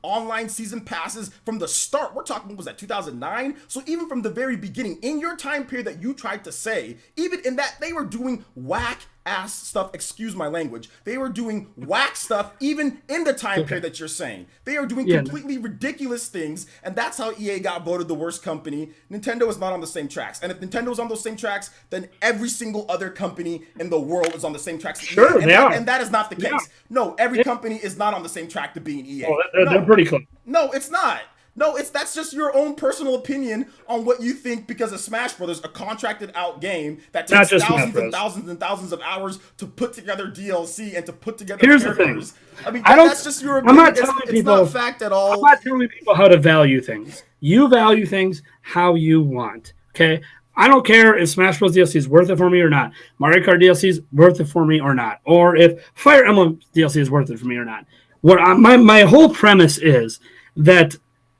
online season passes from the start. We're talking, what was that, 2009? So even from the very beginning, in your time period that you tried to say, even in that, they were doing whack ass stuff, excuse my language. They were doing whack stuff even in the time period that you're saying. They are doing completely ridiculous things, and that's how EA got voted the worst company. Nintendo is not on the same tracks. And if Nintendo is on those same tracks, then every single other company in the world is on the same tracks. Sure, they are. And that is not the case. No, every company is not on the same track to being EA. Oh, they're pretty close. No, it's not. No, that's just your own personal opinion on what you think because of Smash Brothers, a contracted out game that takes thousands and thousands and thousands of hours to put together DLC and to put together characters. I mean, that's just your opinion. It's not fact at all. I'm not telling people how to value things. You value things how you want, okay? I don't care if Smash Bros. DLC is worth it for me or not. Mario Kart DLC is worth it for me or not. Or if Fire Emblem DLC is worth it for me or not. My whole premise is that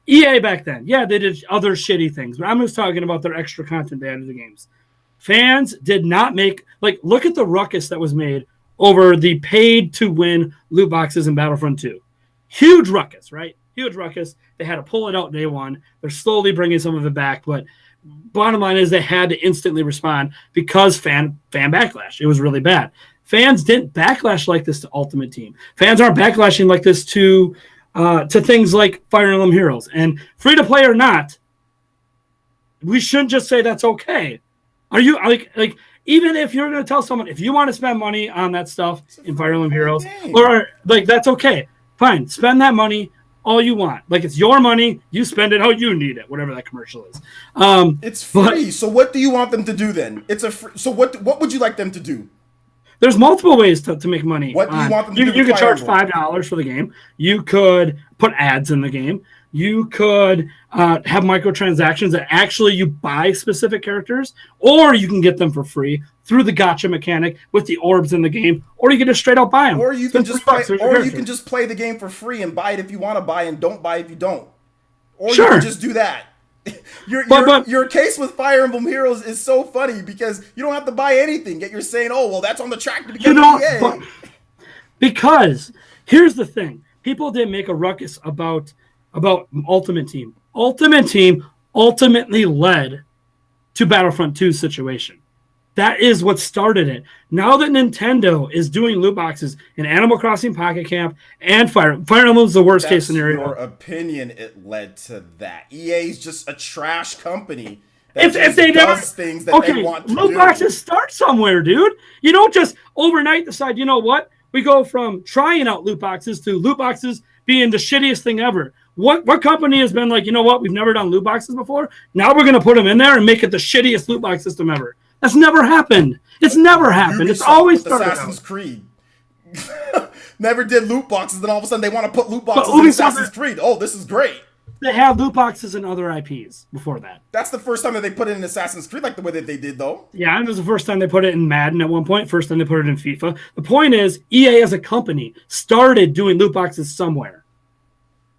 EA back then, they did other shitty things, but I'm just talking about their extra content they added to the games. Fans did not make, look at the ruckus that was made over the paid-to-win loot boxes in Battlefront 2. Huge ruckus, right? Huge ruckus. They had to pull it out day one. They're slowly bringing some of it back, but bottom line is they had to instantly respond because fan backlash. It was really bad. Fans didn't backlash like this to Ultimate Team. Fans aren't backlashing like this to things like Fire Emblem Heroes. And free to play or not, we shouldn't just say that's okay. Are you like even if you're going to tell someone if you want to spend money on that stuff in Fire Emblem Heroes, or that's okay, fine, spend that money all you want. It's your money, you spend it how you need it, whatever that commercial is. It's free. So what do you want them to do then? So what would you like them to do? There's multiple ways to make money. What do you want them to do? You with could charge Fire Emblem? $5 for the game. You could put ads in the game. You could have microtransactions that actually you buy specific characters, or you can get them for free through the gacha mechanic with the orbs in the game, or you can just straight out buy them. Or you can just play the game for free and buy it if you want to buy and don't buy if you don't. Or you can just do that. Your case with Fire Emblem Heroes is so funny because you don't have to buy anything, yet you're saying, oh, well, that's on the track to become EA. Because here's the thing. People didn't make a ruckus about Ultimate Team. Ultimate Team ultimately led to Battlefront 2's situation. That is what started it. Now that Nintendo is doing loot boxes in Animal Crossing Pocket Camp and Fire Emblem is the worst case scenario. Your opinion, it led to that. EA is just a trash company that if they does things that they want to do. Loot boxes start somewhere, dude. You don't just overnight decide, you know what? We go from trying out loot boxes to loot boxes being the shittiest thing ever. What company has been like, you know what? We've never done loot boxes before. Now we're going to put them in there and make it the shittiest loot box system ever. That's never happened. It's never happened. It's always started Assassin's Creed. Never did loot boxes, then all of a sudden they want to put loot boxes in Assassin's Creed. Oh, this is great. They have loot boxes in other IPs before that. That's the first time that they put it in Assassin's Creed like the way that they did, though. Yeah, and it was the first time they put it in Madden at one point. First time they put it in FIFA. The point is, EA as a company started doing loot boxes somewhere.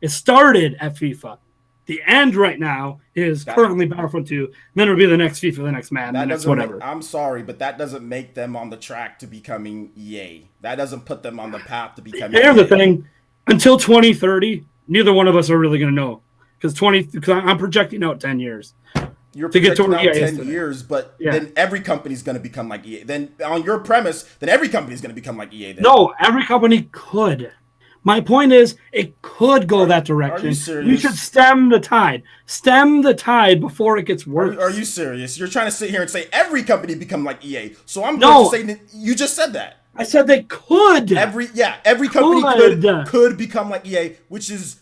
It started at FIFA. The end right now is currently Battlefront 2. Then it'll be the next FIFA, the next Madden, the next whatever. I'm sorry, but that doesn't make them on the track to becoming EA. That doesn't put them on the path to becoming EA. Here's the thing. Until 2030, neither one of us are really going to know. Because I'm projecting out 10 years. You're projecting out 10 years, but then every company's going to become like EA. Then on your premise, then every company's going to become like EA. Then. No, every company could. My point is, it could go that direction. Are you serious? You should stem the tide. Stem the tide before it gets worse. Are you serious? You're trying to sit here and say every company become like EA. So I'm going to say that you just said that. I said they could. Every company could become like EA, which is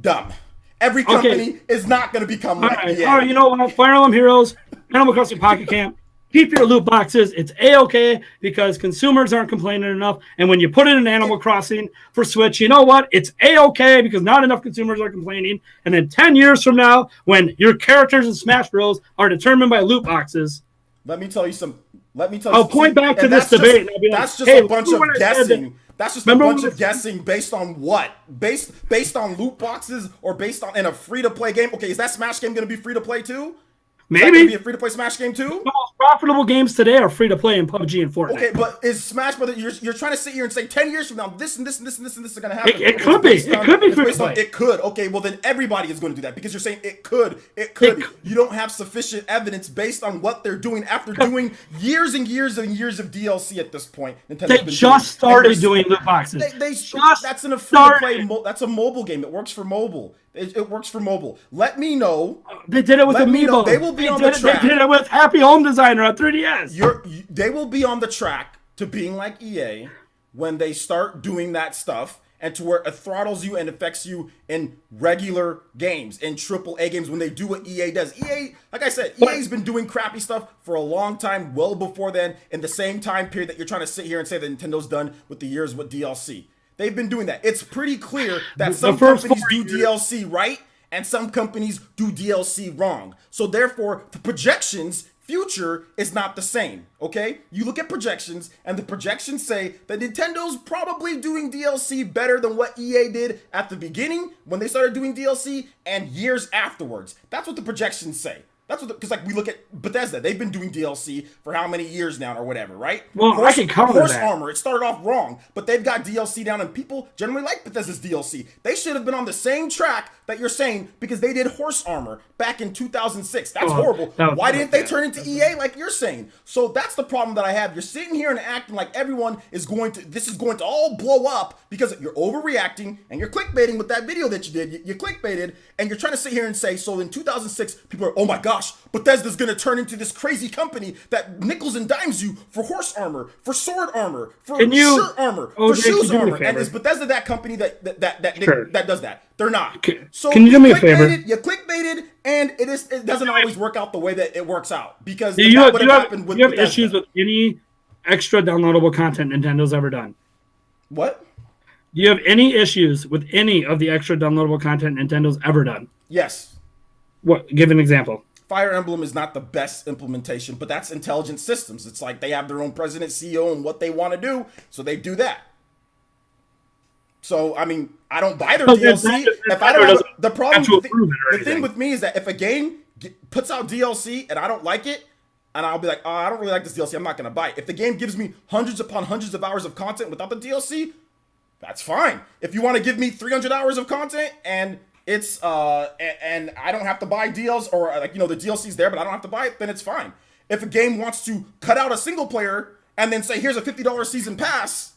dumb. Every company is not going to become like EA. All right, you know what? Fire Emblem Heroes, Animal Crossing Pocket Camp. Keep your loot boxes. It's A-okay because consumers aren't complaining enough. And when you put it in Animal Crossing for Switch, you know what? It's A-okay because not enough consumers are complaining. And then 10 years from now, when your characters in Smash Bros. Are determined by loot boxes. I'll point back to this debate. That's just a bunch of guessing. That's just a bunch of guessing based on what? Based on loot boxes or based on in a free-to-play game? Okay, is that Smash game going to be free-to-play too? Maybe. Is that going to be a free-to-play Smash game too? The most profitable games today are free-to-play in PUBG and Fortnite. Okay, but is Smash Brothers? You're trying to sit here and say 10 years from now, this and this and this and this and this are going to happen. It could be. It could be free-to-play. It could. Okay, well then everybody is going to do that because you're saying it could. You don't have sufficient evidence based on what they're doing after doing years and years and years of DLC at this point. They just started doing loot boxes. That's in a free-to-play. That's a mobile game. It works for mobile. It works for mobile. Let me know. They did it with Amiibo. They will be on the track. They did it with Happy Home Designer on 3DS. They will be on the track to being like EA when they start doing that stuff and to where it throttles you and affects you in regular games, in AAA games when they do what EA does. EA, like I said, EA's been doing crappy stuff for a long time, well before then, in the same time period that you're trying to sit here and say that Nintendo's done with the years with DLC. They've been doing that. It's pretty clear that some companies do DLC right and some companies do DLC wrong. So therefore, the projections future is not the same, okay? You look at projections and the projections say that Nintendo's probably doing DLC better than what EA did at the beginning when they started doing DLC and years afterwards. That's what the projections say. That's what, because like we look at Bethesda, they've been doing DLC for how many years now or whatever, right? Well, I can cover Horse that. Armor, it started off wrong, but they've got DLC down, and people generally like Bethesda's DLC. They should have been on the same track that you're saying because they did Horse Armor back in 2006. That's horrible. Why didn't they turn into EA like you're saying? So that's the problem that I have. You're sitting here and acting like everyone is this is going to all blow up because you're overreacting and you're clickbaiting with that video that you did. You clickbaited and you're trying to sit here and say, so in 2006, people are, oh my gosh, Bethesda's going to turn into this crazy company that nickels and dimes you for horse armor, for sword armor, for shirt armor, for shoes armor. And is Bethesda that company that does that? They're not. So can you do me a favor? You clickbaited, and it doesn't always work out the way that it works out because that would have happened with Bethesda. Issues with any extra downloadable content Nintendo's ever done? What? Do you have any issues with any of the extra downloadable content Nintendo's ever done? Yes. What? Give an example. Fire Emblem is not the best implementation, but that's Intelligent Systems. It's like they have their own president, CEO, and what they want to do, so they do that. So, I mean, I don't buy their DLC. If I don't have the problem, the thing with me is that if a game puts out DLC and I don't like it, and I'll be like, oh, I don't really like this DLC, I'm not going to buy it. If the game gives me hundreds upon hundreds of hours of content without the DLC, that's fine. If you want to give me 300 hours of content and it's and I don't have to buy deals, or like, you know, the DLC's there but I don't have to buy it, then it's fine. If a game wants to cut out a single player and then say here's a $50 season pass,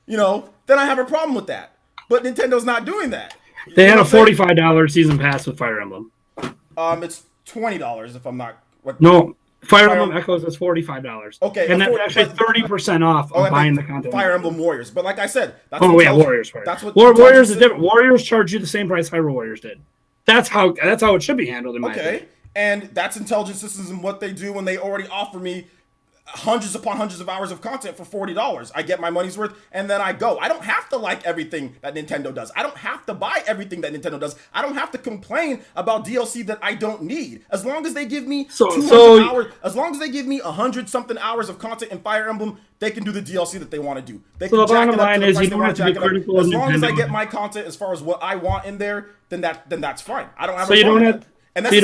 you know, then I have a problem with that. But Nintendo's not doing that. They had a $45 season pass with Fire Emblem. It's $20 if I'm not. No, Fire Emblem Echoes is $45. Okay, and that's actually 30% off of buying the content. Fire Emblem Warriors, but like I said, that's Warriors. That's what Warriors is different. Warriors charge you the same price Hyrule Warriors did. That's how it should be handled in my opinion. And that's Intelligent Systems and what they do when they already offer me hundreds upon hundreds of hours of content for $40. I get my money's worth and then I go. I don't have to like everything that Nintendo does. I don't have to buy everything that Nintendo does. I don't have to complain about DLC that I don't need. As long as they give me 200 hours, as long as they give me 100-something hours of content in Fire Emblem, they can do the DLC that they want to do. They can jack it up to the price they want to jack it up. As long as I get my content as far as what I want in there, then that's fine. I don't have a problem with that. And that's,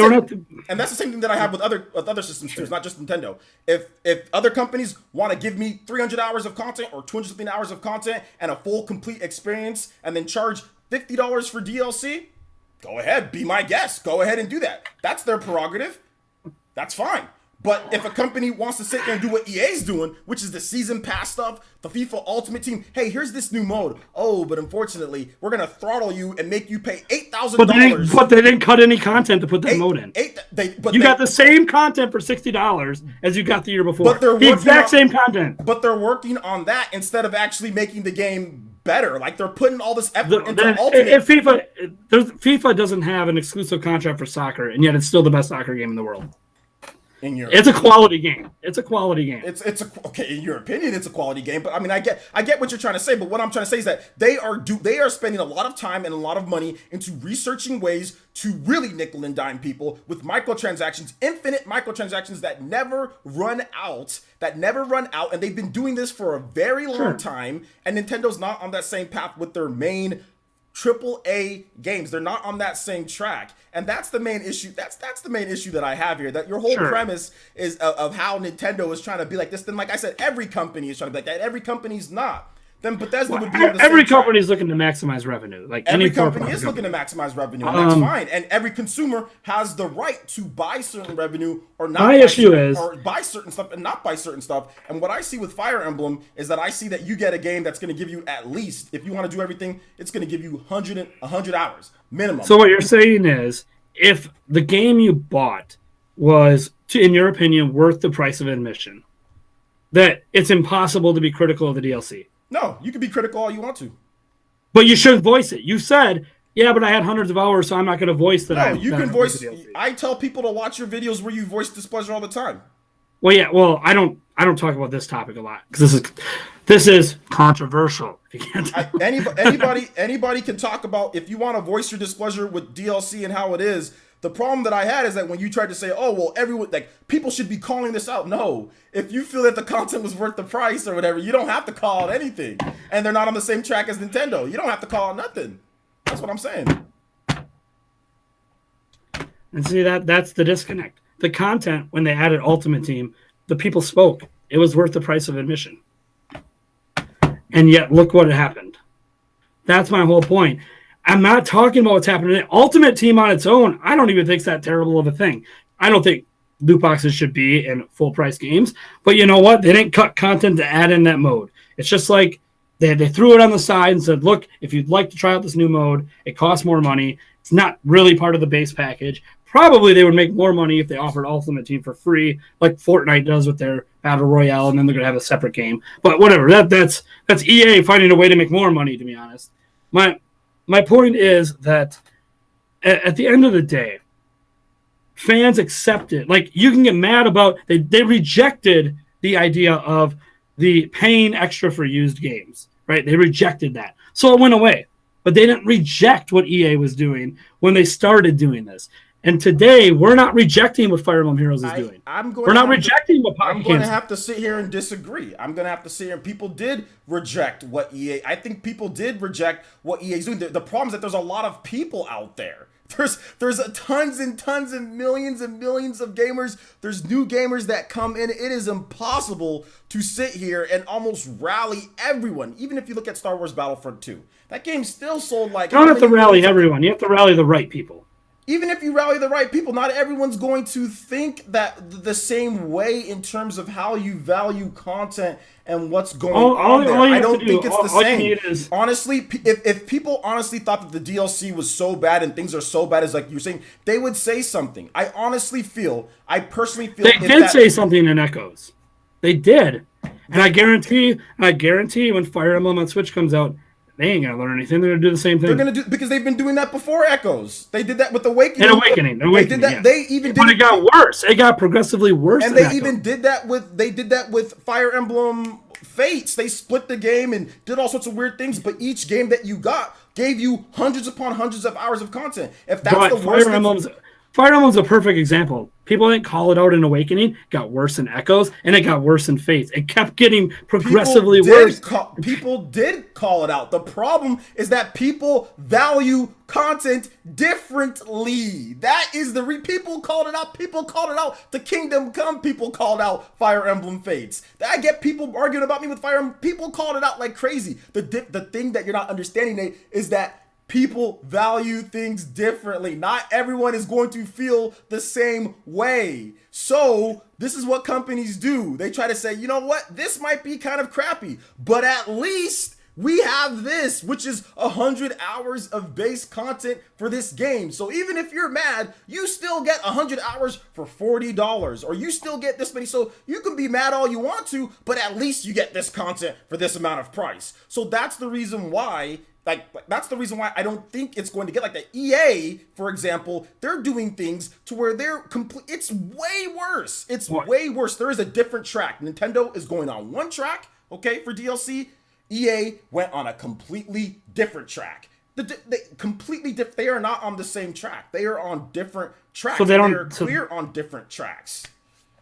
and that's the same thing that I have with other systems too. It's not just Nintendo. If other companies want to give me 300 hours of content or 200-something hours of content and a full complete experience and then charge $50 for DLC, go ahead, be my guest. Go ahead and do that. That's their prerogative. That's fine. But if a company wants to sit there and do what EA's doing, which is the season pass stuff, the FIFA Ultimate Team, hey, here's this new mode. Oh, but unfortunately, we're going to throttle you and make you pay $8,000. But they didn't cut any content to put that mode in. You got the same content for $60 as you got the year before. But they're the exact same content. But they're working on that instead of actually making the game better. Like, they're putting all this effort into Ultimate. FIFA doesn't have an exclusive contract for soccer, and yet it's still the best soccer game in the world. It's a quality game. It's a quality game. Okay. In your opinion, it's a quality game. But I mean, I get what you're trying to say. But what I'm trying to say is that they are spending a lot of time and a lot of money into researching ways to really nickel and dime people with microtransactions, infinite microtransactions that never run out. And they've been doing this for a very long time. And Nintendo's not on that same path with their main AAA games. They're not on that same track, and that's the main issue. That's the main issue that I have here. That your whole premise is of how Nintendo is trying to be like this. Then, like I said, every company is trying to be like that. Every company's not. Then Bethesda would be on the every company is looking to maximize revenue. Like every company is looking to maximize revenue, and that's fine. And every consumer has the right to buy certain revenue or not. Or buy certain stuff and not buy certain stuff. And what I see with Fire Emblem is that I see that you get a game that's going to give you at least, if you want to do everything, it's going to give you 100 hours minimum. So what you're saying is, if the game you bought was, in your opinion, worth the price of admission, that it's impossible to be critical of the DLC. No, you can be critical all you want to. But you shouldn't voice it. You said, yeah, but I had hundreds of hours, so I'm not going to voice that. No, you can voice. I tell people to watch your videos where you voice displeasure all the time. Well, yeah. Well, I don't talk about this topic a lot because this is controversial. Anybody can talk about, if you want to voice your displeasure with DLC and how it is. The problem that I had is that when you tried to say, oh, well, everyone, like, people should be calling this out. No, if you feel that the content was worth the price or whatever, you don't have to call out anything. And they're not on the same track as Nintendo. You don't have to call out nothing. That's what I'm saying. And see, that's the disconnect. The content, when they added Ultimate Team, the people spoke. It was worth the price of admission. And yet, look what happened. That's my whole point. I'm not talking about what's happening. Ultimate Team on its own, I don't even think it's that terrible of a thing. I don't think loot boxes should be in full price games. But you know what? They didn't cut content to add in that mode. It's just like they threw it on the side and said, look, if you'd like to try out this new mode, it costs more money. It's not really part of the base package. Probably they would make more money if they offered Ultimate Team for free, like Fortnite does with their Battle Royale, and then they're going to have a separate game. But whatever. That's EA finding a way to make more money, to be honest. My point is that at the end of the day, fans accept it. Like, you can get mad about they rejected the idea of the paying extra for used games, right? They rejected that. So it went away. But they didn't reject what EA was doing when they started doing this. And today, we're not rejecting what Fire Emblem Heroes is doing. We're not rejecting what Pocket I'm going to Camps. have to sit here and disagree. I'm going to have to sit here and people did reject what EA. I think people did reject what EA is doing. The problem is that there's a lot of people out there. There's tons and tons and millions of gamers. There's new gamers that come in. It is impossible to sit here and almost rally everyone. Even if you look at Star Wars Battlefront 2, that game still sold like. You don't have to rally everyone. You have to rally the right people. Even if you rally the right people, not everyone's going to think that the same way in terms of how you value content and what's going on there. I don't think it's the same. Honestly, if people honestly thought that the DLC was so bad and things are so bad as like you're saying, they would say something. I personally feel they did say something in Echoes. They did. And I guarantee when Fire Emblem on Switch comes out, they ain't gonna learn anything. They're gonna do the same thing. They're gonna do because they've been doing that before Echoes. They did that with Awakening. They did that. Yeah. They even did. But it got worse. It got progressively worse. And they even did that with Fire Emblem Fates. They split the game and did all sorts of weird things. But each game that you got gave you hundreds upon hundreds of hours of content. If that's the worst. Fire Emblem's a perfect example. People didn't call it out in Awakening. It got worse in Echoes, and it got worse in Fates. It kept getting progressively worse. People did call it out. The problem is that people value content differently. That is people called it out. People called it out. The Kingdom Come people called out Fire Emblem Fates. I get people arguing about me with Fire Emblem. People called it out like crazy. The thing that you're not understanding, Nate, is that people value things differently. Not everyone is going to feel the same way. So this is what companies do. They try to say, you know what? This might be kind of crappy, but at least we have this, which is 100 hours of base content for this game. So even if you're mad, you still get 100 hours for $40, or you still get this many. So you can be mad all you want to, but at least you get this content for this amount of price. So that's the reason why that's the reason why I don't think it's going to get like that. EA, for example, they're doing things to where they're complete. It's way worse. Way worse. There is a different track. Nintendo is going on one track, okay, for DLC. EA went on a completely different track. They are not on the same track. They are on different tracks. So they are clear on different tracks.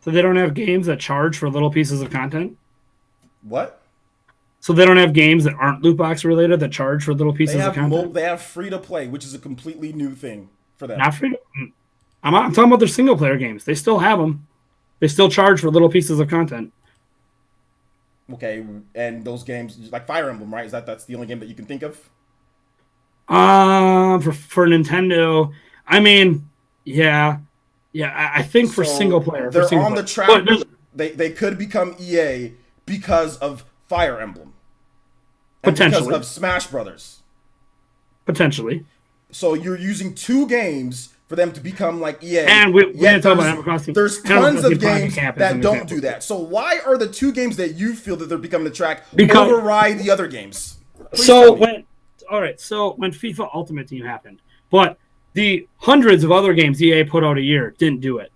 So they don't have games that charge for little pieces of content? What? So they don't have games that aren't loot box related that charge for little pieces of content? They have free to play, which is a completely new thing for them. Not free to I'm talking about their single player games. They still have them. They still charge for little pieces of content. Okay, and those games like Fire Emblem, right? That's the only game that you can think of? For Nintendo, I mean, yeah. I think for single player, they're on the track. They could become EA because of Fire Emblem. Potentially. Because of Smash Brothers. Potentially. So you're using two games for them to become like EA. And we didn't talk about Animal Crossing. There's tons of games that don't do that. So why are the two games that you feel that they're becoming the track override the other games? So when FIFA Ultimate Team happened, but the hundreds of other games EA put out a year didn't do it.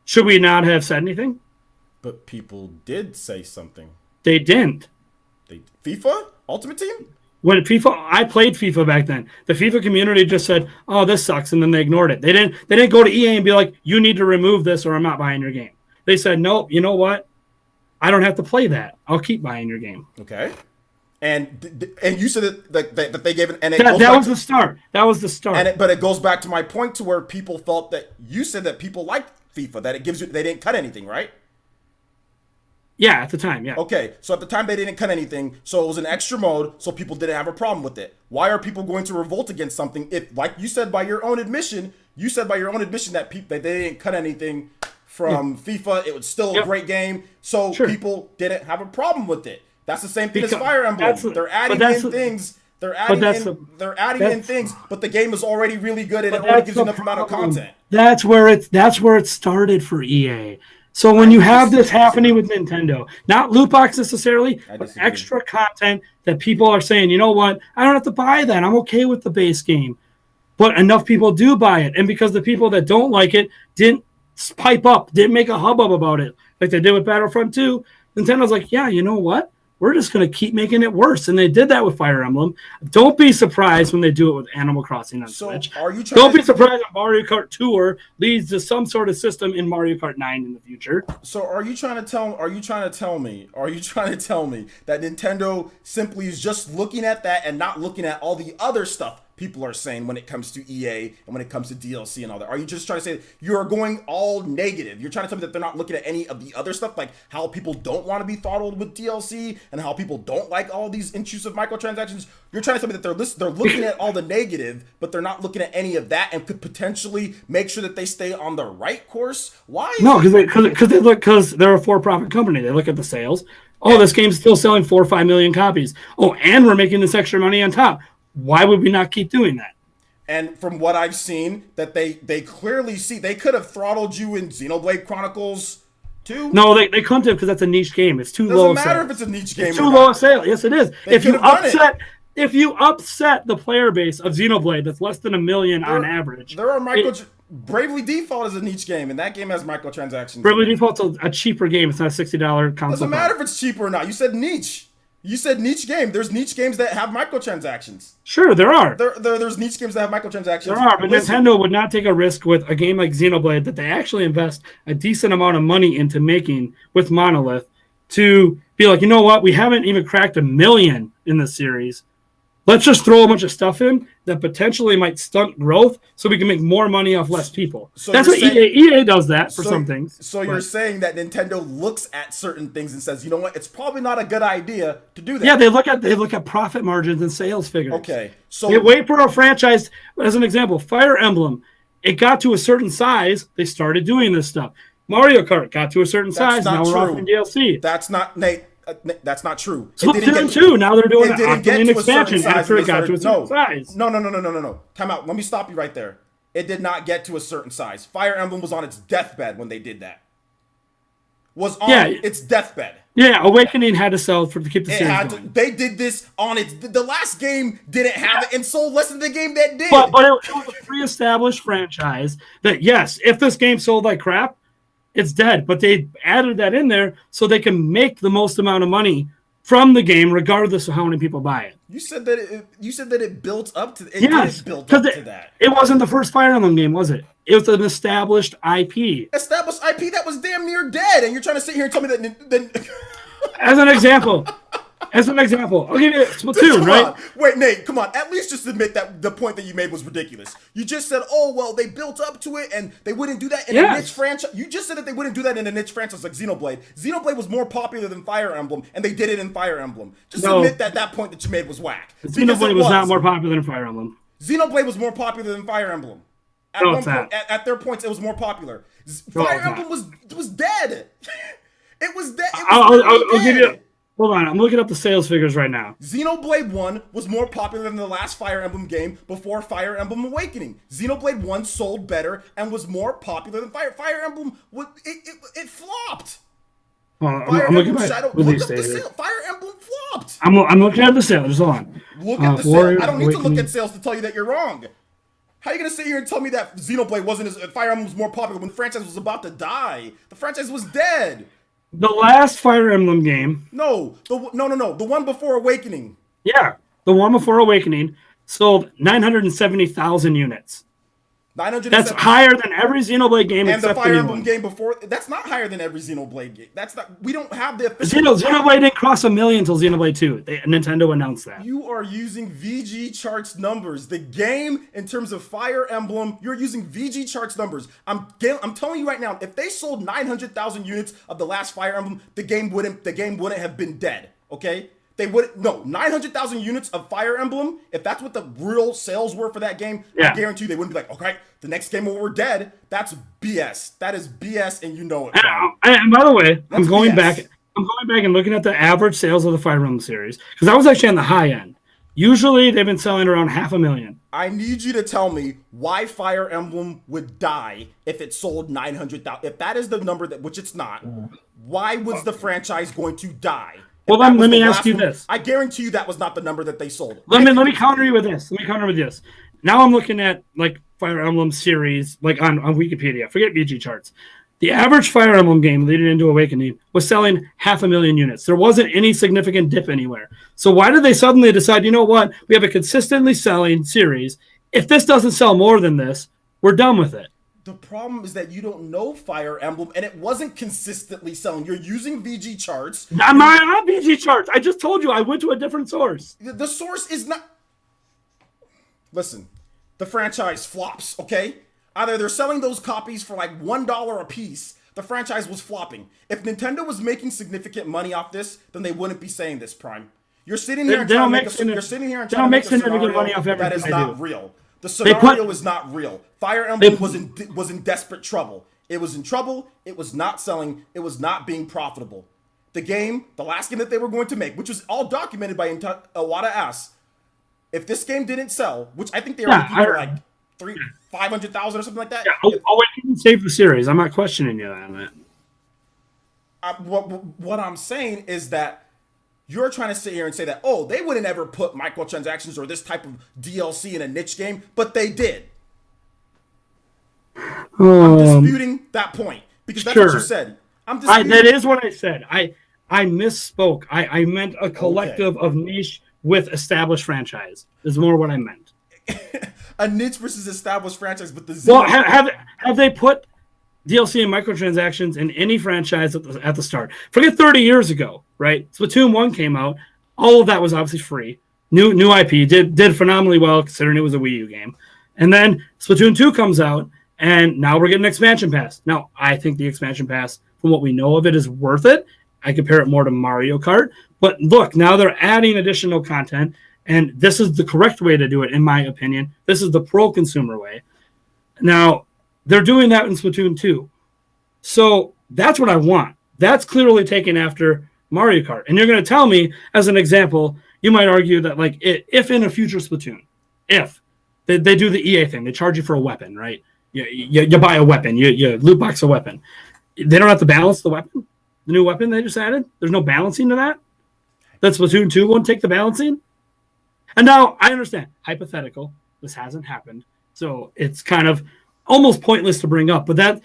Should we not have said anything? But people did say something. They didn't. FIFA Ultimate Team? I played FIFA back then. The FIFA community just said, "Oh, this sucks," and then they ignored it. They didn't go to EA and be like, "You need to remove this, or I'm not buying your game." They said, "Nope. You know what? I don't have to play that. I'll keep buying your game." Okay. And you said that they gave it, and that was the start. That was the start. But it goes back to my point to where people felt that you said that people liked FIFA, that it gives you, they didn't cut anything, right? Yeah, at the time, yeah. Okay, so at the time they didn't cut anything, so it was an extra mode, so people didn't have a problem with it. Why are people going to revolt against something if, like you said by your own admission, that they didn't cut anything from FIFA, it was still a great game, so people didn't have a problem with it. That's the same thing as Fire Emblem. They're adding in things. They're adding in things, but the game is already really good and it already gives you enough amount of content. That's where it started for EA. So when you have this happening with Nintendo, not loot box necessarily, but extra content that people are saying, you know what, I don't have to buy that. I'm okay with the base game. But enough people do buy it. And because the people that don't like it didn't pipe up, didn't make a hubbub about it, like they did with Battlefront 2, Nintendo's like, yeah, you know what? We're just going to keep making it worse. And they did that with Fire Emblem. Don't be surprised when they do it with Animal Crossing on Switch. Are you trying Don't be surprised if Mario Kart Tour leads to some sort of system in Mario Kart 9 in the future. So are you trying to tell me that Nintendo simply is just looking at that and not looking at all the other stuff people are saying when it comes to EA and when it comes to DLC and all that? Are you just trying to say you're going all negative? You're trying to tell me that they're not looking at any of the other stuff, like how people don't want to be throttled with DLC and how people don't like all these intrusive microtransactions? You're trying to tell me that they're looking at all the negative, but they're not looking at any of that and could potentially make sure that they stay on the right course? Why? No, because they're a for-profit company. They look at the sales. Oh, this game's still selling 4 or 5 million copies. Oh, and we're making this extra money on top. Why would we not keep doing that? And from what I've seen, that they clearly see they could have throttled you in Xenoblade Chronicles 2. No, they couldn't have because that's a niche game. It's too low. Doesn't matter if it's a niche game. It's too low of sale. Yes, it is. They If you upset the player base of Xenoblade, that's less than 1 million on average. There are Bravely Default is a niche game, and that game has microtransactions. Bravely Default's a cheaper game. It's not a $60 console. Doesn't matter if it's cheaper or not. You said niche. You said niche game. There's niche games that have microtransactions. Sure, there are. There's niche games that have microtransactions. There are, but Nintendo would not take a risk with a game like Xenoblade that they actually invest a decent amount of money into making with Monolith to be like, you know what? We haven't even cracked 1 million in the series. Let's just throw a bunch of stuff in that potentially might stunt growth so we can make more money off less people. So that's what EA does that for some things. So you're saying that Nintendo looks at certain things and says, you know what, it's probably not a good idea to do that. Yeah, they look at profit margins and sales figures. Okay. So they wait for a franchise, as an example, Fire Emblem. It got to a certain size, they started doing this stuff. Mario Kart got to a certain size, now we're offering DLC. That's not, Nate. That's not true. Splatoon 2, now they're doing an expansion after it got to a certain size. No. Time out. Let me stop you right there. It did not get to a certain size. Fire Emblem was on its deathbed when they did that. Its deathbed. Yeah, Awakening had to sell to keep the series going. They did this on its... The last game didn't have it and sold less than the game that did. But it was a pre-established franchise that, yes, if this game sold like crap, it's dead, but they added that in there so they can make the most amount of money from the game, regardless of how many people buy it. You said that it built up to. Yes, because it wasn't the first Fire Emblem game, was it? It was an established IP. Established IP that was damn near dead, and you're trying to sit here and tell me that. As an example, I'll give you Splatoon, right? Wait, Nate, come on. At least just admit that the point that you made was ridiculous. You just said, oh, well, they built up to it and they wouldn't do that in a niche franchise. You just said that they wouldn't do that in a niche franchise like Xenoblade. Xenoblade was more popular than Fire Emblem, and they did it in Fire Emblem. Just admit that point that you made was whack. Xenoblade was not more popular than Fire Emblem. Xenoblade was more popular than Fire Emblem. At their points, it was more popular. Fire Emblem was dead. It was dead. I'll give you... Hold on, I'm looking up the sales figures right now. Xenoblade 1 was more popular than the last Fire Emblem game before Fire Emblem Awakening. Xenoblade 1 sold better and was more popular than Fire Emblem. It flopped. I'm looking at the release date. Fire Emblem flopped. I'm looking at the sales. Hold on. Look at the sales. I don't need to look at sales to tell you that you're wrong. How are you going to sit here and tell me that Xenoblade Fire Emblem was more popular when the franchise was about to die? The franchise was dead. The last Fire Emblem game. No. The one before Awakening. Yeah, the one before Awakening sold 970,000 units. 970. That's higher than every Xenoblade game and except the Fire Emblem game before. That's not higher than every Xenoblade game. That's not. We don't have the official. Xenoblade didn't cross 1 million until Xenoblade 2. Nintendo announced that. You are using VG charts numbers. The game, in terms of Fire Emblem, you're using VG charts numbers. I'm telling you right now, if they sold 900,000 units of the last Fire Emblem, the game wouldn't have been dead. Okay. 900,000 units of Fire Emblem, if that's what the real sales were for that game, I guarantee you they wouldn't be like, okay, the next game when we're dead, that's BS. That is BS, and you know it. And by the way, I'm going back and looking at the average sales of the Fire Emblem series, because I was actually on the high end. Usually, they've been selling around 500,000. I need you to tell me why Fire Emblem would die if it sold 900,000. If that is the number which it's not, why was the franchise going to die? Well, then let me ask you this. I guarantee you that was not the number that they sold. Let me counter you with this. Now I'm looking at like Fire Emblem series, like on Wikipedia. Forget VG charts. The average Fire Emblem game leading into Awakening was selling 500,000 units. There wasn't any significant dip anywhere. So why did they suddenly decide, you know what? We have a consistently selling series. If this doesn't sell more than this, we're done with it. The problem is that you don't know Fire Emblem, and it wasn't consistently selling. You're using VG charts. I'm not on VG charts. I just told you I went to a different source. The source is not... Listen, the franchise flops, okay? Either they're selling those copies for like $1 a piece. The franchise was flopping. If Nintendo was making significant money off this, then they wouldn't be saying this, Prime. You're sitting here and trying to make a scenario money off everything that is not real. The scenario is not real. Fire Emblem was in desperate trouble. It was in trouble. It was not selling. It was not being profitable. The game, the last game that they were going to make, which was all documented by Iwata asked, if this game didn't sell, which I think they were for like 500,000 or something like that. Yeah, I'll wait and save the series. I'm not questioning you on that. What I'm saying is that you're trying to sit here and say that, oh, they wouldn't ever put microtransactions or this type of DLC in a niche game, but they did. I'm disputing that point because that's what you said. That is what I said. I misspoke. I meant a collective of niche with established franchise. Is more what I meant. A niche versus established franchise, but have they put DLC and microtransactions in any franchise at the start? Forget 30 years ago, right? Splatoon 1 came out. All of that was obviously free. New IP did phenomenally well considering it was a Wii U game. And then Splatoon 2 comes out, and now we're getting an expansion pass. Now, I think the expansion pass, from what we know of it, is worth it. I compare it more to Mario Kart. But look, now they're adding additional content, and this is the correct way to do it, in my opinion. This is the pro-consumer way. Now, they're doing that in Splatoon 2. So that's what I want. That's clearly taken after Mario Kart. And you're going to tell me, as an example, you might argue that, like, if in a future Splatoon, if they do the EA thing, they charge you for a weapon, right? You buy a weapon, you loot box a weapon. They don't have to balance the weapon, the new weapon they just added. There's no balancing to that. That Splatoon 2 won't take the balancing. And now I understand, hypothetical, this hasn't happened. So it's kind of almost pointless to bring up. But that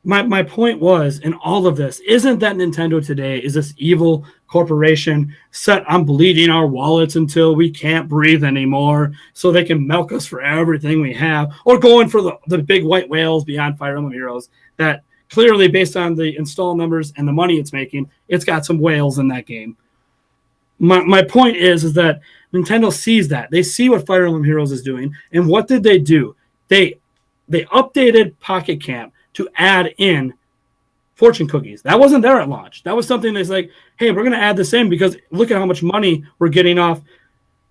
my point was, in all of this, isn't that Nintendo today is this evil corporation set on bleeding our wallets until we can't breathe anymore so they can milk us for everything we have, or going for the big white whales beyond Fire Emblem Heroes that clearly, based on the install numbers and the money it's making, it's got some whales in that game. My point is that Nintendo sees that. They see what Fire Emblem Heroes is doing. And what did they do? They updated Pocket Camp to add in fortune cookies. That wasn't there at launch. That was something that's like, hey, we're going to add this in because look at how much money we're getting off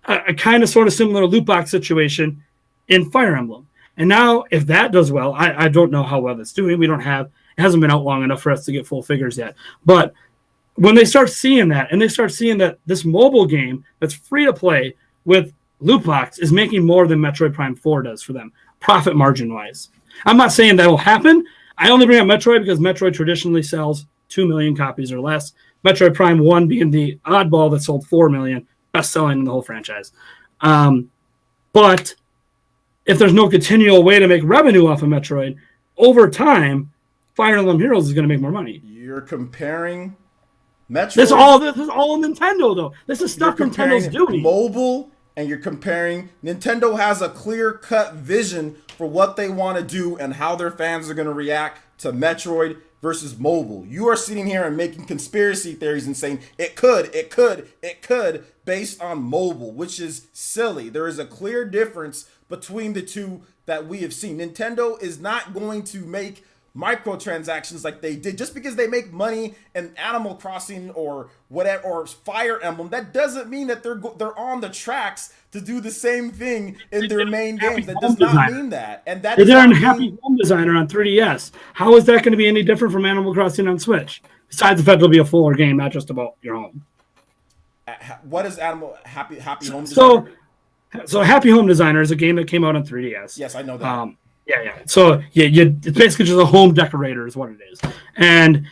a kind of sort of similar loot box situation in Fire Emblem. And now if that does well, I don't know how well it's doing. It hasn't been out long enough for us to get full figures yet. But when they start seeing that, and they start seeing that this mobile game that's free to play with loot box is making more than Metroid Prime 4 does for them, profit margin wise. I'm not saying that will happen. I only bring up Metroid because Metroid traditionally sells 2 million copies or less. Metroid Prime 1 being the oddball that sold 4 million, best selling in the whole franchise. But if there's no continual way to make revenue off of Metroid, over time, Fire Emblem Heroes is going to make more money. You're comparing Metroid. This is all Nintendo, though. This is stuff Nintendo's doing. Mobile, and you're comparing. Nintendo has a clear-cut vision for what they want to do and how their fans are going to react to Metroid versus mobile. You are sitting here and making conspiracy theories and saying it could, based on mobile, which is silly. There is a clear difference between the two that we have seen. Nintendo is not going to make microtransactions like they did just because they make money in Animal Crossing or whatever, or Fire Emblem. That doesn't mean that they're on the tracks to do the same thing in their main games. That does not mean that. And that they're in Happy Home Designer on 3DS. How is that going to be any different from Animal Crossing on Switch? Besides the fact it'll be a fuller game, not just about your home. What is Happy Home Designer? So Happy Home Designer is a game that came out on 3DS. Yes, I know that. Yeah. So it's basically just a home decorator is what it is. And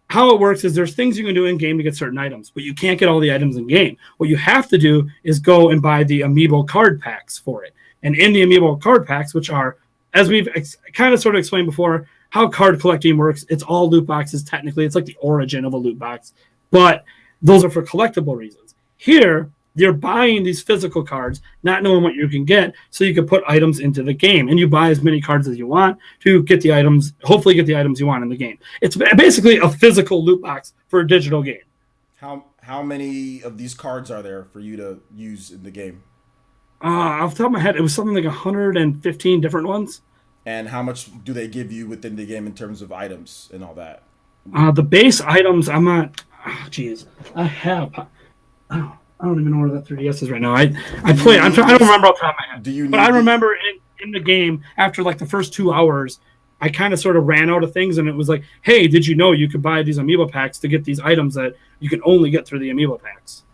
how it works is there's things you can do in game to get certain items, but you can't get all the items in game. What you have to do is go and buy the Amiibo card packs for it. And in the Amiibo card packs, which are, as we've kind of sort of explained before, how card collecting works. It's all loot boxes technically. It's like the origin of a loot box, but those are for collectible reasons. Here, you're buying these physical cards, not knowing what you can get, so you can put items into the game, and you buy as many cards as you want to get the items, hopefully get the items you want in the game. It's basically a physical loot box for a digital game. How many of these cards are there for you to use in the game? Off the top of my head, it was something like 115 different ones. And how much do they give you within the game in terms of items and all that? The base items, I'm not. Jeez, I have. I don't even know where that 3DS is right now. I play. I don't remember off the top of my head. But I remember in the game after like the first 2 hours, I kind of sort of ran out of things, and it was like, hey, did you know you could buy these amiibo packs to get these items that you can only get through the amiibo packs?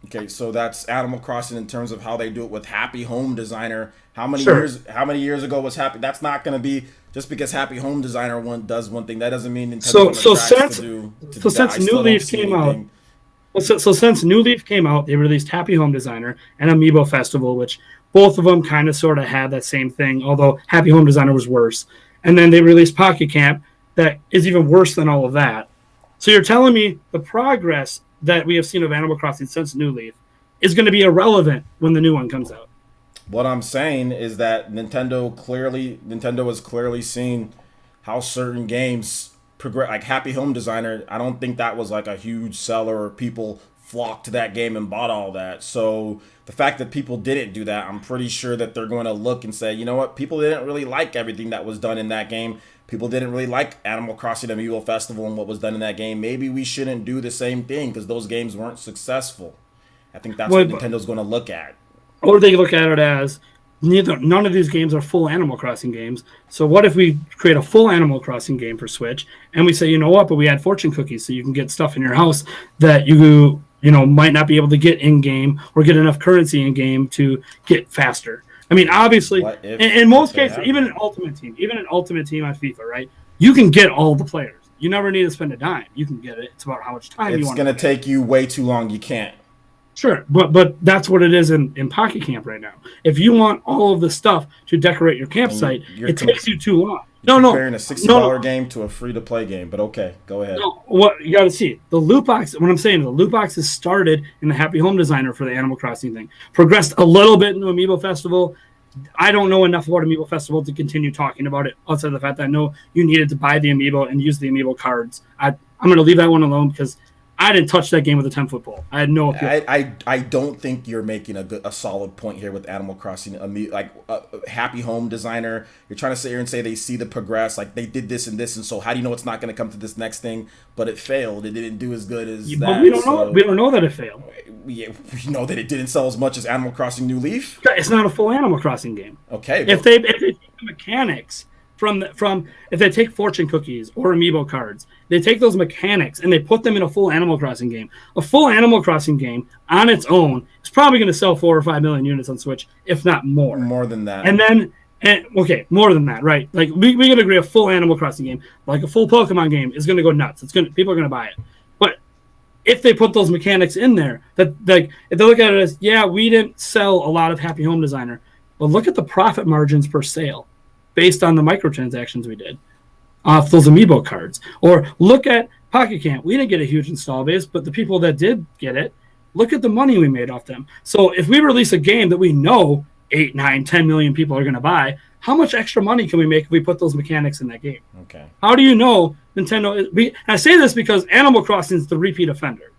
Okay, so that's Animal Crossing in terms of how they do it with Happy Home Designer. How many Sure. years? How many years ago was Happy? That's not going to be just because Happy Home Designer does one thing. That doesn't mean Nintendo's on the So tracks since to so do that. since I New still don't Leaf see came out, anything. so since New Leaf came out, they released Happy Home Designer and Amiibo Festival, which both of them kind of sort of had that same thing, although Happy Home Designer was worse. And then they released Pocket Camp that is even worse than all of that. So you're telling me the progress that we have seen of Animal Crossing since New Leaf is going to be irrelevant when the new one comes out. What I'm saying is that Nintendo has clearly seen how certain games progress. Like Happy Home Designer, I don't think that was like a huge seller or people flocked to that game and bought all that. So the fact that people didn't do that, I'm pretty sure that they're going to look and say, you know what, people didn't really like everything that was done in that game. People didn't really like Animal Crossing Amiibo Festival and what was done in that game. Maybe we shouldn't do the same thing because those games weren't successful. I think that's what Nintendo's going to look at. Or they look at it as none of these games are full Animal Crossing games. So what if we create a full Animal Crossing game for Switch and we say, you know what, but we add fortune cookies so you can get stuff in your house that you might not be able to get in game or get enough currency in game to get faster. I mean, obviously, in most cases, even an Ultimate Team on FIFA, right? You can get all the players. You never need to spend a dime. You can get it. It's about how much time you want. It's going to take you way too long. You can't. Sure, but that's what it is in Pocket Camp right now. If you want all of the stuff to decorate your campsite, it takes you too long. Comparing a $60 game to a free-to-play game, but okay, go ahead. No, what you got to see, the loot box, what I'm saying, the loot boxes started in the Happy Home Designer for the Animal Crossing thing, progressed a little bit into Amiibo Festival. I don't know enough about Amiibo Festival to continue talking about it, outside of the fact that I know you needed to buy the Amiibo and use the Amiibo cards. I'm going to leave that one alone because I didn't touch that game with a 10-foot pole. I had no appeal. I don't think you're making a solid point here with Animal Crossing. Happy Home Designer, you're trying to sit here and say they see the progress, like they did this, and so how do you know it's not going to come to this next thing? But it failed. It didn't do as good as that. But we don't know. We don't know that it failed. We know that it didn't sell as much as Animal Crossing New Leaf. It's not a full Animal Crossing game. Okay. If they take the mechanics from if they take fortune cookies or amiibo cards, they take those mechanics and they put them in a full Animal Crossing game. A full Animal Crossing game on its own is probably going to sell 4 or 5 million units on Switch, if not more. More than that. Okay, more than that, right? Like we can agree a full Animal Crossing game, like a full Pokemon game, is going to go nuts. People are going to buy it. But if they put those mechanics in there, that like if they look at it as, yeah, we didn't sell a lot of Happy Home Designer, but look at the profit margins per sale based on the microtransactions we did off those amiibo cards. Or look at Pocket Camp. We didn't get a huge install base, but the people that did get it, look at the money we made off them. So if we release a game that we know 8, 9, 10 million people are going to buy, how much extra money can we make if we put those mechanics in that game? Okay. How do you know Nintendo? I say this because Animal Crossing is the repeat offender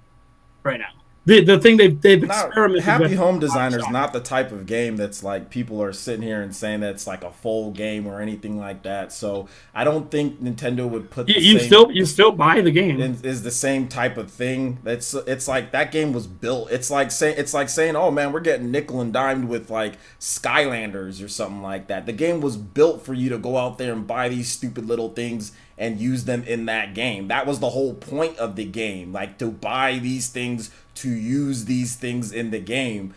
right now. The thing they've experimented Happy with. Home Designer is not the type of game that's like people are sitting here and saying that it's like a full game or anything like that. So I don't think Nintendo would put You still buy the game. Is the same type of thing. It's like that game was built. It's like saying, oh man, we're getting nickel and dimed with like Skylanders or something like that. The game was built for you to go out there and buy these stupid little things and use them in that game. That was the whole point of the game, like to buy these things, to use these things in the game.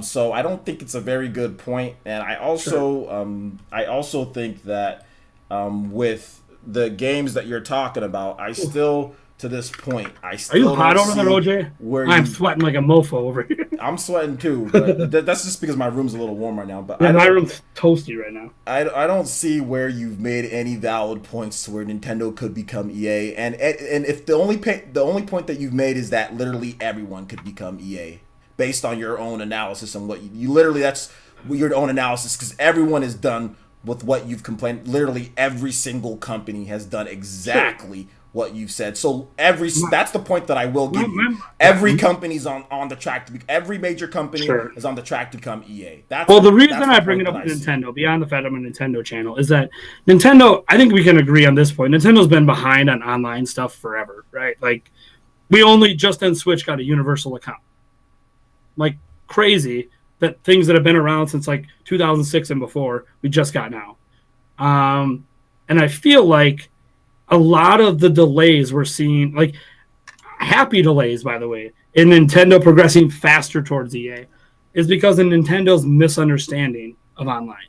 So I don't think it's a very good point. And I also think that with the games that you're talking about, I still to this point, I Are still you hot don't over there, OJ? where I'm you. sweating like a mofo over here. I'm sweating too, but that's just because my room's a little warm right now. But Yeah, my room's toasty right now. I don't see where you've made any valid points to where Nintendo could become EA, and if the only point that you've made is that literally everyone could become EA based on your own analysis and what you literally that's your own analysis because everyone is done with what you've complained. Literally every single company has done exactly what you've said. So that's the point that I will give you. Every company's on the track to be. Every major company is on the track to become EA. The reason I bring it up with Nintendo, beyond the fact I'm a Nintendo channel, is that Nintendo. I think we can agree on this point. Nintendo's been behind on online stuff forever, right? Like we only just on Switch got a universal account, like crazy. That things that have been around since like 2006 and before, we just got now. And I feel like a lot of the delays we're seeing, like happy delays, by the way, in Nintendo progressing faster towards EA, is because of Nintendo's misunderstanding of online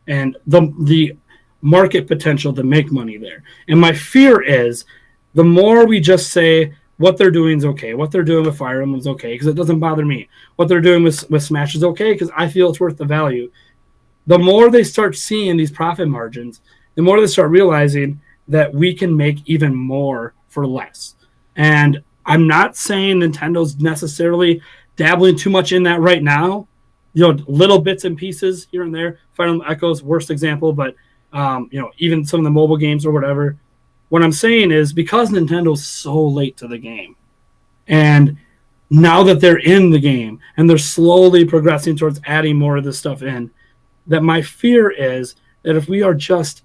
and the market potential to make money there. And my fear is the more we just say what they're doing is okay, what they're doing with Fire Emblem is okay, because it doesn't bother me. What they're doing with Smash is okay, because I feel it's worth the value. The more they start seeing these profit margins, the more they start realizing that we can make even more for less. And I'm not saying Nintendo's necessarily dabbling too much in that right now. You know, little bits and pieces here and there. Fire Emblem Echo's worst example, but even some of the mobile games or whatever. What I'm saying is because Nintendo's so late to the game, and now that they're in the game and they're slowly progressing towards adding more of this stuff in, that my fear is that if we are just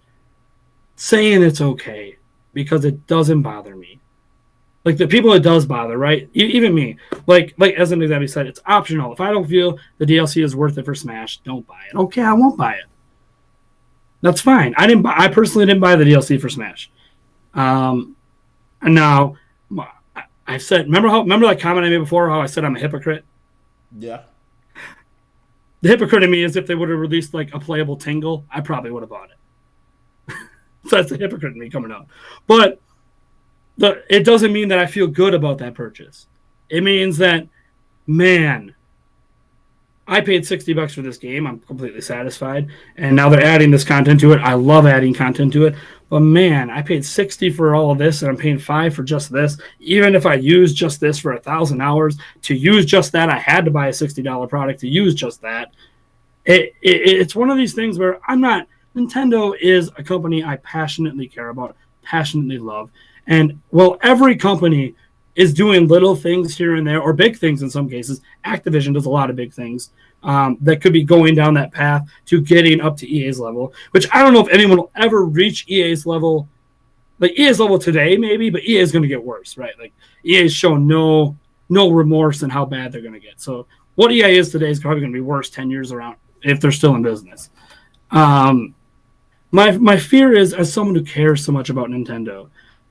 saying it's okay because it doesn't bother me, like the people it does bother, right? Even me, like as an example said, it's optional. If I don't feel the DLC is worth it for Smash, don't buy it. Okay, I won't buy it. That's fine. I personally didn't buy the DLC for Smash. And now I said, remember that comment I made before, how I said I'm a hypocrite? Yeah. The hypocrite in me is if they would have released like a playable Tingle, I probably would have bought it. So that's the hypocrite in me coming out. But it doesn't mean that I feel good about that purchase. It means that, man, I paid $60 for this game. I'm completely satisfied. And now they're adding this content to it. I love adding content to it. But man, I paid $60 for all of this, and I'm paying $5 for just this. Even if I use just this for 1,000 hours, to use just that, I had to buy a $60 product to use just that. It's one of these things where Nintendo is a company I passionately care about, passionately love. And while every company is doing little things here and there, or big things in some cases, Activision does a lot of big things that could be going down that path to getting up to EA's level, which I don't know if anyone will ever reach EA's level. Like EA's level today, maybe, but EA is going to get worse, right? Like EA's shown no remorse in how bad they're going to get. So what EA is today is probably going to be worse 10 years around if they're still in business. My fear is, as someone who cares so much about Nintendo,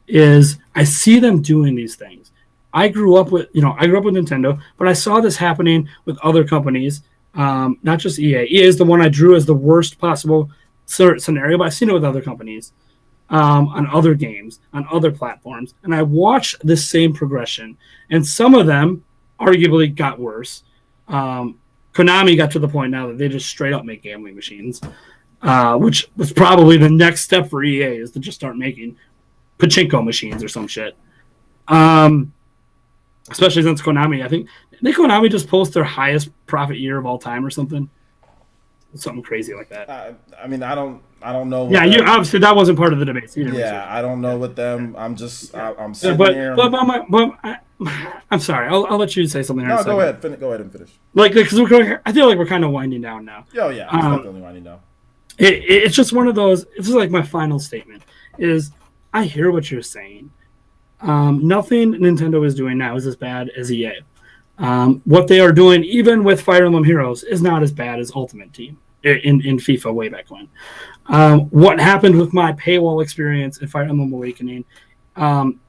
is I see them doing these things. I grew up with Nintendo, but I saw this happening with other companies, not just EA. EA is the one I drew as the worst possible scenario, but I've seen it with other companies, on other games, on other platforms, and I watched this same progression. And some of them arguably got worse. Konami got to the point now that they just straight up make gambling machines, which was probably the next step for EA, is to just start making pachinko machines or some shit. Especially since Konami, I think Konami just post their highest profit year of all time or something crazy like that. I mean, I don't know. Yeah, obviously that wasn't part of the debate. So I don't know with them. I'm just, I'm sitting here. But I'm sorry. I'll let you say something. No, go ahead. Go ahead and finish. Like, because I feel like we're kind of winding down now. Oh yeah, it's definitely winding down. It's just one of those. It's just like my final statement is, I hear what you're saying. Nothing Nintendo is doing now is as bad as EA. What they are doing, even with Fire Emblem Heroes, is not as bad as Ultimate Team in FIFA way back when. What happened with my paywall experience in Fire Emblem Awakening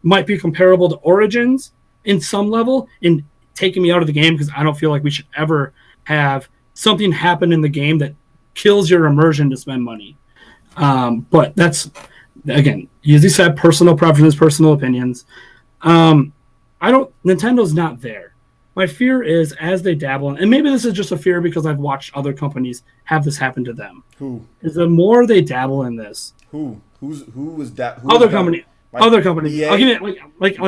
might be comparable to Origins in some level, in taking me out of the game, because I don't feel like we should ever have something happen in the game that kills your immersion to spend money. But that's, again, as you said, personal preferences, personal opinions. Nintendo's not there. My fear is as they dabble in, and maybe this is just a fear because I've watched other companies have this happen to them. Who? Is the more they dabble in this, Who was that? Other company. Other companies. EA? I'll give it like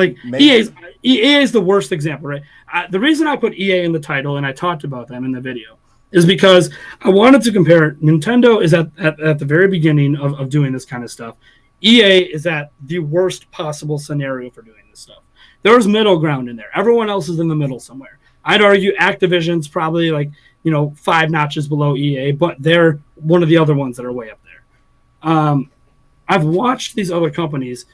EA is the worst example, right? The reason I put EA in the title and I talked about them in the video is because I wanted to compare. Nintendo is at the very beginning of doing this kind of stuff. EA is at the worst possible scenario for doing this stuff. There's middle ground in there. Everyone else is in the middle somewhere. I'd argue Activision's probably 5 notches below EA, but they're one of the other ones that are way up there. I've watched these other companies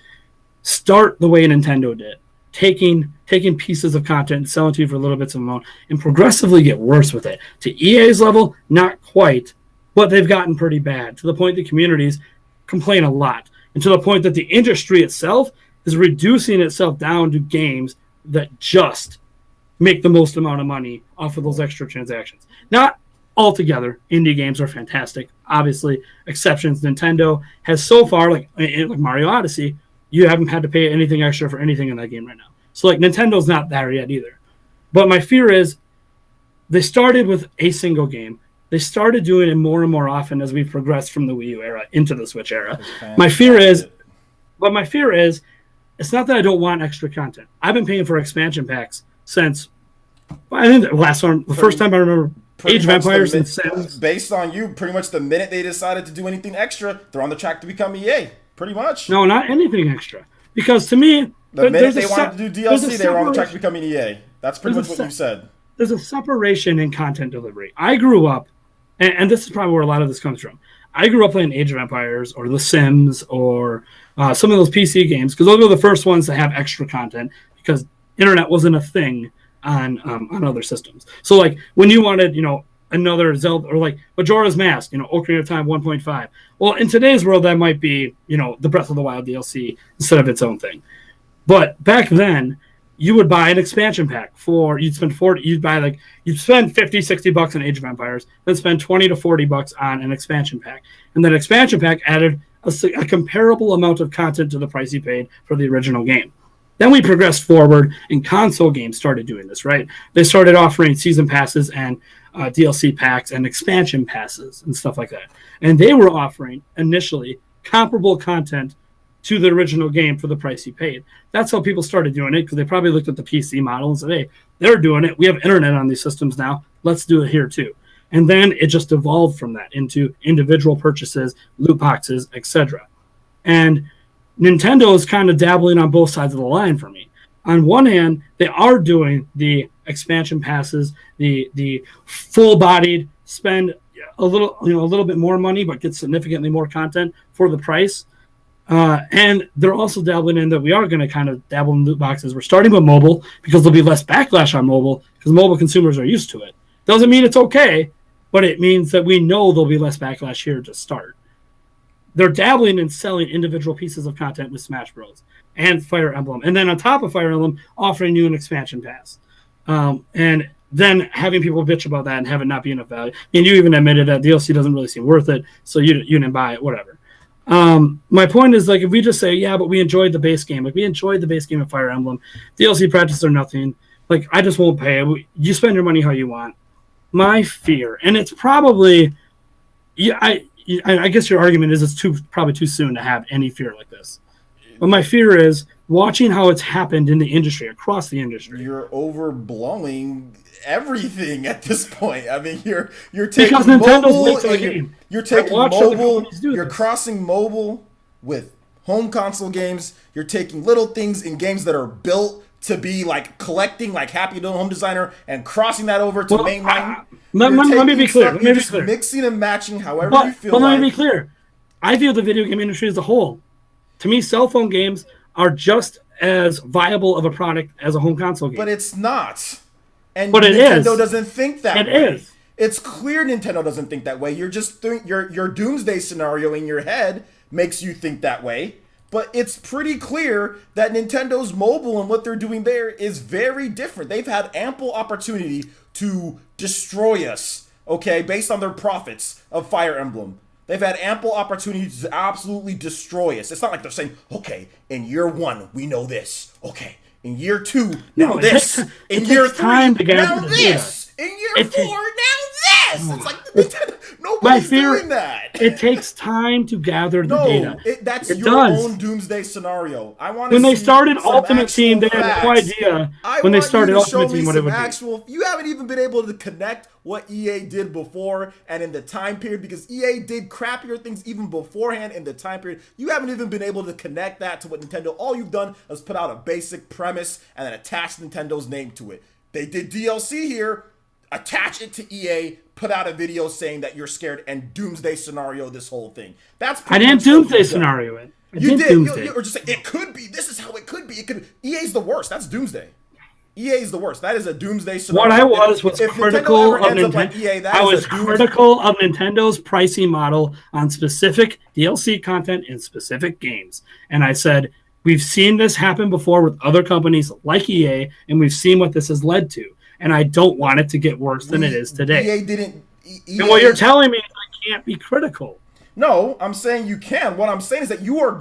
start the way Nintendo did, taking pieces of content and selling to you for little bits of amount, and progressively get worse with it. To EA's level, not quite, but they've gotten pretty bad to the point that communities complain a lot, and to the point that the industry itself is reducing itself down to games that just make the most amount of money off of those extra transactions. Not altogether, indie games are fantastic. Obviously, exceptions. Nintendo has so far, like Mario Odyssey, you haven't had to pay anything extra for anything in that game right now. So Nintendo's not there yet either. But my fear is they started with a single game. They started doing it more and more often as we progressed from the Wii U era into the Switch era. My fear is it's not that I don't want extra content. I've been paying for expansion packs since I think the first time I remember Age of Empires and Sims. Based on you, pretty much the minute they decided to do anything extra, they're on the track to become EA. Pretty much. No, not anything extra. Because to me, the minute they wanted to do DLC, they were on the track to becoming EA. That's pretty much what you said. There's a separation in content delivery. I grew up, and this is probably where a lot of this comes from. I grew up playing Age of Empires or The Sims or some of those PC games because those were the first ones to have extra content because internet wasn't a thing on other systems. So when you wanted, another Zelda or Majora's Mask, Ocarina of Time 1.5. Well, in today's world, that might be, the Breath of the Wild DLC instead of its own thing. But back then, you would buy an expansion pack you'd spend $50-$60 on Age of Empires, then spend $20 to $40 on an expansion pack. And that expansion pack added a comparable amount of content to the price you paid for the original game. Then we progressed forward, and console games started doing this, right? They started offering season passes and DLC packs and expansion passes and stuff like that. And they were offering, initially, comparable content to the original game for the price you paid. That's how people started doing it, because they probably looked at the PC model and said, hey, they're doing it. We have internet on these systems now. Let's do it here, too. And then it just evolved from that into individual purchases, loot boxes, etc. And Nintendo is kind of dabbling on both sides of the line for me. On one hand, they are doing the expansion passes, the full-bodied, spend a little bit more money, but get significantly more content for the price. And they're also dabbling in that we are going to kind of dabble in loot boxes. We're starting with mobile because there'll be less backlash on mobile because mobile consumers are used to it. Doesn't mean it's okay, but it means that we know there'll be less backlash here to start. They're dabbling in selling individual pieces of content with Smash Bros. And Fire Emblem. And then on top of Fire Emblem, offering you an expansion pass. And then having people bitch about that and have it not be enough value. And you even admitted that DLC doesn't really seem worth it, so you didn't buy it, whatever. My point is, if we just say, yeah, but we enjoyed the base game. We enjoyed the base game of Fire Emblem. DLC practice or nothing. I just won't pay it. You spend your money how you want. My fear, and it's probably... I guess your argument is it's probably too soon to have any fear like this. But my fear is watching how it's happened in the industry, across the industry. You're overblowing everything at this point. I mean, you're taking because Nintendo's mobile, late to the game. You're taking mobile. You're crossing mobile with home console games. You're taking little things in games that are built to be collecting, Happy Home Designer, and crossing that over to mainline. Let me be clear. You're just mixing and matching however you feel. But let me be clear. I view the video game industry as a whole. To me, cell phone games are just as viable of a product as a home console game. But it's not. And but Nintendo doesn't think that way. It is. It's clear Nintendo doesn't think that way. You're just your doomsday scenario in your head makes you think that way. But it's pretty clear that Nintendo's mobile and what they're doing there is very different. They've had ample opportunity to destroy us, okay, based on their profits of Fire Emblem. They've had ample opportunity to absolutely destroy us. It's not like they're saying, okay, in year one, we know this. Okay, In year 2, No, now it this. takes- In it year takes 3, time to gather now the data. this. In year It 4, ta- now this. It's like My nobody's fear, doing that. it takes time to gather the data. No, that's It your does. own doomsday scenario. I want to When they see started some Ultimate Team, they actual had no facts. idea I when they want started you to show Ultimate me Team what it some would be. actual. You haven't even been able to connect what EA did before and in the time period, because EA did crappier things even beforehand in the time period. You haven't even been able to connect that to what Nintendo. All you've done is put out a basic premise and then attach Nintendo's name to it. They did DLC here. Attach it to EA, put out a video saying that you're scared, and doomsday scenario this whole thing. That's I didn't doomsday scenario it. You did. Or just say it could be. This is how it could be. It could. EA's the worst. That's doomsday. EA's the worst. That is a doomsday scenario. What I was critical of Nintendo. Like EA, I was critical of Nintendo's pricing model on specific DLC content in specific games, and I said we've seen this happen before with other companies like EA, and we've seen what this has led to. And I don't want it to get worse than it is today. EA didn't. EA, and what you're telling me is I can't be critical. No, I'm saying you can. What I'm saying is that you are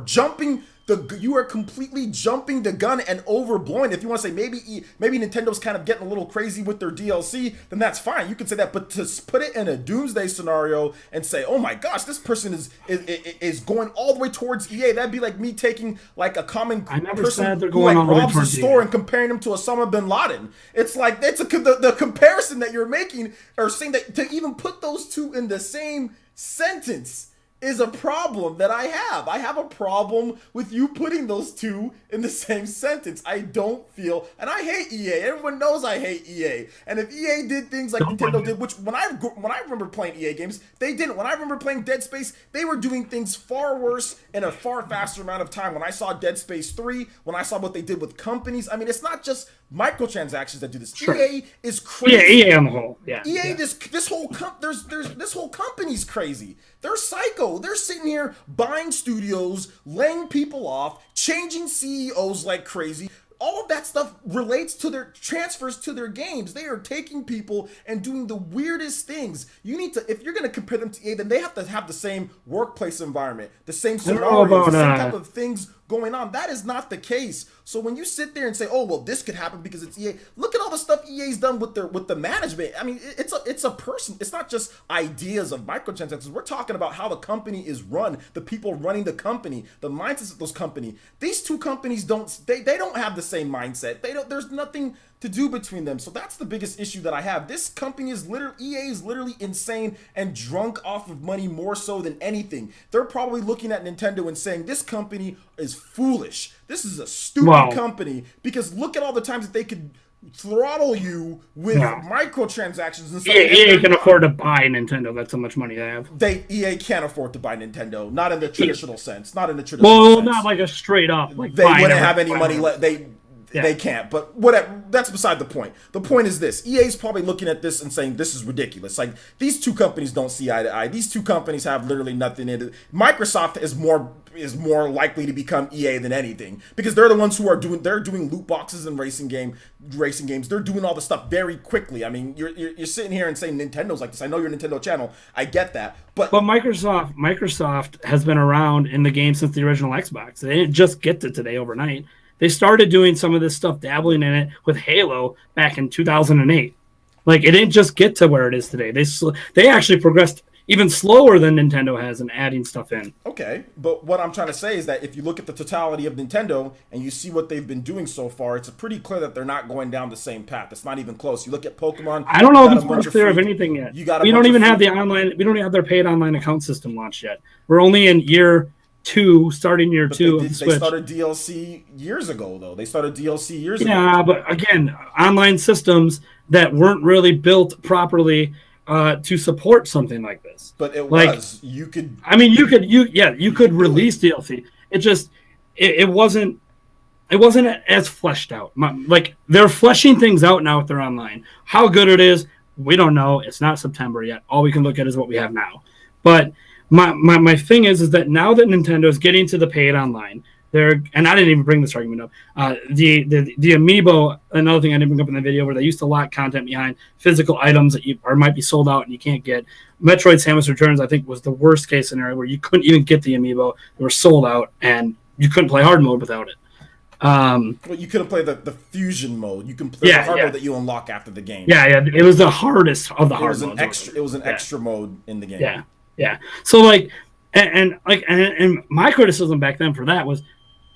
completely jumping the gun and overblowing. If you want to say maybe Nintendo's kind of getting a little crazy with their DLC, then that's fine. You can say that, but to put it in a doomsday scenario and say, "Oh my gosh, this person is going all the way towards EA," that'd be like me taking like a common person who like robs a store and comparing him to Osama bin Laden. It's like the comparison that you're making, or saying that to even put those two in the same sentence is a problem that I have. I have a problem with you putting those two in the same sentence. I don't feel, and I hate EA. Everyone knows I hate EA. And if EA did things like Nintendo did, which when I remember playing EA games, they didn't. When I remember playing Dead Space, they were doing things far worse in a far faster amount of time. When I saw Dead Space 3, when I saw what they did with companies, I mean, it's not just microtransactions that do this. Sure. EA is crazy. Yeah, EA on the whole. Yeah. EA, this whole company's crazy. They're psycho. They're sitting here buying studios, laying people off, changing CEOs like crazy. All of that stuff relates to their transfers to their games. They are taking people and doing the weirdest things. You need to, if you're going to compare them to EA, then they have to have the same workplace environment, the same scenarios, the same type of things going on. That is not the case. So when you sit there and say, "Oh, well, this could happen because it's EA," look at all the stuff EA's done with the management. I mean, it's a person. It's not just ideas of microtransactions. We're talking about how the company is run, the people running the company, the mindsets of those companies. These two companies don't have the same mindset. There's nothing to do between them. So that's the biggest issue that I have. This company is EA is literally insane and drunk off of money more so than anything. They're probably looking at Nintendo and saying, "This company is foolish. This is a stupid company," because look at all the times that they could throttle you with microtransactions and stuff. EA can afford to buy Nintendo. That's how much money they have. EA can't afford to buy Nintendo. Not in the traditional sense. Not in the traditional sense. Not like a straight up. Like they wouldn't have any money left. They can't, but whatever. That's beside the point. The point is this: EA's probably looking at this and saying, "This is ridiculous." Like, these two companies don't see eye to eye. These two companies have literally nothing in it. Microsoft is more likely to become EA than anything, because they're the ones who are doing loot boxes and racing games. They're doing all the stuff very quickly. I mean, you're sitting here and saying Nintendo's like this. I know you're a Nintendo channel. I get that, but Microsoft has been around in the game since the original Xbox. They didn't just get to today overnight. They started doing some of this stuff, dabbling in it with Halo back in 2008. Like, it didn't just get to where it is today. They actually progressed even slower than Nintendo has in adding stuff in. Okay, but what I'm trying to say is that if you look at the totality of Nintendo and you see what they've been doing so far, it's pretty clear that they're not going down the same path. It's not even close. You look at Pokemon. I don't know if it's more clear of anything yet. We don't even have the online. We don't even have their paid online account system launched yet. We're only in year 2, starting year 2 of the Switch. They started DLC years ago, though. Yeah, but again, online systems that weren't really built properly to support something like this. But you could release DLC. It wasn't as fleshed out. Like, they're fleshing things out now if they're online. How good it is, we don't know. It's not September yet. All we can look at is what we have now. But my thing is that now that Nintendo is getting to the paid online, and I didn't even bring this argument up. The Amiibo, another thing I didn't bring up in the video, where they used to lock content behind physical items that might be sold out and you can't get. Metroid Samus Returns, I think, was the worst case scenario where you couldn't even get the Amiibo. They were sold out and you couldn't play hard mode without it. Well, you couldn't play the fusion mode. You can play the hard mode that you unlock after the game. Yeah. It was the hardest of the hard modes. It was an extra mode in the game. Yeah. So like, and my criticism back then for that was,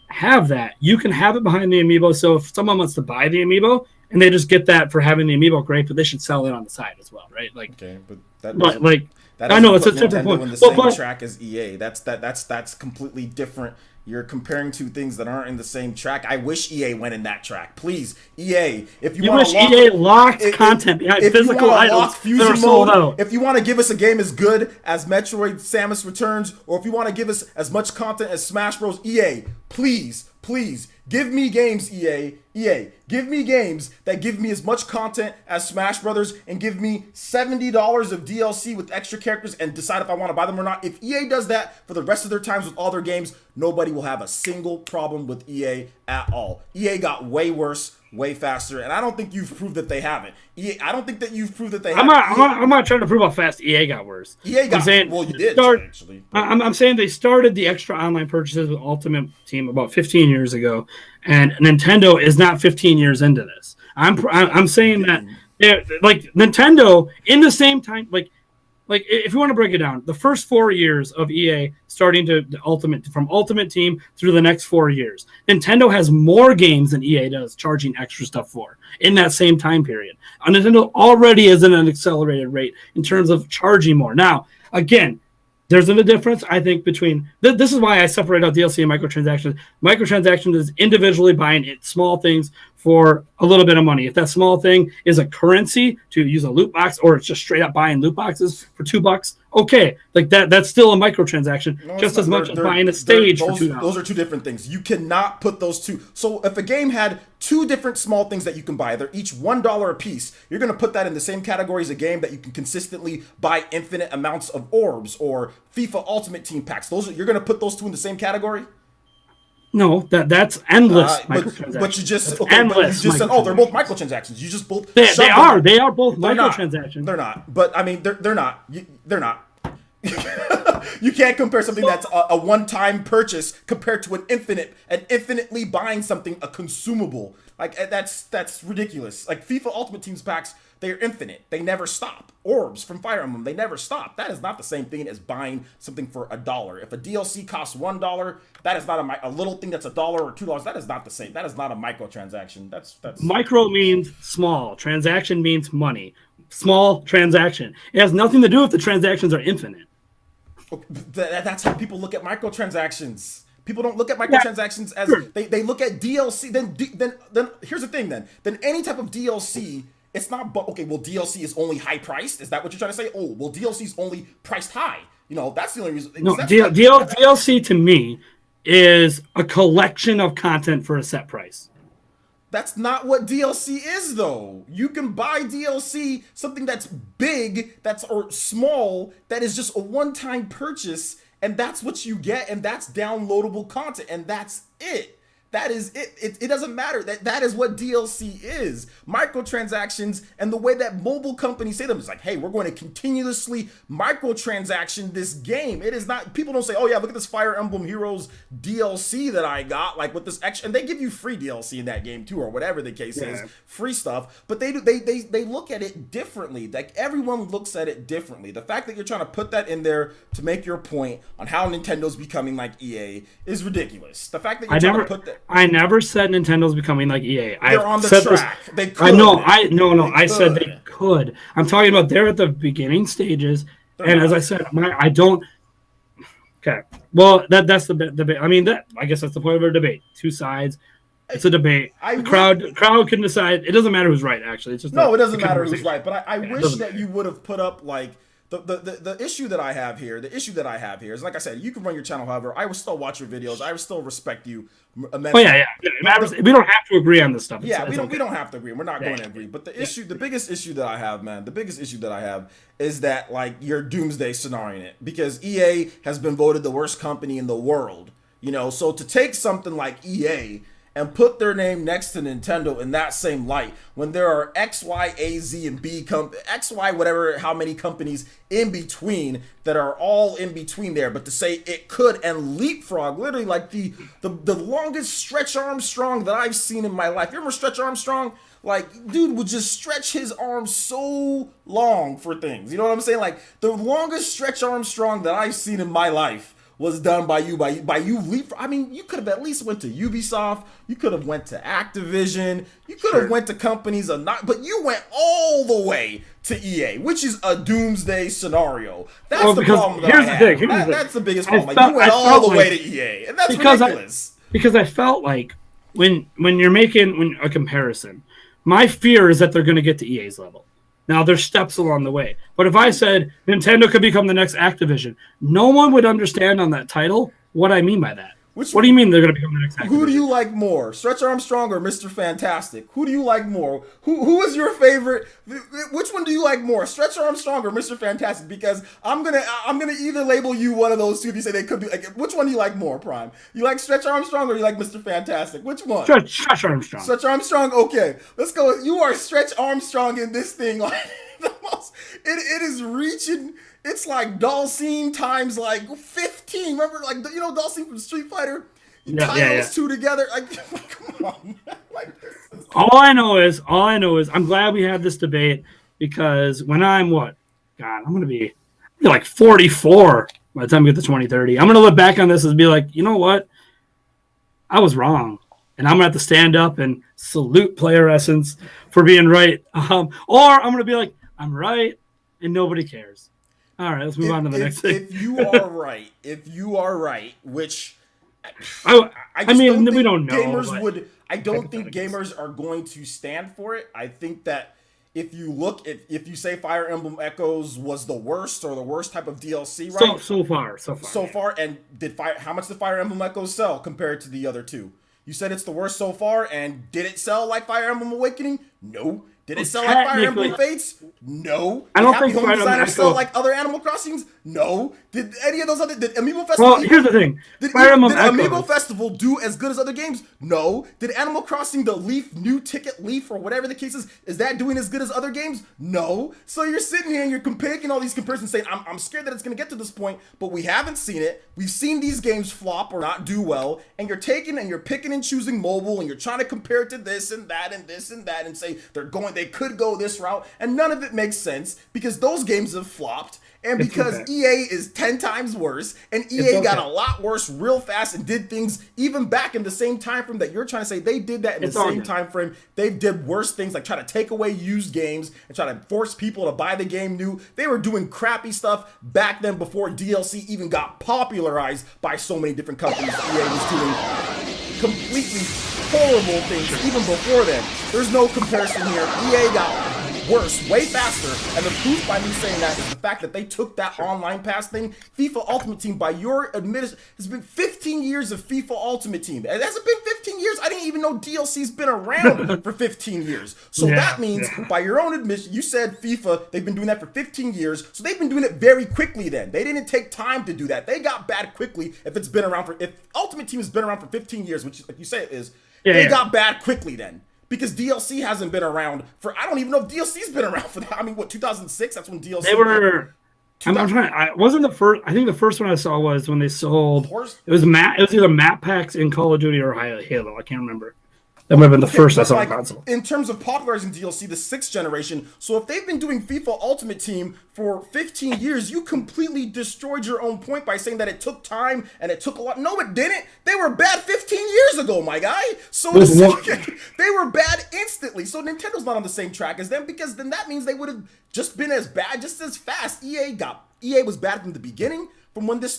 have that. You can have it behind the amiibo. So if someone wants to buy the amiibo and they just get that for having the amiibo, great. But they should sell it on the side as well, right? Like, okay, but that I know it's a different point. In the same track as EA. That's completely different. You're comparing two things that aren't in the same track. I wish EA went in that track. Please, EA, if you want to EA locked content behind physical items that are sold out. If you want to give us a game as good as Metroid Samus Returns, or if you want to give us as much content as Smash Bros, EA, please, give me games, EA. Give me games that give me as much content as Smash Brothers and give me $70 of DLC with extra characters and decide if I want to buy them or not. If EA does that for the rest of their times with all their games, nobody will have a single problem with EA at all. EA got way worse, way faster, and I don't think you've proved that they haven't. I don't think that you've proved that they haven't. I'm not trying to prove how fast EA got worse. You did, actually. I'm saying they started the extra online purchases with Ultimate Team about 15 years ago, and Nintendo is not 15 years into this. I'm saying that like Nintendo in the same time, like if you want to break it down, the first 4 years of EA starting to from Ultimate Team through the next 4 years, Nintendo has more games than EA does, charging extra stuff for in that same time period. Nintendo already is at an accelerated rate in terms of charging more. Now, again, there's a difference, I think, between this is why I separate out DLC and microtransactions. Microtransactions is individually buying small things for a little bit of money. If that small thing is a currency to use a loot box, or it's just straight up buying loot boxes for $2, okay, like that's still a microtransaction, just as much as buying a stage for $2. Those are two different things. You cannot put those two. So if a game had two different small things that you can buy, they're each $1 a piece, you're going to put that in the same category as a game that you can consistently buy infinite amounts of orbs or FIFA Ultimate Team packs. You're going to put those two in the same category? No, that's endless microtransactions. But you just said, they're both microtransactions. You just both they are both microtransactions. They're not. But I mean, they're not. They're not. You can't compare something that's a one-time purchase compared to an infinitely buying something, a consumable. Like that's ridiculous. Like FIFA Ultimate Teams packs, they're infinite. They never stop. Orbs from Fire Emblem, they never stop. That is not the same thing as buying something for $1. If a DLC costs $1, that is not a little thing that's $1 or $2. That is not the same. That is not a microtransaction. That's micro means small. Transaction means money. Small transaction. It has nothing to do if the transactions are infinite. That's how people look at microtransactions. People don't look at microtransactions as they look at DLC. Then here's the thing. Then any type of DLC, it's not. Okay, well, DLC is only high priced. Is that what you're trying to say? Oh, well, DLC is only priced high. You know, that's the only reason. No, DLC to me is a collection of content for a set price. That's not what DLC is, though. You can buy DLC, something that's big, or small, that is just a one-time purchase, and that's what you get, and that's downloadable content, and that's it. That is it. It doesn't matter. That is what DLC is. Microtransactions, and the way that mobile companies say them is like, hey, we're going to continuously microtransaction this game. It is not. People don't say, oh yeah, look at this Fire Emblem Heroes DLC that I got, like with this extra, and they give you free DLC in that game too, or whatever the case is, free stuff. But they look at it differently. Like everyone looks at it differently. The fact that you're trying to put that in there to make your point on how Nintendo's becoming like EA is ridiculous. The fact that you're trying to put that. I never said Nintendo's becoming like EA. They're on the track. They could. I know. I said they could. I'm talking about they're at the beginning stages, and as I said, I don't. Okay. Well, that's the debate. I mean, I guess that's the point of our debate. Two sides. It's a debate. The crowd can decide. It doesn't matter who's right. Actually, it's just it doesn't matter who's right. But I wish that you would have put up like. The issue that I have here, is, like I said, you can run your channel however. I will still watch your videos. I will still respect you immensely. Oh yeah. We don't have to agree on this stuff. We don't have to agree. We're not going to agree. But the biggest issue that I have, man, is that like you're doomsday scenarioing it because EA has been voted the worst company in the world. You know, so to take something like EA and put their name next to Nintendo in that same light when there are X, Y, A, Z, and B X, Y, whatever, how many companies in between that are all in between there. But to say it could and leapfrog, literally like the longest Stretch Armstrong that I've seen in my life. You remember Stretch Armstrong? Like, dude would just stretch his arms so long for things. You know what I'm saying? Like, the longest Stretch Armstrong that I've seen in my life was done by you leap. I mean, you could have at least went to Ubisoft. You could have went to Activision. You could have went to companies but you went all the way to EA, which is a doomsday scenario. That's the problem that I have. That's the biggest problem. Like, you went all the way to EA, and that's ridiculous. Because I felt like when you're making a comparison, my fear is that they're going to get to EA's level. Now, there's steps along the way. But if I said Nintendo could become the next Activision, no one would understand on that title what I mean by that. What do you mean they're going to become the next Activision? Who do you like more, Stretch Armstrong or Mr. Fantastic? Who do you like more? Who is your favorite? Which one do you like more, Stretch Armstrong or Mr. Fantastic? Because I'm gonna either label you one of those two if you say they could be. Like, which one do you like more, Prime? You like Stretch Armstrong or you like Mr. Fantastic? Which one? Stretch Armstrong. Stretch Armstrong. Okay, let's go. You are Stretch Armstrong in this thing. Like, the most. It is reaching. It's like Dhalsim times like 15. Remember, like, you know, Dhalsim from Street Fighter? Those two together. Like, come on, man. Like, this is... All I know is I'm glad we had this debate, because when I'm I'm going to be like 44 by the time we get to 2030. I'm going to look back on this and be like, you know what? I was wrong. And I'm going to have to stand up and salute Player Essence for being right. Or I'm going to be like, I'm right and nobody cares. All right, let's move on to the next thing. If you are right, which I mean, we don't know. I don't think gamers are going to stand for it. I think that if you say Fire Emblem Echoes was the worst or the worst type of DLC, right? So far, and how much did Fire Emblem Echoes sell compared to the other two? You said it's the worst so far, and did it sell like Fire Emblem Awakening? No. Did it sell like Fire Emblem Fates? No. I don't Happy think Home Designer sell like other Animal Crossings? No. Did any of those did Amiibo Festival? Well, here's the thing. Did Amiibo Festival do as good as other games? No. Did Animal Crossing the New Ticket Leaf or whatever the case is that doing as good as other games? No. So you're sitting here and you're making all these comparisons saying, I'm scared that it's going to get to this point, but we haven't seen it. We've seen these games flop or not do well, and you're taking and you're picking and choosing mobile, and you're trying to compare it to this and that and this and that and say they could go this route, and none of it makes sense because those games have flopped, and because EA is 10 times worse, and EA got a lot worse real fast and did things even back in the same time frame that you're trying to say they did that in the same time frame. They did worse things like try to take away used games and try to force people to buy the game new. They were doing crappy stuff back then before DLC even got popularized by so many different companies. EA was doing completely horrible things even before then. There's no comparison here. EA got worse way faster, and the proof by me saying that is the fact that they took that online pass thing. FIFA Ultimate Team, by your admission, has been 15 years of FIFA Ultimate Team. It hasn't been 15 years. I didn't even know DLC's been around for 15 years. So that means, by your own admission, you said FIFA, they've been doing that for 15 years, so they've been doing it very quickly then. They didn't take time to do that. They got bad quickly if Ultimate Team has been around for 15 years, which, like you say it is, they got bad quickly then. Because DLC hasn't been around for, I don't even know if DLC's been around for that. I mean, 2006? That's when DLC. They were. I'm trying. I wasn't the first. I think the first one I saw was when they sold. It was either map packs in Call of Duty or Halo. I can't remember. That might have been the first I saw on console. In terms of popularizing DLC, the 6th generation. So if they've been doing FIFA Ultimate Team for 15 years, you completely destroyed your own point by saying that it took time and it took a lot. No, it didn't. They were bad 15 years ago, my guy. So they were bad instantly. So Nintendo's not on the same track as them, because then that means they would have just been as bad, just as fast. EA was bad from the beginning. From when this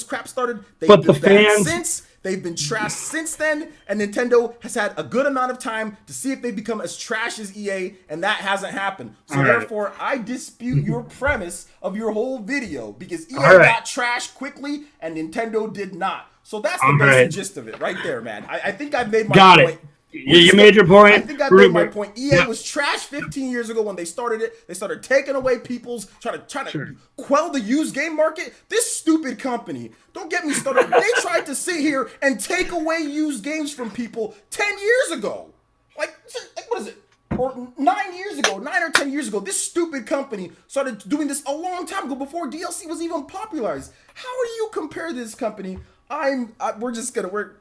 crap started, they've been bad since. They've been trashed since then, and Nintendo has had a good amount of time to see if they become as trash as EA, and that hasn't happened. So therefore, I dispute your premise of your whole video, because EA got trashed quickly and Nintendo did not. So that's the basic gist of it right there, man. I think I've made my point. You made your point. I think I made my point. EA was trash 15 years ago when they started it. They started taking away people's trying to quell the used game market. This stupid company, don't get me started. They tried to sit here and take away used games from people 10 years ago. Like what is it? Or 9 years ago, 9 or 10 years ago, this stupid company started doing this a long time ago before DLC was even popularized. How do you compare this company? We're just gonna we're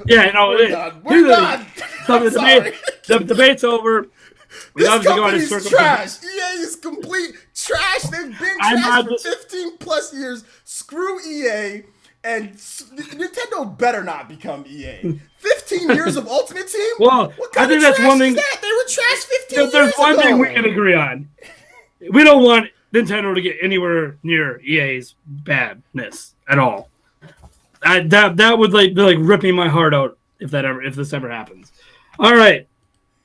done. So the debate's over. This company's trash. EA is complete trash. They've been trash for 15 plus years. Screw EA. And Nintendo better not become EA. 15 years of Ultimate Team? Well, what kind of trash is that? They were trash 15 years ago. There's one thing we can agree on. We don't want Nintendo to get anywhere near EA's badness at all. That would be like ripping my heart out if this ever happens. All right.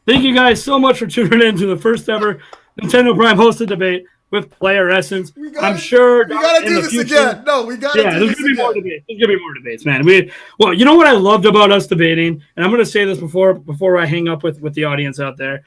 Thank you guys so much for tuning in to the first ever Nintendo Prime hosted debate with Player Essence. I'm sure we gotta do this again. No, we gotta do this again. There's gonna be more debates, man. Well, you know what I loved about us debating, and I'm gonna say this before I hang up with the audience out there.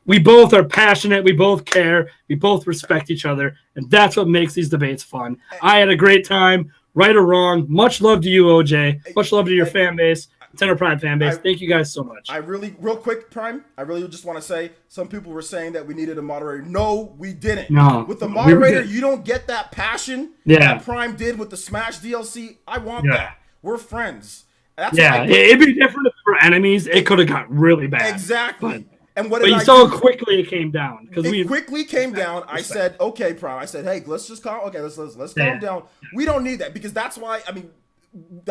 We both are passionate. We both care. We both respect each other, and that's what makes these debates fun. I had a great time, right or wrong. Much love to you, OJ. Much love to your fan base. Nintendo Prime fan base. Thank you guys so much. Real quick, Prime, I really just want to say, some people were saying that we needed a moderator. No, we didn't. No. With the moderator, you don't get that passion that Prime did with the Smash DLC. I want that. We're friends. It'd be different if we were enemies. It could have got really bad. Exactly. But you saw how quickly it came down. It quickly came down. I said, okay, Prime. I said, hey, let's just calm. Okay, let's calm down. We don't need that because that's why. I mean,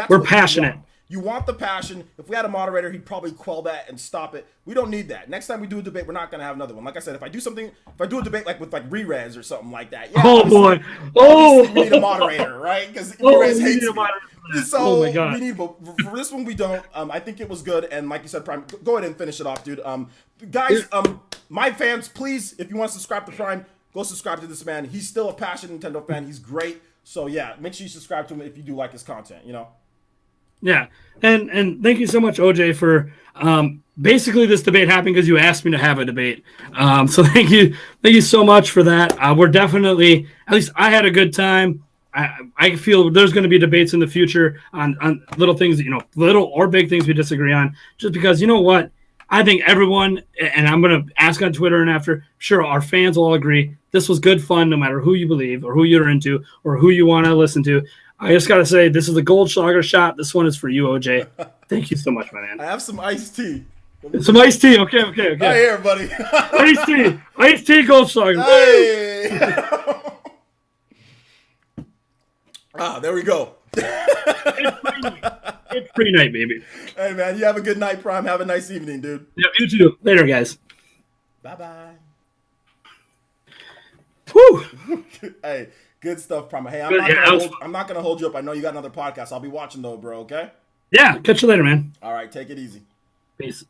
we're passionate. You want the passion. If we had a moderator, he'd probably quell that and stop it. We don't need that. Next time we do a debate, we're not gonna have another one. Like I said, if I do a debate with re-res or something like that, oh boy, we need a moderator, right? Because re-res hates me. So my God. We need, but for this one we don't. I think it was good, and like you said, Prime, go ahead and finish it off, dude. Guys, my fans, please, if you want to subscribe to Prime, go subscribe to this man. He's still a passionate Nintendo fan. He's great. So yeah, make sure you subscribe to him if you do like his content. You know. Yeah, and thank you so much, OJ, for basically this debate happened because you asked me to have a debate. So thank you so much for that. We're definitely, at least I had a good time. I feel there's going to be debates in the future on little things, little or big things we disagree on. Just because you know what, I think everyone, and I'm going to ask on Twitter and after, sure, our fans will all agree this was good fun, no matter who you believe or who you're into or who you want to listen to. I just got to say, this is the Goldschlager shot. This one is for you, OJ. Thank you so much, my man. I have some iced tea. Some iced tea. Okay. Right here, buddy. Iced tea, Goldschlager. Hey. There we go. It's pre-night, baby. Hey, man, you have a good night, Prime. Have a nice evening, dude. Yeah, you too. Later, guys. Bye-bye. Whew. Hey. Good stuff, Prime. Hey, I'm not gonna hold you up. I know you got another podcast. I'll be watching though, bro. Okay? Yeah. Catch you later, man. All right. Take it easy. Peace.